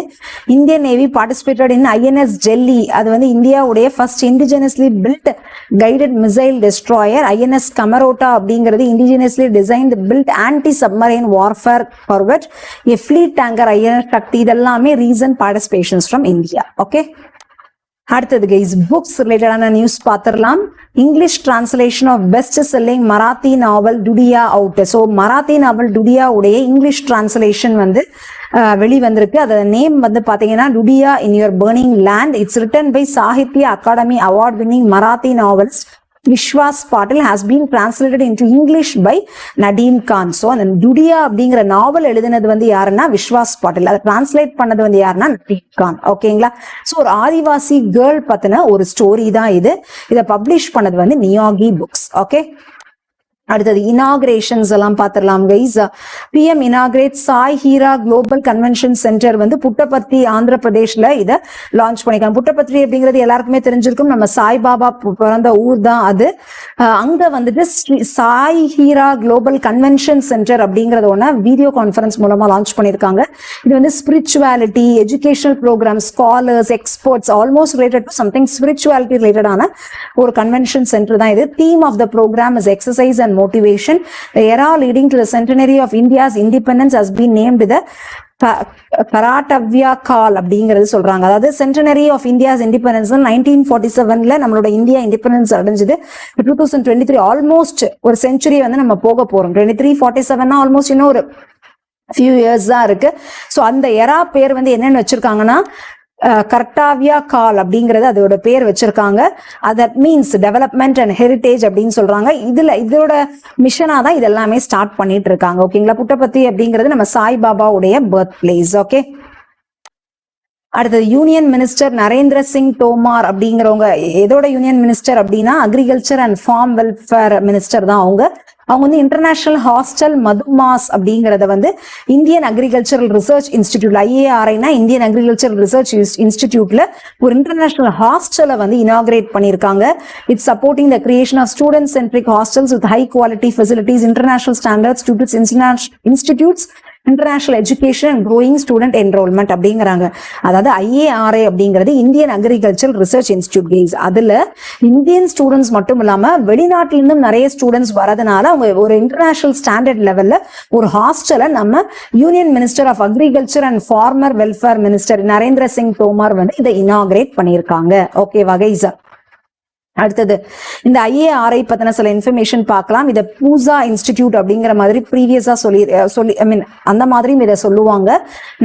Indian navy participated in INS Delhi. அது வந்து இந்தியாவுடைய first indigenously built guided missile destroyer INS Kamorta அப்படிங்கிறது indigenously design built anti submarine warfare corvette, a fleet tanker INS Shakti. இதெல்லாமே recent participations from India. Okay, அடுத்தது guys books ரிலேட்டடான news பார்த்துடலாம். English translation of best selling Marathi novel Dudiya out. So Marathi novel Dudiya உடைய English translation வந்து வெளிவந்திருக்கு. அதோட நேம் வந்து பாத்தீங்கன்னா Dudiya in your burning land. It's written by Sahitya Akademi award winning Marathi novels Vishwas Patil has been translated into English by Nadeem Khan. So அந்த டுடியா அப்படிங்கிற நாவல் எழுதினது வந்து யாருன்னா விஸ்வாஸ் பாட்டில். அதை டிரான்ஸ்லேட் பண்ணது வந்து யாருன்னா நதீம் கான். ஓகேங்களா, ஸோ ஒரு ஆதிவாசி கேர்ள் பத்தின ஒரு ஸ்டோரி தான் இது. இதை பப்ளிஷ் பண்ணது வந்து நியாகி புக்ஸ். ஓகே, அடுத்தது இனாகிரேஷன்ஸ் எல்லாம் பார்த்துடலாம் guys. PM inaugurate Sai Hira global convention centre வந்து புட்டபர்த்தி ஆந்திர பிரதேஷ்ல இதை லான்ச் பண்ணிருக்காங்க. புட்டபர்த்தி அப்படிங்கிறது எல்லாருக்குமே தெரிஞ்சிருக்கும், நம்ம சாய் பாபா பிறந்த ஊர் தான் அது. அங்க வந்துட்டு Sai Hira global convention centre அப்படிங்கறத ஒண்ணு வீடியோ கான்ஃபரன்ஸ் மூலமா லான்ச் பண்ணிருக்காங்க. இது வந்து spirituality, educational programme, scholars, experts almost related to something spirituality ரிலேட்டடான ஒரு கன்வென்ஷன் சென்டர் தான் இது. Theme of the programme is exercise and motivation. The era leading to the centenary of India's independence has been named the Karatavya Kal அப்படிங்கிறது சொல்றாங்க. அதாவது centenary of India's independence 1947ல நம்மளோட India independence அடைஞ்சது. 2023 almost ஒரு century வந்து நம்ம போக போறோம். 2347 ஆல்மோஸ்ட் இன்னும் ஒரு ஃபியூ இயர்ஸ் தான் இருக்கு. ஸோ அந்த எரா பேர் வந்து என்னன்னு வச்சிருக்காங்கன்னா கர்த்தாவியா கால் அப்படிங்கறது அதோட பேர் வச்சிருக்காங்க. That means development and heritage அப்படின்னு சொல்றாங்க. இதோட மிஷனா தான் இதெல்லாமே ஸ்டார்ட் பண்ணிட்டு இருக்காங்க. ஓகேங்களா, புட்டபர்த்தி அப்படிங்கிறது நம்ம சாய் பாபாவுடைய பர்த் பிளேஸ். ஓகே, அடுத்தது யூனியன் மினிஸ்டர் நரேந்திர சிங் தோமார் அப்படிங்கிறவங்க எதோட யூனியன் மினிஸ்டர் அப்படின்னா agriculture and farm welfare minister தான் அவங்க வந்து இன்டர்நேஷனல் ஹாஸ்டல் மதுமாஸ் அப்படிங்கறத வந்து இந்தியன் அக்ரிகல்ச்சரல் ரிசர்ச் இன்ஸ்டிடியூட்ல IARIனா இந்தியன் அக்ரிகல்ச்சரல் ரிசர்ச் இன்ஸ்டிடியூட்ல ஒரு இன்டர்நேஷனல் ஹாஸ்டலை வந்து இனாகிரேட் பண்ணியிருக்காங்க. It's supporting the creation of student centric hostels with high quality facilities, international standards, institutes, international education and growing student enrolment அப்படிங்கிறாங்க. அதாவது IARI அப்படிங்கிறது Indian agriculture research institute guys. அதுல Indian students மட்டும் இல்லாம வெளிநாட்டில இருந்தும் நிறைய ஸ்டூடெண்ட்ஸ் வரதுனால அவங்க ஒரு இன்டர்நேஷனல் ஸ்டாண்டர்ட் லெவல்ல ஒரு ஹாஸ்டலை நம்ம union minister of agriculture and farmer welfare minister Narendra Singh Tomar வந்து இதை இனாகிரேட் பண்ணியிருக்காங்க. ஓகேவா கைஸ்? அடுத்தது இந்த IARI பத்தின சில இன்ஃபர்மேஷன் பார்க்கலாம். இதை பூசா இன்ஸ்டிடியூட் அப்படிங்கிற மாதிரி ப்ரீவியஸா சொல்லி ஐ மீன் அந்த மாதிரியும் இதை சொல்லுவாங்க.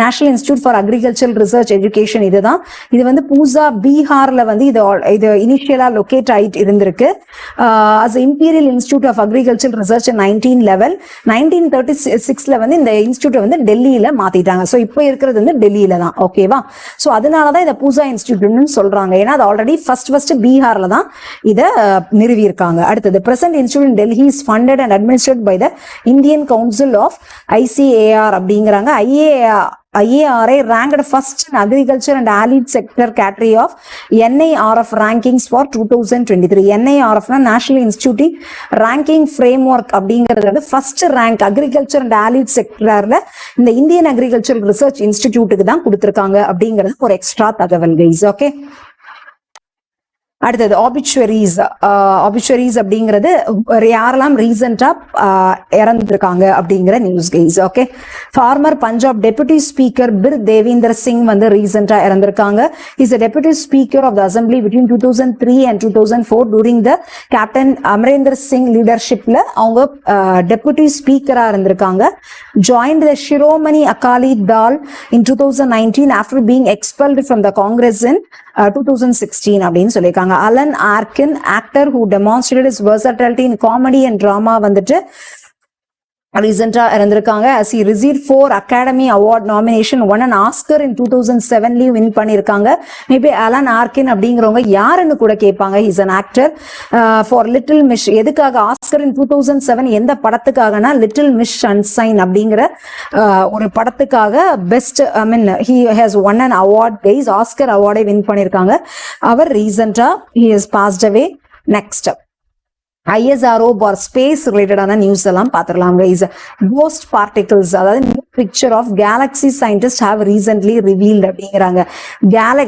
National institute for agriculture research education இதுதான். இது வந்து பூசா பீகார்ல வந்து இது இனிஷியலா லொகேட் ஆயிட்டு இருந்திருக்கு. As imperial institute of agriculture research 1936ல வந்து இந்த இன்ஸ்டிடியூட் வந்து டெல்லியில மாத்திட்டாங்க. ஸோ இப்போ இருக்கிறது வந்து டெல்லியில தான். ஓகேவா? ஸோ அதனாலதான் இதை பூசா இன்ஸ்டிடியூட்னு சொல்றாங்க. ஏன்னா அது ஆல்ரெடி ஃபர்ஸ்ட் பீகார்ல தான் இத நிறுவி இருக்காங்க. அடுத்தது present institute in Delhi is funded and administrate by the Indian council of ICAR அப்படிங்கிறாங்க. IARI ranked first in agriculture and allied sector category of NIRF rankings for 2023. NIRF National Institute Ranking Framework அப்படிங்கிறது first rank agriculture and allied செக்டர்ல இந்த Indian agriculture research இன்ஸ்டிடியூட்டுக்கு தான் கொடுத்திருக்காங்க அப்படிங்கிறது ஒரு extra தகவல் guys. Okay, அடுத்தது ஆபிச்சுவரிஸ் அப்படிங்கிறது யாரெல்லாம் ரீசெண்டா இறந்துருக்காங்க அப்படிங்கிற news guys. Okay, former Punjab deputy speaker Bir Devinder Singh வந்து ரீசெண்டா இறந்திருக்காங்க. Is deputy speaker of the assembly between 2003 and 2004 during the captain Amarinder Singh லீடர்ஷிப்ல அவங்க டெபுட்டி ஸ்பீக்கரா இருந்திருக்காங்க. Joined the Shiromani Akali Dal in 2019 after being expelled from the Congress in 2016 அப்படின்னு சொல்லியிருக்காங்க. Alan Arkin, actor who demonstrated his versatility in comedy and drama வந்துட்டு ரீசெண்டா இருந்திருக்காங்க. as he received 4 Academy Award nomination, won an Oscar in 2007 win பண்ணிருக்காங்க. Maybe Alan Arkin அப்படிங்கிறவங்க யாருன்னு கூட கேட்பாங்க. Is an actor for Little Miss. எதுக்காக Oscar in 2007 எந்த படத்துக்காகனா லிட்டில் மிஸ் சன்ஷைன் அப்படிங்கிற ஒரு படத்துக்காக best I mean he has won an award guys. Oscar அவார்டை வின் பண்ணிருக்காங்க. அவர் ரீசெண்டா he has passed away. next ISRO or space ரிலேட்டடான நியூஸ் எல்லாம் பார்த்துடலாம் கைஸ். கோஸ்ட் பார்ட்டிகிள்ஸ், அதாவது new picture of galaxy scientist have recently revealed அப்படிங்கிறாங்க.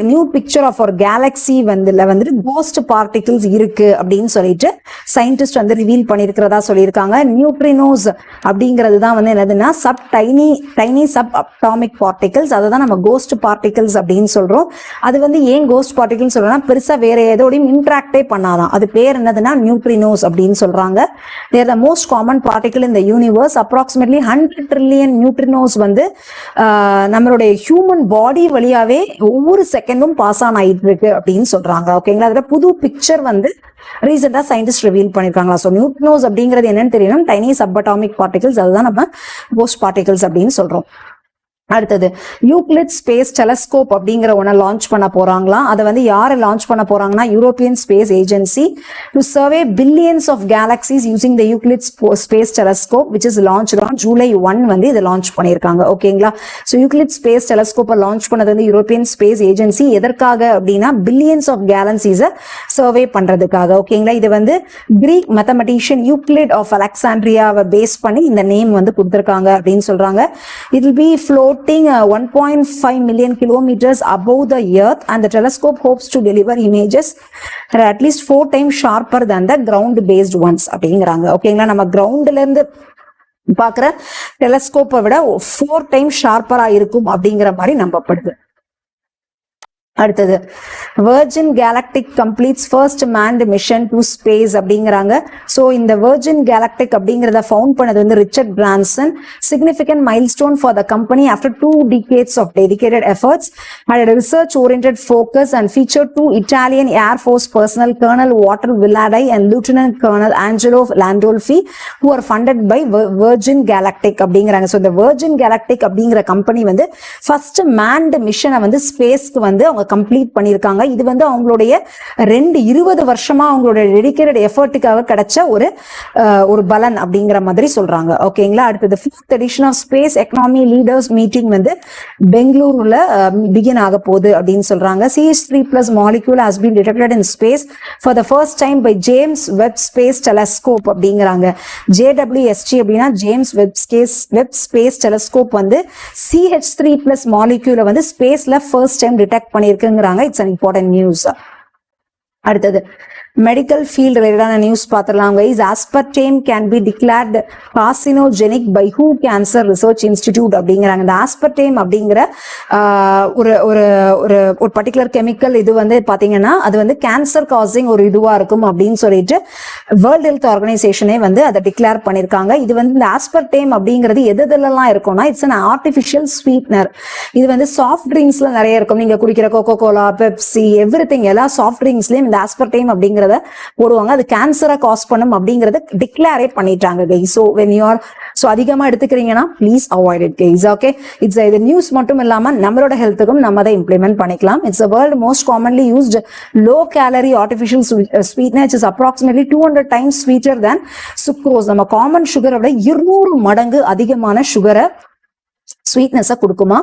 New picture of ஒரு கேலக்ஸி வந்துட்டு கோஸ்ட் பார்ட்டிகிள்ஸ் இருக்கு அப்படின்னு சொல்லிட்டு சயின்டிஸ்ட் வந்து ரிவீல் பண்ணிருக்கிறதா சொல்லியிருக்காங்க. நியூட்ரினோஸ் அப்படிங்கிறது தான் வந்து என்னதுன்னா டைனி சப் அட்டாமிக் பார்ட்டிகிள்ஸ், அதை தான் நம்ம கோஸ்ட் பார்ட்டிகிள்ஸ் அப்படின்னு சொல்றோம். அது வந்து ஏன் கோஸ்ட் பார்ட்டிகிள்ஸ் சொல்றோம்னா பெருசா வேற எதோடையும் இன்ட்ராக்டே பண்ணாதான். அது பேர் என்னதுன்னா நியூட்ரினோஸ் அப்படின்னு சொல்றாங்க. they are the most common particle in the universe. approximately 100 trillion neutrinos வந்து நம்மளுடைய ஹியூமன் பாடி வழியாவே ஒவ்வொரு செகண்டும் பாஸ் ஆன் ஆயிட்டு இருக்கு அப்படின்னு சொல்றாங்க. ஓகேங்களா? அதுல புது பிக்சர் வந்து ரீசெண்டா சயின்டிஸ்ட் ரிவீல் பண்ணிருக்காங்களா. ஸோ நியூட்ரினோஸ் அப்படிங்கிறது என்னன்னு தெரியணும். டைனி சப்அட்டாமிக் பார்ட்டிகல்ஸ், அதுதான் நம்ம கோஸ்ட் பார்ட்டிகல்ஸ் அப்படின்னு சொல்றோம். அடுத்தது யூக்ளிட் ஸ்பேஸ் டெலஸ்கோப் அப்படிங்கிற ஒன்றை லான்ச் பண்ண போறாங்களாம். அதை வந்து யாரை லான்ச் பண்ண போறாங்கன்னா European space agency to survey billions of galaxies using the Euclid space telescope which is launch on July 1 வந்து இதை லான்ச் பண்ணியிருக்காங்க. ஓகேங்களா? ஸோ யூக்ளிட் ஸ்பேஸ் டெலஸ்கோப்பை லான்ச் பண்ணது வந்து யூரோப்பியன் ஸ்பேஸ் ஏஜென்சி எதற்காக அப்படின்னா பில்லியன்ஸ் ஆஃப் கேலக்சிஸை சர்வே பண்றதுக்காக. ஓகேங்களா? இது வந்து கிரீக் மேத்தமெட்டிஷியன் யூக்ளிட் ஆஃப் அலெக்சாண்ட்ரியாவை பேஸ் பண்ணி இந்த நேம் வந்து கொடுத்திருக்காங்க அப்படின்னு சொல்றாங்க. It will be floating 1.5 million kilometers above the earth and the telescope hopes to deliver images at least 4 times sharper than the ground based ones அப்படிங்கிறாங்க. ஓகேங்களா? நம்ம கிரவுண்ட்ல இருந்து பாக்குற டெலஸ்கோப்பை விட 4 times ஷார்ப்பரா இருக்கும் அப்படிங்கிற மாதிரி நம்பப்படுது. அடுத்தது Virgin Galactic completes first manned mission to space அப்படிங்கிறாங்க. ஸோ இந்த Virgin Galactic அப்படிங்கிறத ஃபவுண்ட் பண்ணது வந்து Richard Branson. Significant milestone for the company after 2 decades of dedicated efforts, had a research-oriented focus and featured 2 Italian Air Force personnel, Colonel Walter Villadi and Lieutenant Colonel Angelo Landolfi, who are funded by Virgin Galactic அப்படிங்கிறாங்க. ஸோ இந்த Virgin Galactic அப்படிங்கிற company வந்து first manned மிஷனை வந்து ஸ்பேஸ்க்கு வந்து அவங்க complete பண்ணியிருக்காங்க. இது வந்து அவங்களுடைய 20 வருஷமா அவங்களுடைய டெடிகேட்டட் எஃபர்ட்டுக்காக கிடைச்ச ஒரு பலன் அப்படிங்கிற மாதிரி சொல்றாங்க. ஓகேங்களா. அடுத்தது 5th edition of space economy leaders meeting வந்து பெங்களூருல பிகின் ஆக போகுது அப்படின்னு சொல்றாங்க. CH3+ molecule has been detected in space for the first time by James Webb Space Telescope அப்படிங்கிறாங்க. JWST அப்படின்னா ஜேம்ஸ் வெப் ஸ்பேஸ் டெலஸ்கோப் வந்து CH3+ molecule வந்து ஸ்பேஸ்ல ஃபர்ஸ்ட் டைம் டிடெக்ட் பண்ணியிருக்குங்கிறாங்க. It's an important news. அடுத்தது மெடிக்கல் ஃபீல்ட் ரிலேட்டடான news பார்த்துடலாம் guys. Aspartame can be declared carcinogenic by ஹூ கேன்சர் ரிசர்ச் இன்ஸ்டிடியூட் அப்படிங்கிறாங்க. இந்த ஆஸ்பர்டேம் அப்படிங்கிற ஒரு ஒரு ஒரு ஒரு பர்டிகுலர் கெமிக்கல் இது வந்து பாத்தீங்கன்னா அது வந்து கேன்சர் காசிங் ஒரு இதுவா இருக்கும் அப்படின்னு சொல்லிட்டு வேர்ல்ட் ஹெல்த் ஆர்கனைசேஷனே வந்து அதை டிக்ளேர் பண்ணிருக்காங்க. இது வந்து இந்த ஆஸ்பர்டேம் அப்படிங்கிறது எதுலாம் இருக்கும்னா இட்ஸ் அன் ஆர்டிபிஷியல் ஸ்வீட்னர். இது வந்து சாஃப்ட் ட்ரிங்க்ஸ்ல நிறைய இருக்கும். நீங்க குடிக்கிற கோகோ கோலா, பெப்சி, எவ்ரிதிங் எல்லா சாஃப்ட் ட்ரிங்க்ஸ்லயும் இந்த ஆஸ்பர்டேம் அப்படிங்கிற போடுவாங்க. அது கேன்சரை காஸ் பண்ணும் அப்படிங்கறத டிக்ளேரே பண்ணிட்டாங்க guys. So when you are so அதிகமா எடுத்துக்கிறீங்கன்னா please avoid it guys. Okay, it's இது நியூஸ் மட்டும் இல்லாம நம்மளோட ஹெல்த்துக்கும் நம்ம அதை இம்ப்ளிமெண்ட் பண்ணிக்கலாம். It's the world most commonly used low calorie artificial sweetener which is approximately 200 times sweeter than sucrose. நம்ம காமன் சுகரை விட 200 மடங்கு அதிகமான சுகரை ஸ்வீட்னஸ் கொடுக்குமா.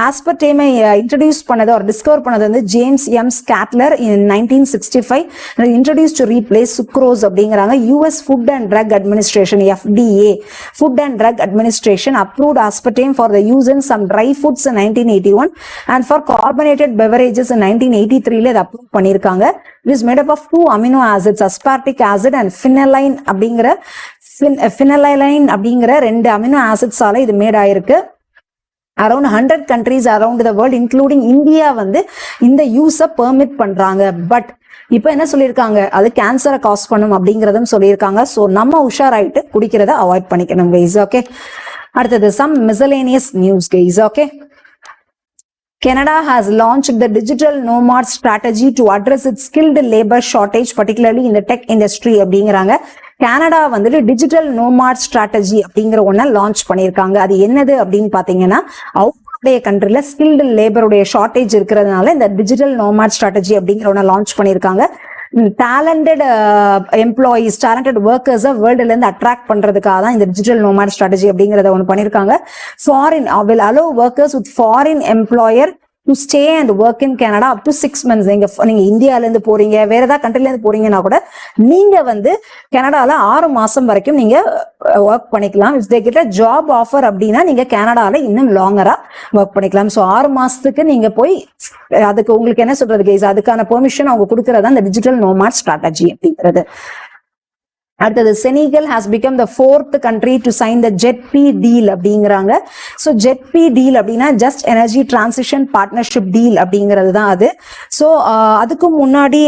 ஆஸ்பர்டேமை இன்ட்ரடியூஸ் பண்ணது ஒரு டிஸ்கவர் பண்ணது வந்து James M Schlatter in 1965. Introduce to replace sucrose அப்படிங்கிறாங்க. US food and drug administration FDA food and drug administration approved aspartame for the use in some dry foods in 1981 and for carbonated beverages in 1983 இதை approve பண்ணியிருக்காங்க. It is made up of 2 amino acids, aspartic acid and phenylalanine அப்படிங்கிற 2 amino ஆசிட்ஸால இது mat ஆயிருக்கு. Around 100 countries around the world including India வந்து இந்த யூஸை permit பண்றாங்க. But இப்போ என்ன சொல்லியிருக்காங்க, அது கேன்சரை காஸ் பண்ணும் அப்படிங்கறதும் சொல்லியிருக்காங்க. ஸோ நம்ம உஷாராயிட்டு குடிக்கிறத அவாய்ட் பண்ணிக்கணும் கைஸ். ஓகே, அடுத்தது some miscellaneous news guys. Okay, Canada has launched the digital nomad strategy to address its skilled labor shortage, particularly in the tech industry அப்படிங்கிறாங்க. கனடா வந்துட்டு டிஜிட்டல் நோமாட் ஸ்ட்ராட்டஜி அப்படிங்கிற ஒன்ன லான்ச் பண்ணியிருக்காங்க. அது என்னது அப்படின்னு பாத்தீங்கன்னா அவங்களுடைய கண்ட்ரில ஸ்கில்டு லேபருடைய ஷார்டேஜ் இருக்கிறதுனால இந்த டிஜிட்டல் நோமாட் ஸ்ட்ராட்டஜி அப்படிங்கிற ஒன்ன லான்ச் பண்ணியிருக்காங்க. டேலண்டட் எம்ப்ளாயிஸ், டேலண்டட் ஒர்க்கர்ஸை வேர்ல்டுல இருந்து அட்ராக்ட் பண்றதுக்காக தான் இந்த டிஜிட்டல் நோமாட் ஸ்ட்ராட்டஜி அப்படிங்கறத ஒன்று பண்ணியிருக்காங்க. Foreign will allow workers with foreign employer to stay and work in Canada up to 6 months. நீங்க இந்தியால இருந்து போறீங்க, வேற ஏதாவது கண்ட்ரில இருந்து போறீங்கன்னா கூட நீங்க வந்து கனடால 6 மாசம் வரைக்கும் நீங்க ஒர்க் பண்ணிக்கலாம். If they get a job offer அப்படின்னா நீங்க கனடால இன்னும் லாங்கரா ஒர்க் பண்ணிக்கலாம். ஸோ 6 மாசத்துக்கு நீங்க போய் அதுக்கு உங்களுக்கு என்ன சொல்றது கைஸ், அதுக்கான பெர்மிஷன் அவங்க கொடுக்கறதா இந்த டிஜிட்டல் நோமாட் ஸ்ட்ராட்டஜி அப்படிங்கிறது. அடுத்தது Senegal has become the 4th country to sign the JETP deal அப்படிங்கிறாங்க. ஸோ JETP deal அப்படின்னா just energy transition partnership deal அப்படிங்கிறது தான் அது. ஸோ அதுக்கு முன்னாடி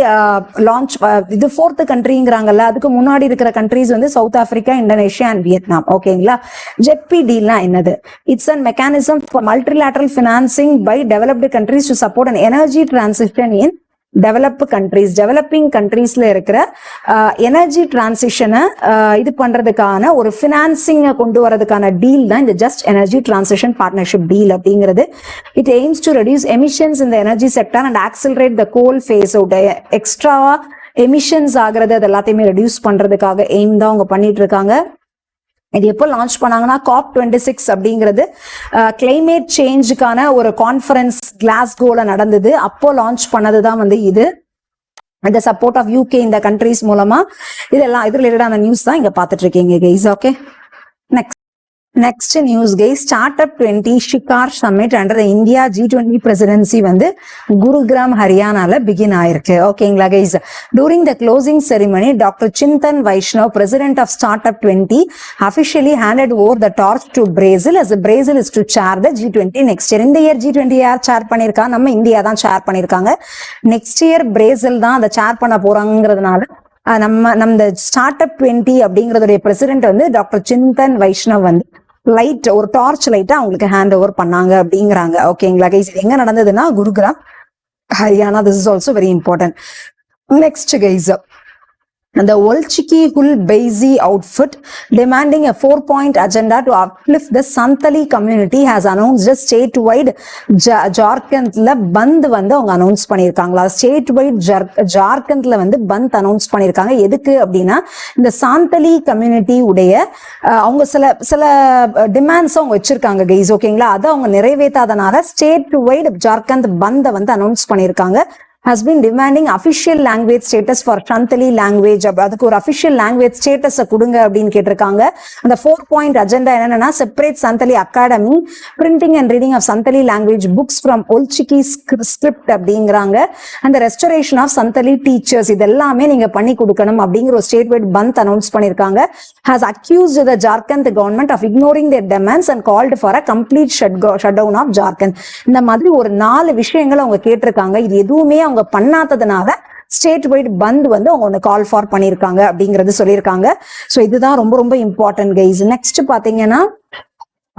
லான்ச் இது 4th கண்ட்ரிங்கிறாங்கல்ல, அதுக்கு முன்னாடி இருக்கிற கண்ட்ரிஸ் வந்து South Africa, Indonesia and Vietnam. ஓகேங்களா. JETP டீல்னா என்னது? It's an mechanism for multilateral financing by developed countries to support an energy transition in developing கண்ட்ரீஸ்ல இருக்கிற எனர்ஜி டிரான்சிஷனை இது பண்றதுக்கான ஒரு பினான்சிங்கை கொண்டு வரதுக்கான டீல் தான் இந்த just energy transition partnership deal அப்படிங்கிறது. It aims to reduce emissions in the energy sector and accelerate the coal phase out. எக்ஸ்ட்ராவா எமிஷன்ஸ் ஆகிறது அது எல்லாத்தையுமே ரெடியூஸ் பண்றதுக்காக எய்ம் தான் அவங்க பண்ணிட்டு இருக்காங்க. இது எப்போ லான்ச் பண்ணாங்கன்னா COP26 அப்படிங்கிறது கிளைமேட் சேஞ்சுக்கான ஒரு கான்ஃபரன்ஸ் கிளாஸ்கோல நடந்தது. அப்போ லான்ச் பண்ணதுதான் வந்து இது. இந்த சப்போர்ட் ஆஃப் UK இந்த கண்ட்ரிஸ் மூலமா இதெல்லாம் இது ரிலேட்டடான நியூஸ் தான் இங்க பாத்துட்டு இருக்கீங்க guys. Okay, next Next news guys, Startup 20 Shikar Summit under the India G20 presidency வந்து Gurugram Haryana begin ஆயிருக்கு. ஓகேங்களா guys, during the closing ceremony Dr. Chintan Vaishnav, president of Startup 20, officially handed over the torch to Brazil as Brazil is to chair the G20 next year. இந்த year G20 யார் chair பண்ணிருக்கா? நம்ம India தான் chair பண்ணிருக்காங்க. next year Brazil தான் அதை chair பண்ண போறாங்கிறதுனால நம்ம ஸ்டார்ட்அப் 20 அப்படிங்கறதுடைய பிரசிடென்ட் வந்து டாக்டர் சிந்தன் வைஷ்ணவ் வந்து லைட் ஒரு டார்ச் லைட்டா அவங்களுக்கு ஹேண்ட் ஓவர் பண்ணாங்க அப்படிங்கிறாங்க. ஓகேங்களா கைஸ், இது எங்க நடந்ததுன்னா Gurugram Haryana. This is also very important. Next guys, the Olchiki Hul Baisi outfit demanding a 4-point agenda to uplift the Santali community has announced a statewide Jharkhandல பந்த் வந்து அவங்க அனௌன்ஸ் பண்ணியிருக்காங்களா. ஸ்டேட்வைட் ஜார்க்கண்ட்ல வந்து பந்த் அனௌன்ஸ் பண்ணியிருக்காங்க. எதுக்கு அப்படின்னா இந்த சாந்தலி கம்யூனிட்டி உடைய அவங்க சில டிமாண்ட்ஸ் அவங்க வச்சிருக்காங்க கைஸ். ஓகேங்களா, அதை அவங்க நிறைவேற்றாதனால ஸ்டேட்வைட் ஜார்க்கண்ட் பந்தை வந்து அனௌன்ஸ் பண்ணியிருக்காங்க. has been demanding official language status for Santali language. அதுக்கு ஒரு official language status கொடுங்க அப்படின்னு கேட்டிருக்காங்க. அந்த 4-point agenda என்னன்னா separate Santali academy, printing and reading of Santali language books from Olchiki script அப்படிங்கிறாங்க. and the restoration of Santali teachers, இதெல்லாமே நீங்க பண்ணி கொடுக்கணும் அப்படிங்கிற ஒரு statewide பந்த் அனௌன்ஸ் பண்ணிருக்காங்க. has accused the Jharkhand government of ignoring their demands and called for a complete shutdown of Jharkhand. இந்த மாதிரி ஒரு 4 விஷயங்களை அவங்க கேட்டிருக்காங்க. இது எதுவுமே அவங்க பண்ணாததுனால ஸ்டேட் வைட் பந்த் வந்து அவங்க கால் ஃபார் பண்ணிருக்காங்க அப்படிங்கறது சொல்லியிருக்காங்க. சோ இதுதான் ரொம்ப ரொம்ப இம்பார்ட்டன்ட் கைஸ். நெக்ஸ்ட் பாத்தீங்கன்னா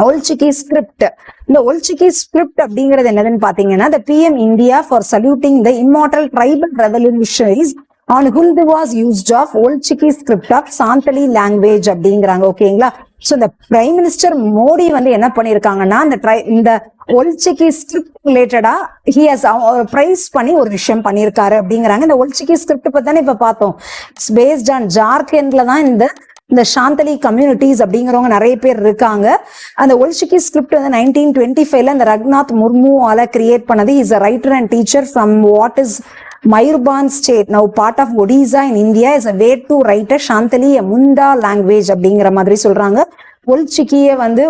Olchiki script. இந்த Olchiki script அப்படிங்கிறது என்னதுன்னு பாத்தீங்கன்னா the PM India for saluting the immortal tribal revolutionaries on whom was used of Olchiki script of Santali language அப்படிங்கிறாங்க. ஓகேங்களா, சோ இந்த பிரைம் மினிஸ்டர் மோடி வந்து என்ன பண்ணிருக்காங்கன்னா இந்த Olchiki ஸ்கிரிப்ட் ரிலேட்டடா he has பிரைஸ் பண்ணி ஒரு விஷயம் பண்ணிருக்காரு அப்படிங்கிறாங்க. இந்த Olchiki ஸ்கிரிப்ட் பத்தி தானே இப்ப பார்த்தோம். இட்ஸ் பேஸ்ட் ஆன் ஜார்க்கண்ட்ல தான் இந்த சாந்தலி கம்யூனிட்டிஸ் அப்படிங்கிறவங்க நிறைய பேர் இருக்காங்க. அந்த Olchiki ஸ்கிரிப்ட் வந்து 1925ல இந்த ரக்நாத் முர்முவால கிரியேட் பண்ணது. Is a writer and teacher from what is Mayurban state, now part of Odisha in India, is a way to write a Shantali, a Munda language அப்படிங்கிற மாதிரி சொல்றாங்க. Olchikiய வந்து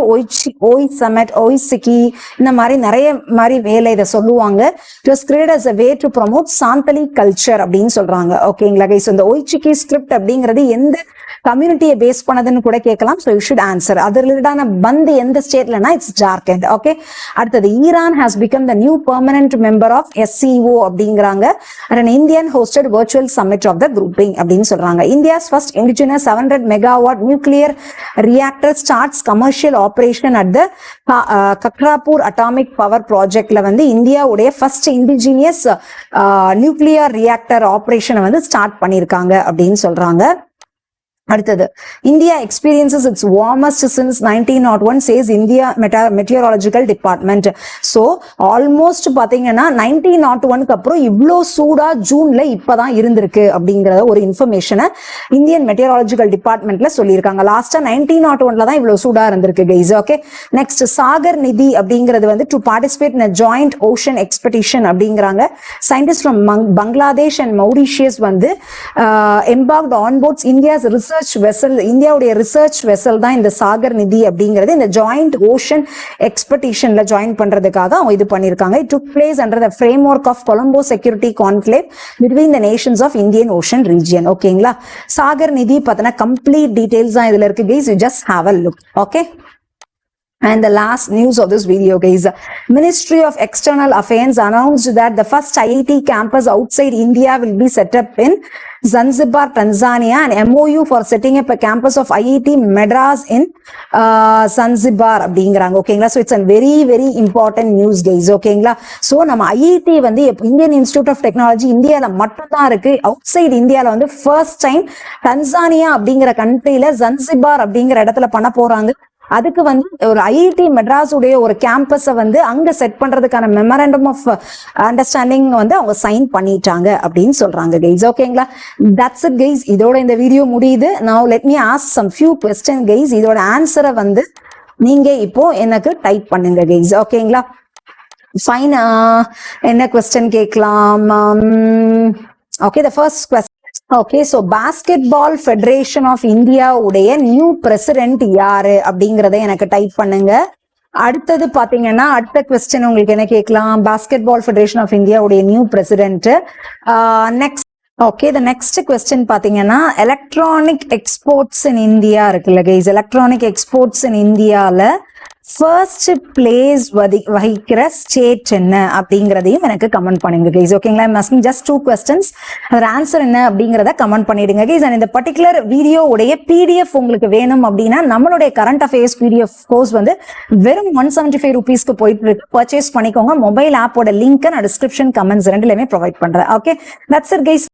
Oisiki இந்த மாதிரி நிறைய மாதிரி வேலை இதை சொல்லுவாங்க. It was created as a way to promote Santali culture அப்படின்னு சொல்றாங்க. ஓகேங்களா கைஸ், இந்த Olchiki ஸ்கிரிப்ட் அப்படிங்கிறது எந்த கம்யூனிட்டியை பேஸ் பண்ணதுன்னு கூட கேட்கலாம். So you should answer. அது ரிலேட்டான பந்த் எந்த ஸ்டேட்லனா இட்ஸ் ஜார்க்கண்ட். ஓகே, அடுத்தது Iran has become the new permanent member of SCO அப்படிங்கிறாங்க. And Indian hosted virtual summit of the grouping அப்படின்னு சொல்றாங்க. India's first indigenous 700 megawatt nuclear reactor starts commercial operation at the Kakrapar atomic power ப்ராஜெக்ட்ல வந்து இந்தியாவுடைய first indigenous nuclear reactor ஆபரேஷனை வந்து start பண்ணியிருக்காங்க அப்படின்னு சொல்றாங்க. அடுத்தது India experiences it's warmest since 1901 says India meteorological department. So almost பாத்தீங்கன்னா 1901க்கு அப்புறம் இவ்வளோ சூடா ஜூன்ல இப்பதான் இருந்திருக்கு அப்படிங்கிற ஒரு இன்ஃபர்மேஷனை இந்தியன் மெட்டியராலஜிக்கல் டிபார்ட்மெண்ட்ல சொல்லியிருக்காங்க. லாஸ்டா 1901ல தான் இவ்வளவு சூடா இருந்திருக்கு guys. Okay, next Sagar Nidhi அப்படிங்கிறது வந்து to participate in joint ocean expedition அப்படிங்கிறாங்க. Scientist from Bangladesh and Mauritius வந்து embarked on boards India's research vessel, இந்தியாவுடைய ரிசர்ச் வெசல் தான் இந்த சாகர் நிதி அப்படிங்கிறது. இந்த ஜாயிண்ட் ஓஷன் எக்ஸ்பெடிஷன்ல ஜாயின் பண்றதுக்காக அவங்க இது பண்ணிருக்காங்க. It took place under the framework of Colombo security conclave between the nations of Indian ocean region. ஓகேங்களா, சாகர் நிதி பார்த்தீங்கன்னா கம்ப்ளீட் டீடைல்ஸ் தான் இதுல இருக்கு guys. You just have a look. Okay, and the last news of this video guys, Ministry of External Affairs announced that the first IIT campus outside India will be set up in Zanzibar, Tanzania, and MOU for setting up a campus of IIT Madras in Zanzibar அப்படிங்கிறாங்க. ஓகேங்களா, so it's a very very important news guys. ஓகேங்களா, so நம்ம IIT வந்து Indian institute of technology இந்தியால மட்டும் தான் இருக்கு. Out side இந்தியால வந்து ஃபர்ஸ்ட் டைம் டன்சானியா அப்படிங்கிற கண்ட்ரில ஜன்சிபார் அப்படிங்கிற இடத்துல பண்ண போறாங்க. அதுக்கு வந்து ஒரு ஐஐடி மெட்ராஸ் உடைய ஒரு கேம்பஸை வந்து அங்க செட் பண்றதுக்கான மெமரண்டம் ஆஃப் அண்டர்ஸ்டாண்டிங் வந்து அவங்க சைன் பண்ணிட்டாங்க அப்படின்னு சொல்றாங்க கைஸ். ஓகேங்களா, தட்ஸ் இட் கைஸ். இதோட இந்த வீடியோ முடியுது. Now let me ask some few question guys. இதோட ஆன்சரை வந்து நீங்க இப்போ எனக்கு டைப் பண்ணுங்க கைஸ். ஓகேங்களா, ஃபைன். என்ன क्वेश्चन கேட்கலாம்? Okay, the first question okay, so basketball federation of India உடைய நியூ பிரசிடென்ட் யாரு அப்படிங்கறத எனக்கு டைப் பண்ணுங்க. அடுத்தது பாத்தீங்கன்னா அடுத்த கொஸ்டின் உங்களுக்கு என்ன கேட்கலாம், பாஸ்கெட்பால் ஃபெடரேஷன் ஆஃப் இந்தியா உடைய new president. Next okay, the next question பாத்தீங்கன்னா எலக்ட்ரானிக் எக்ஸ்போர்ட்ஸ் இன் இந்தியா இருக்குல்ல கைஸ், எலக்ட்ரானிக் எக்ஸ்போர்ட்ஸ் இன் இந்தியால ஃபர்ஸ்ட் பிளேஸ் வகிக்கிற ஸ்டேட் என்ன அப்படிங்கறதையும் எனக்கு கமெண்ட் பண்ணுங்க கைஸ். ஓகேங்களா, ஐம் ஆஸ்கிங் ஜஸ்ட் 2 questions. அதோட ஆன்சர் என்ன அப்படிங்கறத கமெண்ட் பண்ணிடுங்க கைஸ். அண்ட் இந்த பர்டிகுலர் வீடியோ உடைய பிடிஎஃப் உங்களுக்கு வேணும் அப்படின்னா நம்மளுடைய கரண்ட் அஃபேர்ஸ் பிடிஎஃப் கோர்ஸ் வந்து வெறும் 175 rupeesக்கு போயிட்டு இருக்கு. பர்ச்சேஸ் பண்ணிக்கோங்க. மொபைல் ஆப்போட லிங்க் நான் டிஸ்கிரிப்ஷன் கமெண்ட்ஸ் ரெண்டுலயுமே ப்ரொவைட் பண்றேன். Okay, that's it guys.